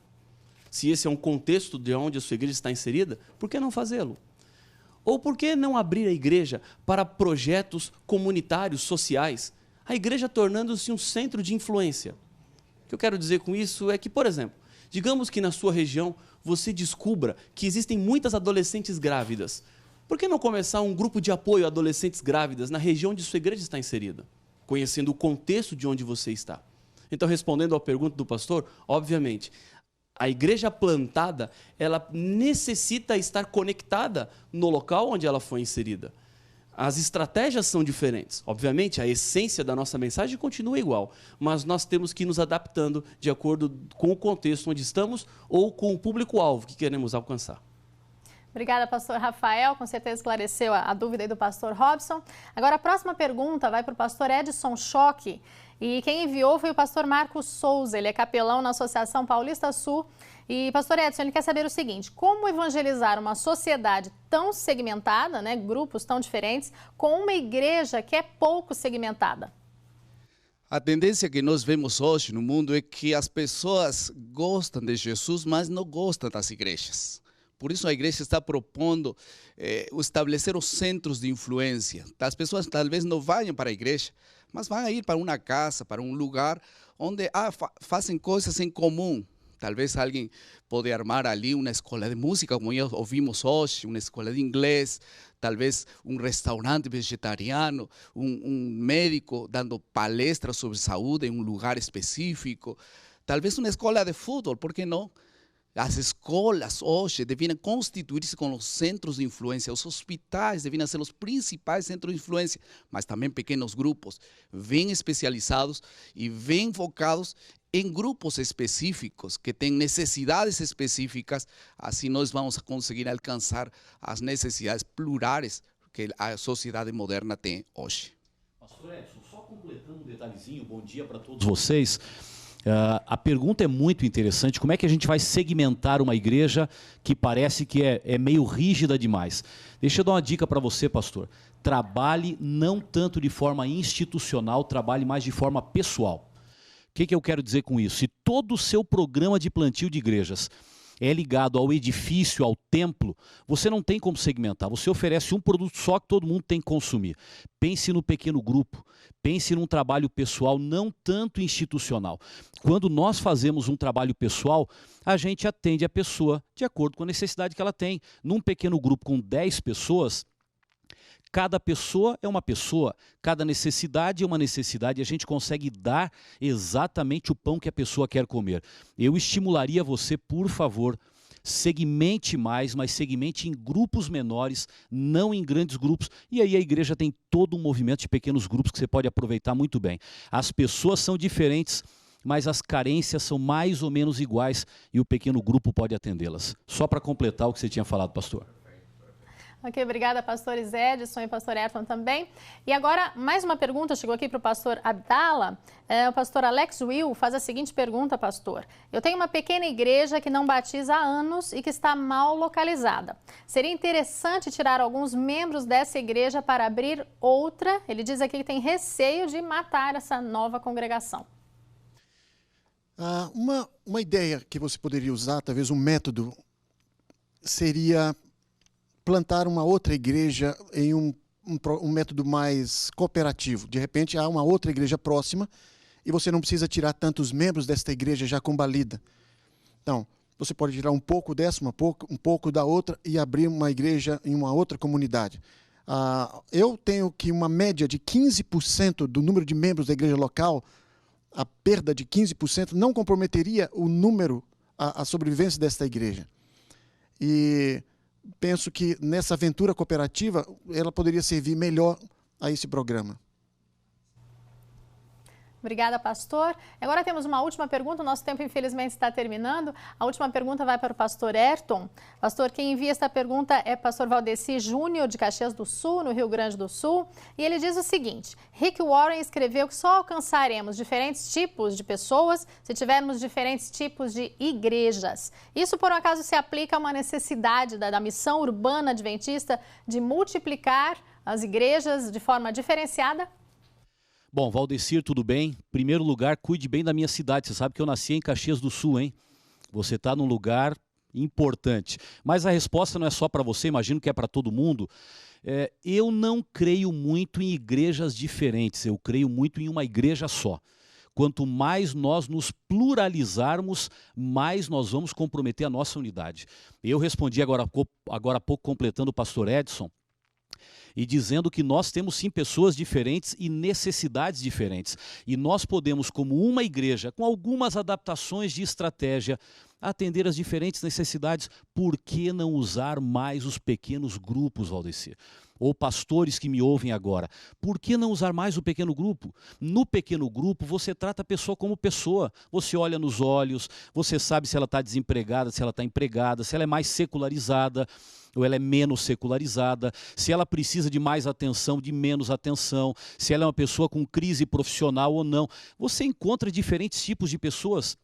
Se esse é um contexto de onde a sua igreja está inserida, por que não fazê-lo? Ou por que não abrir a igreja para projetos comunitários, sociais? A igreja tornando-se um centro de influência. O que eu quero dizer com isso é que, por exemplo, digamos que na sua região você descubra que existem muitas adolescentes grávidas. Por que não começar um grupo de apoio a adolescentes grávidas na região onde sua igreja está inserida, conhecendo o contexto de onde você está? Então, respondendo à pergunta do pastor, obviamente, a igreja plantada, ela necessita estar conectada no local onde ela foi inserida. As estratégias são diferentes. Obviamente, a essência da nossa mensagem continua igual, mas nós temos que ir nos adaptando de acordo com o contexto onde estamos ou com o público-alvo que queremos alcançar. Obrigada, pastor Rafael. Com certeza esclareceu a dúvida aí do pastor Robson. Agora, a próxima pergunta vai para o pastor Edson Choque. E quem enviou foi o pastor Marcos Souza. Ele é capelão na Associação Paulista Sul. E, pastor Edson, ele quer saber o seguinte: como evangelizar uma sociedade tão segmentada, né, grupos tão diferentes, com uma igreja que é pouco segmentada? A tendência que nós vemos hoje no mundo é que as pessoas gostam de Jesus, mas não gostam das igrejas. Por isso a igreja está propondo estabelecer os centros de influência. As pessoas talvez não vão para a igreja, mas vão ir para uma casa, para um lugar onde fazem coisas em comum. Talvez alguém pode armar ali uma escola de música, como ouvimos hoje, uma escola de inglês, talvez um restaurante vegetariano, um médico dando palestras sobre saúde em um lugar específico, talvez uma escola de futebol, por que não? As escolas hoje devem constituir-se com os centros de influência, os hospitais devem ser os principais centros de influência, mas também pequenos grupos, bem especializados e bem focados em grupos específicos, que têm necessidades específicas. Assim nós vamos conseguir alcançar as necessidades plurais que a sociedade moderna tem hoje. Pastor Edson, só completando um detalhezinho, bom dia para todos vocês. A pergunta é muito interessante, como é que a gente vai segmentar uma igreja que parece que é meio rígida demais? Deixa eu dar uma dica para você, pastor. Trabalhe não tanto de forma institucional, trabalhe mais de forma pessoal. O que eu quero dizer com isso? Se todo o seu programa de plantio de igrejas é ligado ao edifício, ao templo, você não tem como segmentar. Você oferece um produto só que todo mundo tem que consumir. Pense no pequeno grupo, pense num trabalho pessoal, não tanto institucional. Quando nós fazemos um trabalho pessoal, a gente atende a pessoa de acordo com a necessidade que ela tem. Num pequeno grupo com 10 pessoas, cada pessoa é uma pessoa, cada necessidade é uma necessidade, e a gente consegue dar exatamente o pão que a pessoa quer comer. Eu estimularia você, por favor, segmente mais, mas segmente em grupos menores, não em grandes grupos. E aí a igreja tem todo um movimento de pequenos grupos que você pode aproveitar muito bem. As pessoas são diferentes, mas as carências são mais ou menos iguais e o pequeno grupo pode atendê-las. Só para completar o que você tinha falado, pastor. Ok, obrigada, pastores Edson e pastor Ayrton também. E agora, mais uma pergunta chegou aqui para o pastor Abdala. O pastor Alex Will faz a seguinte pergunta, pastor. Eu tenho uma pequena igreja que não batiza há anos e que está mal localizada. Seria interessante tirar alguns membros dessa igreja para abrir outra? Ele diz aqui que tem receio de matar essa nova congregação. Uma ideia que você poderia usar, talvez um método, seria plantar uma outra igreja em um método mais cooperativo. De repente, há uma outra igreja próxima e você não precisa tirar tantos membros desta igreja já combalida. Então, você pode tirar um pouco dessa, um pouco da outra e abrir uma igreja em uma outra comunidade. Eu tenho que uma média de 15% do número de membros da igreja local, a perda de 15% não comprometeria o número, a sobrevivência desta igreja. E penso que nessa aventura cooperativa, ela poderia servir melhor a esse programa. Obrigada, pastor. Agora temos uma última pergunta, o nosso tempo infelizmente está terminando. A última pergunta vai para o pastor Ayrton. Pastor, quem envia esta pergunta é pastor Valdeci Júnior, de Caxias do Sul, no Rio Grande do Sul. E ele diz o seguinte: Rick Warren escreveu que só alcançaremos diferentes tipos de pessoas se tivermos diferentes tipos de igrejas. Isso, por um acaso, se aplica a uma necessidade da missão urbana adventista de multiplicar as igrejas de forma diferenciada? Bom, Valdecir, tudo bem? Em primeiro lugar, cuide bem da minha cidade. Você sabe que eu nasci em Caxias do Sul, hein? Você está num lugar importante. Mas a resposta não é só para você, imagino que é para todo mundo. Eu não creio muito em igrejas diferentes, eu creio muito em uma igreja só. Quanto mais nós nos pluralizarmos, mais nós vamos comprometer a nossa unidade. Eu respondi agora há pouco, completando o pastor Edson, e dizendo que nós temos sim pessoas diferentes e necessidades diferentes. E nós podemos, como uma igreja, com algumas adaptações de estratégia, atender as diferentes necessidades. Por que não usar mais os pequenos grupos, Valdeci? Ou pastores que me ouvem agora, por que não usar mais o pequeno grupo? No pequeno grupo, você trata a pessoa como pessoa. Você olha nos olhos, você sabe se ela está desempregada, se ela está empregada, se ela é mais secularizada ou ela é menos secularizada, se ela precisa de mais atenção, de menos atenção, se ela é uma pessoa com crise profissional ou não. Você encontra diferentes tipos de pessoas.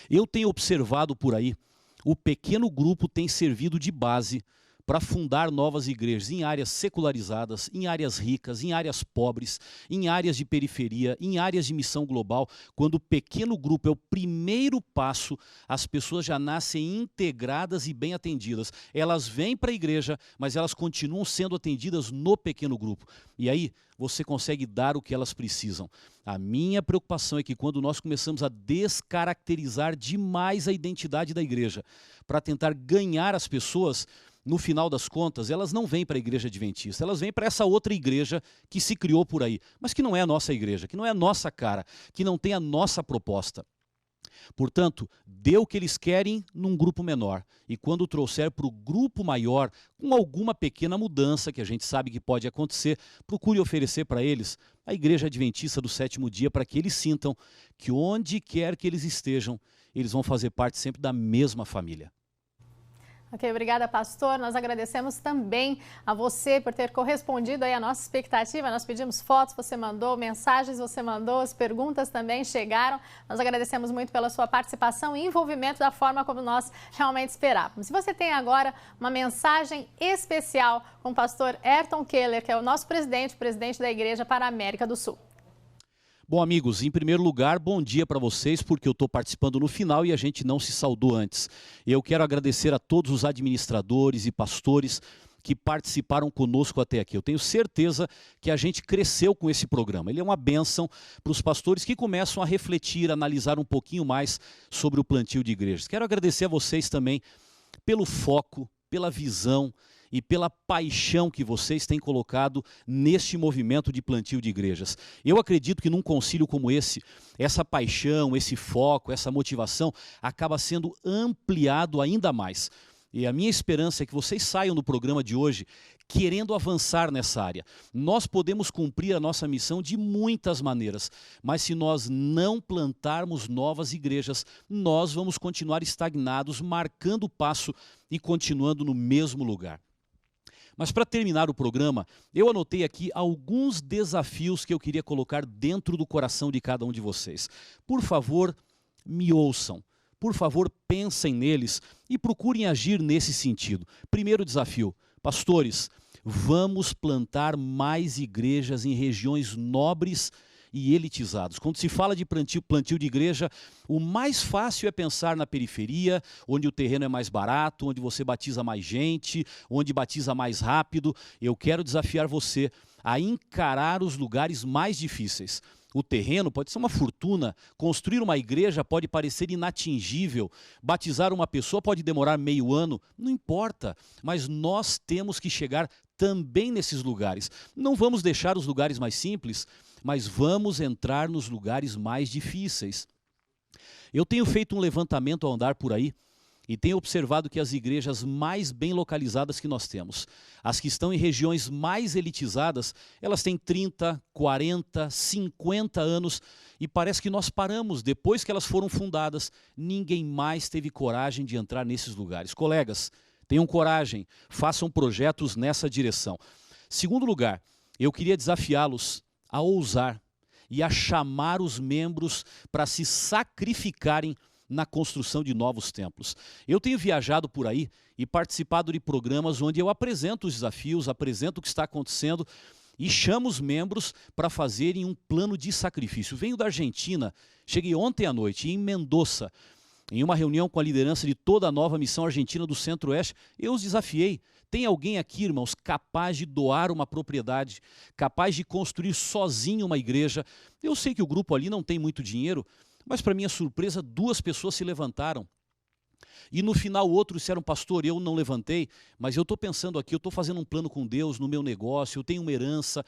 Eu tenho observado por aí, o pequeno grupo tem servido de base para fundar novas igrejas em áreas secularizadas, em áreas ricas, em áreas pobres, em áreas de periferia, em áreas de missão global. Quando o pequeno grupo é o primeiro passo, as pessoas já nascem integradas e bem atendidas. Elas vêm para a igreja, mas elas continuam sendo atendidas no pequeno grupo. E aí você consegue dar o que elas precisam. A minha preocupação é que quando nós começamos a descaracterizar demais a identidade da igreja, para tentar ganhar as pessoas, no final das contas, elas não vêm para a igreja adventista, elas vêm para essa outra igreja que se criou por aí, mas que não é a nossa igreja, que não é a nossa cara, que não tem a nossa proposta. Portanto, dê o que eles querem num grupo menor. E quando trouxer para o grupo maior, com alguma pequena mudança, que a gente sabe que pode acontecer, procure oferecer para eles a Igreja Adventista do Sétimo Dia, para que eles sintam que onde quer que eles estejam, eles vão fazer parte sempre da mesma família. Ok, obrigada, pastor. Nós agradecemos também a você por ter correspondido aí à nossa expectativa. Nós pedimos fotos, você mandou, mensagens você mandou, as perguntas também chegaram. Nós agradecemos muito pela sua participação e envolvimento da forma como nós realmente esperávamos. E você tem agora uma mensagem especial com o pastor Ayrton Keller, que é o nosso presidente da Igreja para a América do Sul. Bom, amigos, em primeiro lugar, bom dia para vocês, porque eu estou participando no final e a gente não se saudou antes. Eu quero agradecer a todos os administradores e pastores que participaram conosco até aqui. Eu tenho certeza que a gente cresceu com esse programa. Ele é uma bênção para os pastores que começam a refletir, a analisar um pouquinho mais sobre o plantio de igrejas. Quero agradecer a vocês também pelo foco, pela visão e pela paixão que vocês têm colocado neste movimento de plantio de igrejas. Eu acredito que num concílio como esse, essa paixão, esse foco, essa motivação acaba sendo ampliado ainda mais. E a minha esperança é que vocês saiam do programa de hoje querendo avançar nessa área. Nós podemos cumprir a nossa missão de muitas maneiras, mas se nós não plantarmos novas igrejas, nós vamos continuar estagnados, marcando o passo e continuando no mesmo lugar. Mas para terminar o programa, eu anotei aqui alguns desafios que eu queria colocar dentro do coração de cada um de vocês. Por favor, me ouçam. Por favor, pensem neles e procurem agir nesse sentido. Primeiro desafio, pastores, vamos plantar mais igrejas em regiões nobres e elitizados. Quando se fala de plantio de igreja, o mais fácil é pensar na periferia, onde o terreno é mais barato, onde você batiza mais gente, onde batiza mais rápido. Eu quero desafiar você a encarar os lugares mais difíceis. O terreno pode ser uma fortuna, construir uma igreja pode parecer inatingível, batizar uma pessoa pode demorar meio ano, não importa, mas nós temos que chegar também nesses lugares. Não vamos deixar os lugares mais simples, mas vamos entrar nos lugares mais difíceis. Eu tenho feito um levantamento ao andar por aí e tenho observado que as igrejas mais bem localizadas que nós temos, as que estão em regiões mais elitizadas, elas têm 30, 40, 50 anos e parece que nós paramos depois que elas foram fundadas. Ninguém mais teve coragem de entrar nesses lugares. Colegas, tenham coragem, façam projetos nessa direção. Segundo lugar, eu queria desafiá-los a ousar e a chamar os membros para se sacrificarem na construção de novos templos. Eu tenho viajado por aí e participado de programas onde eu apresento os desafios, apresento o que está acontecendo e chamo os membros para fazerem um plano de sacrifício. Venho da Argentina, cheguei ontem à noite em Mendoza, em uma reunião com a liderança de toda a nova missão argentina do Centro-Oeste, eu os desafiei. Tem alguém aqui, irmãos, capaz de doar uma propriedade, capaz de construir sozinho uma igreja? Eu sei que o grupo ali não tem muito dinheiro, mas para minha surpresa, 2 pessoas se levantaram. E no final outros disseram, pastor, eu não levantei, mas eu estou pensando aqui, eu estou fazendo um plano com Deus no meu negócio, eu tenho uma herança.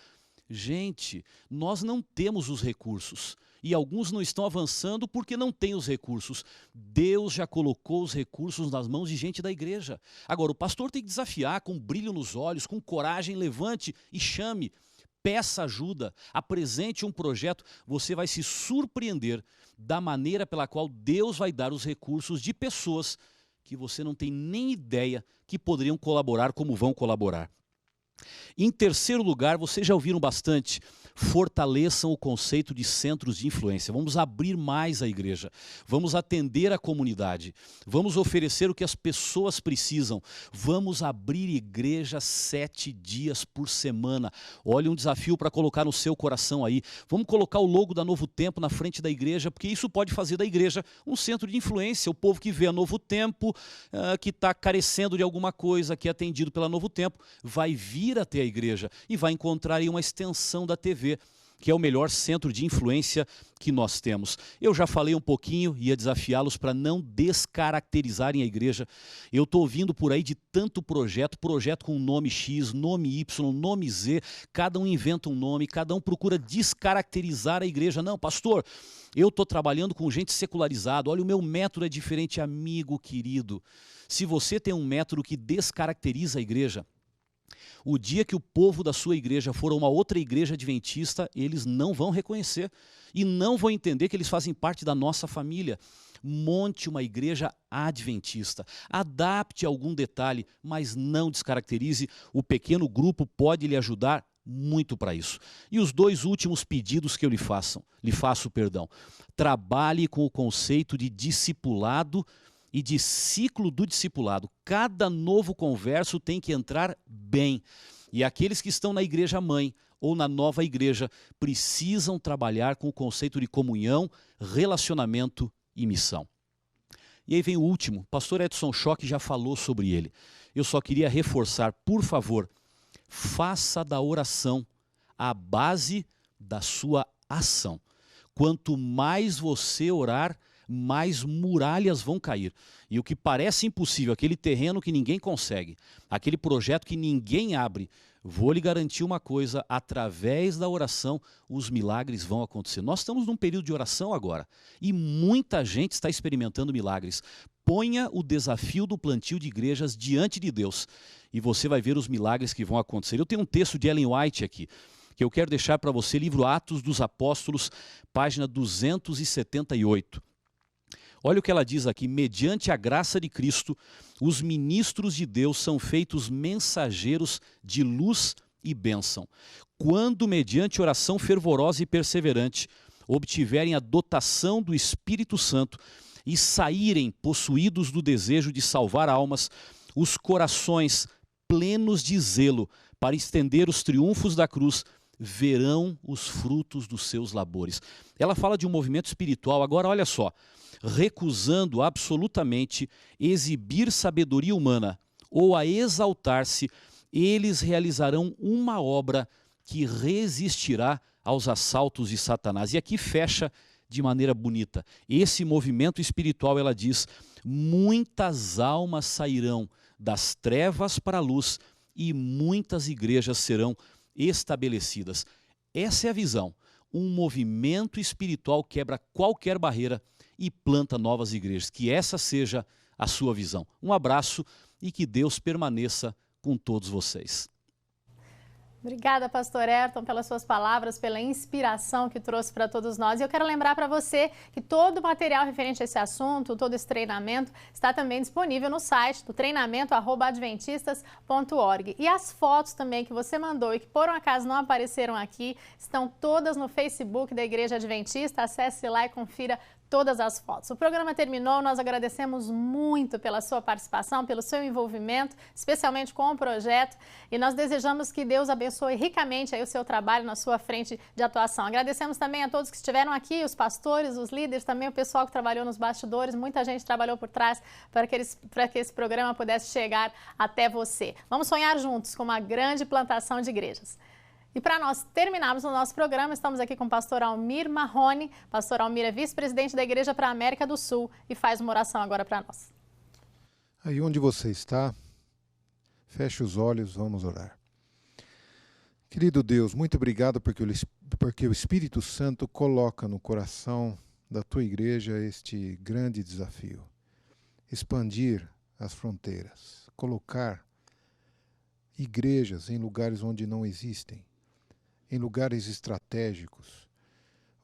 Gente, nós não temos os recursos. E alguns não estão avançando porque não têm os recursos. Deus já colocou os recursos nas mãos de gente da igreja. Agora, o pastor tem que desafiar com brilho nos olhos, com coragem, levante e chame. Peça ajuda, apresente um projeto. Você vai se surpreender da maneira pela qual Deus vai dar os recursos de pessoas que você não tem nem ideia que poderiam colaborar como vão colaborar. Em terceiro lugar, vocês já ouviram bastante, fortaleçam o conceito de centros de influência. Vamos abrir mais a igreja, vamos atender a comunidade, vamos oferecer o que as pessoas precisam, vamos abrir igreja 7 dias por semana. Olha um desafio para colocar no seu coração aí. Vamos colocar o logo da Novo Tempo na frente da igreja, porque isso pode fazer da igreja um centro de influência. O povo que vê a Novo Tempo, que está carecendo de alguma coisa, que é atendido pela Novo Tempo, vai vir até a igreja e vai encontrar aí uma extensão da TV. que é o melhor centro de influência que nós temos. Eu já falei um pouquinho, ia desafiá-los para não descaracterizarem a igreja. Eu estou ouvindo por aí de tanto projeto com nome X, nome Y, nome Z, cada um inventa um nome, cada um procura descaracterizar a igreja. Não, pastor, eu estou trabalhando com gente secularizada, olha, o meu método é diferente. Amigo querido, se você tem um método que descaracteriza a igreja, o dia que o povo da sua igreja for uma outra igreja adventista, eles não vão reconhecer e não vão entender que eles fazem parte da nossa família. Monte uma igreja adventista, adapte algum detalhe, mas não descaracterize. O pequeno grupo pode lhe ajudar muito para isso. E os 2 últimos pedidos que eu lhe faço, trabalhe com o conceito de discipulado e de ciclo do discipulado. Cada novo converso tem que entrar bem. E aqueles que estão na igreja mãe ou na nova igreja precisam trabalhar com o conceito de comunhão, relacionamento e missão. E aí vem o último, pastor Edson Schock já falou sobre ele. Eu só queria reforçar, por favor, faça da oração a base da sua ação. Quanto mais você orar, mais muralhas vão cair. E o que parece impossível, aquele terreno que ninguém consegue, aquele projeto que ninguém abre, vou lhe garantir uma coisa, através da oração, os milagres vão acontecer. Nós estamos num período de oração agora, e muita gente está experimentando milagres. Ponha o desafio do plantio de igrejas diante de Deus, e você vai ver os milagres que vão acontecer. Eu tenho um texto de Ellen White aqui, que eu quero deixar para você, livro Atos dos Apóstolos, página 278. Olha o que ela diz aqui: mediante a graça de Cristo, os ministros de Deus são feitos mensageiros de luz e bênção. Quando, mediante oração fervorosa e perseverante, obtiverem a dotação do Espírito Santo e saírem possuídos do desejo de salvar almas, os corações plenos de zelo para estender os triunfos da cruz verão os frutos dos seus labores. Ela fala de um movimento espiritual. Agora, olha só, recusando absolutamente exibir sabedoria humana ou a exaltar-se, eles realizarão uma obra que resistirá aos assaltos de Satanás. E aqui fecha de maneira bonita. Esse movimento espiritual, ela diz, muitas almas sairão das trevas para a luz e muitas igrejas serão estabelecidas. Essa é a visão. Um movimento espiritual quebra qualquer barreira e planta novas igrejas. Que essa seja a sua visão. Um abraço e que Deus permaneça com todos vocês. Obrigada, pastor Ayrton, pelas suas palavras, pela inspiração que trouxe para todos nós. E eu quero lembrar para você que todo o material referente a esse assunto, todo esse treinamento, está também disponível no site do treinamento@adventistas.org. E as fotos também que você mandou e que por um acaso não apareceram aqui, estão todas no Facebook da Igreja Adventista. Acesse lá e confira todas as fotos. O programa terminou, nós agradecemos muito pela sua participação, pelo seu envolvimento, especialmente com o projeto, e nós desejamos que Deus abençoe ricamente aí o seu trabalho na sua frente de atuação. Agradecemos também a todos que estiveram aqui, os pastores, os líderes, também o pessoal que trabalhou nos bastidores, muita gente trabalhou por trás para que esse programa pudesse chegar até você. Vamos sonhar juntos com uma grande plantação de igrejas. E para nós terminarmos o nosso programa, estamos aqui com o pastor Almir Marrone. Pastor Almir é vice-presidente da Igreja para a América do Sul e faz uma oração agora para nós. Aí onde você está, feche os olhos, vamos orar. Querido Deus, muito obrigado porque o Espírito Santo coloca no coração da tua igreja este grande desafio. Expandir as fronteiras, colocar igrejas em lugares onde não existem, em lugares estratégicos.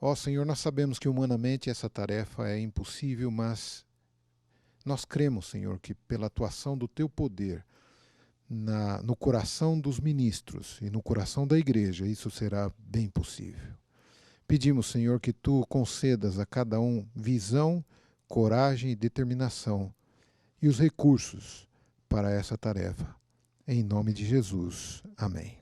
Ó Senhor, nós sabemos que humanamente essa tarefa é impossível, mas nós cremos, Senhor, que pela atuação do Teu poder no coração dos ministros e no coração da igreja, isso será bem possível. Pedimos, Senhor, que Tu concedas a cada um visão, coragem e determinação e os recursos para essa tarefa. Em nome de Jesus. Amém.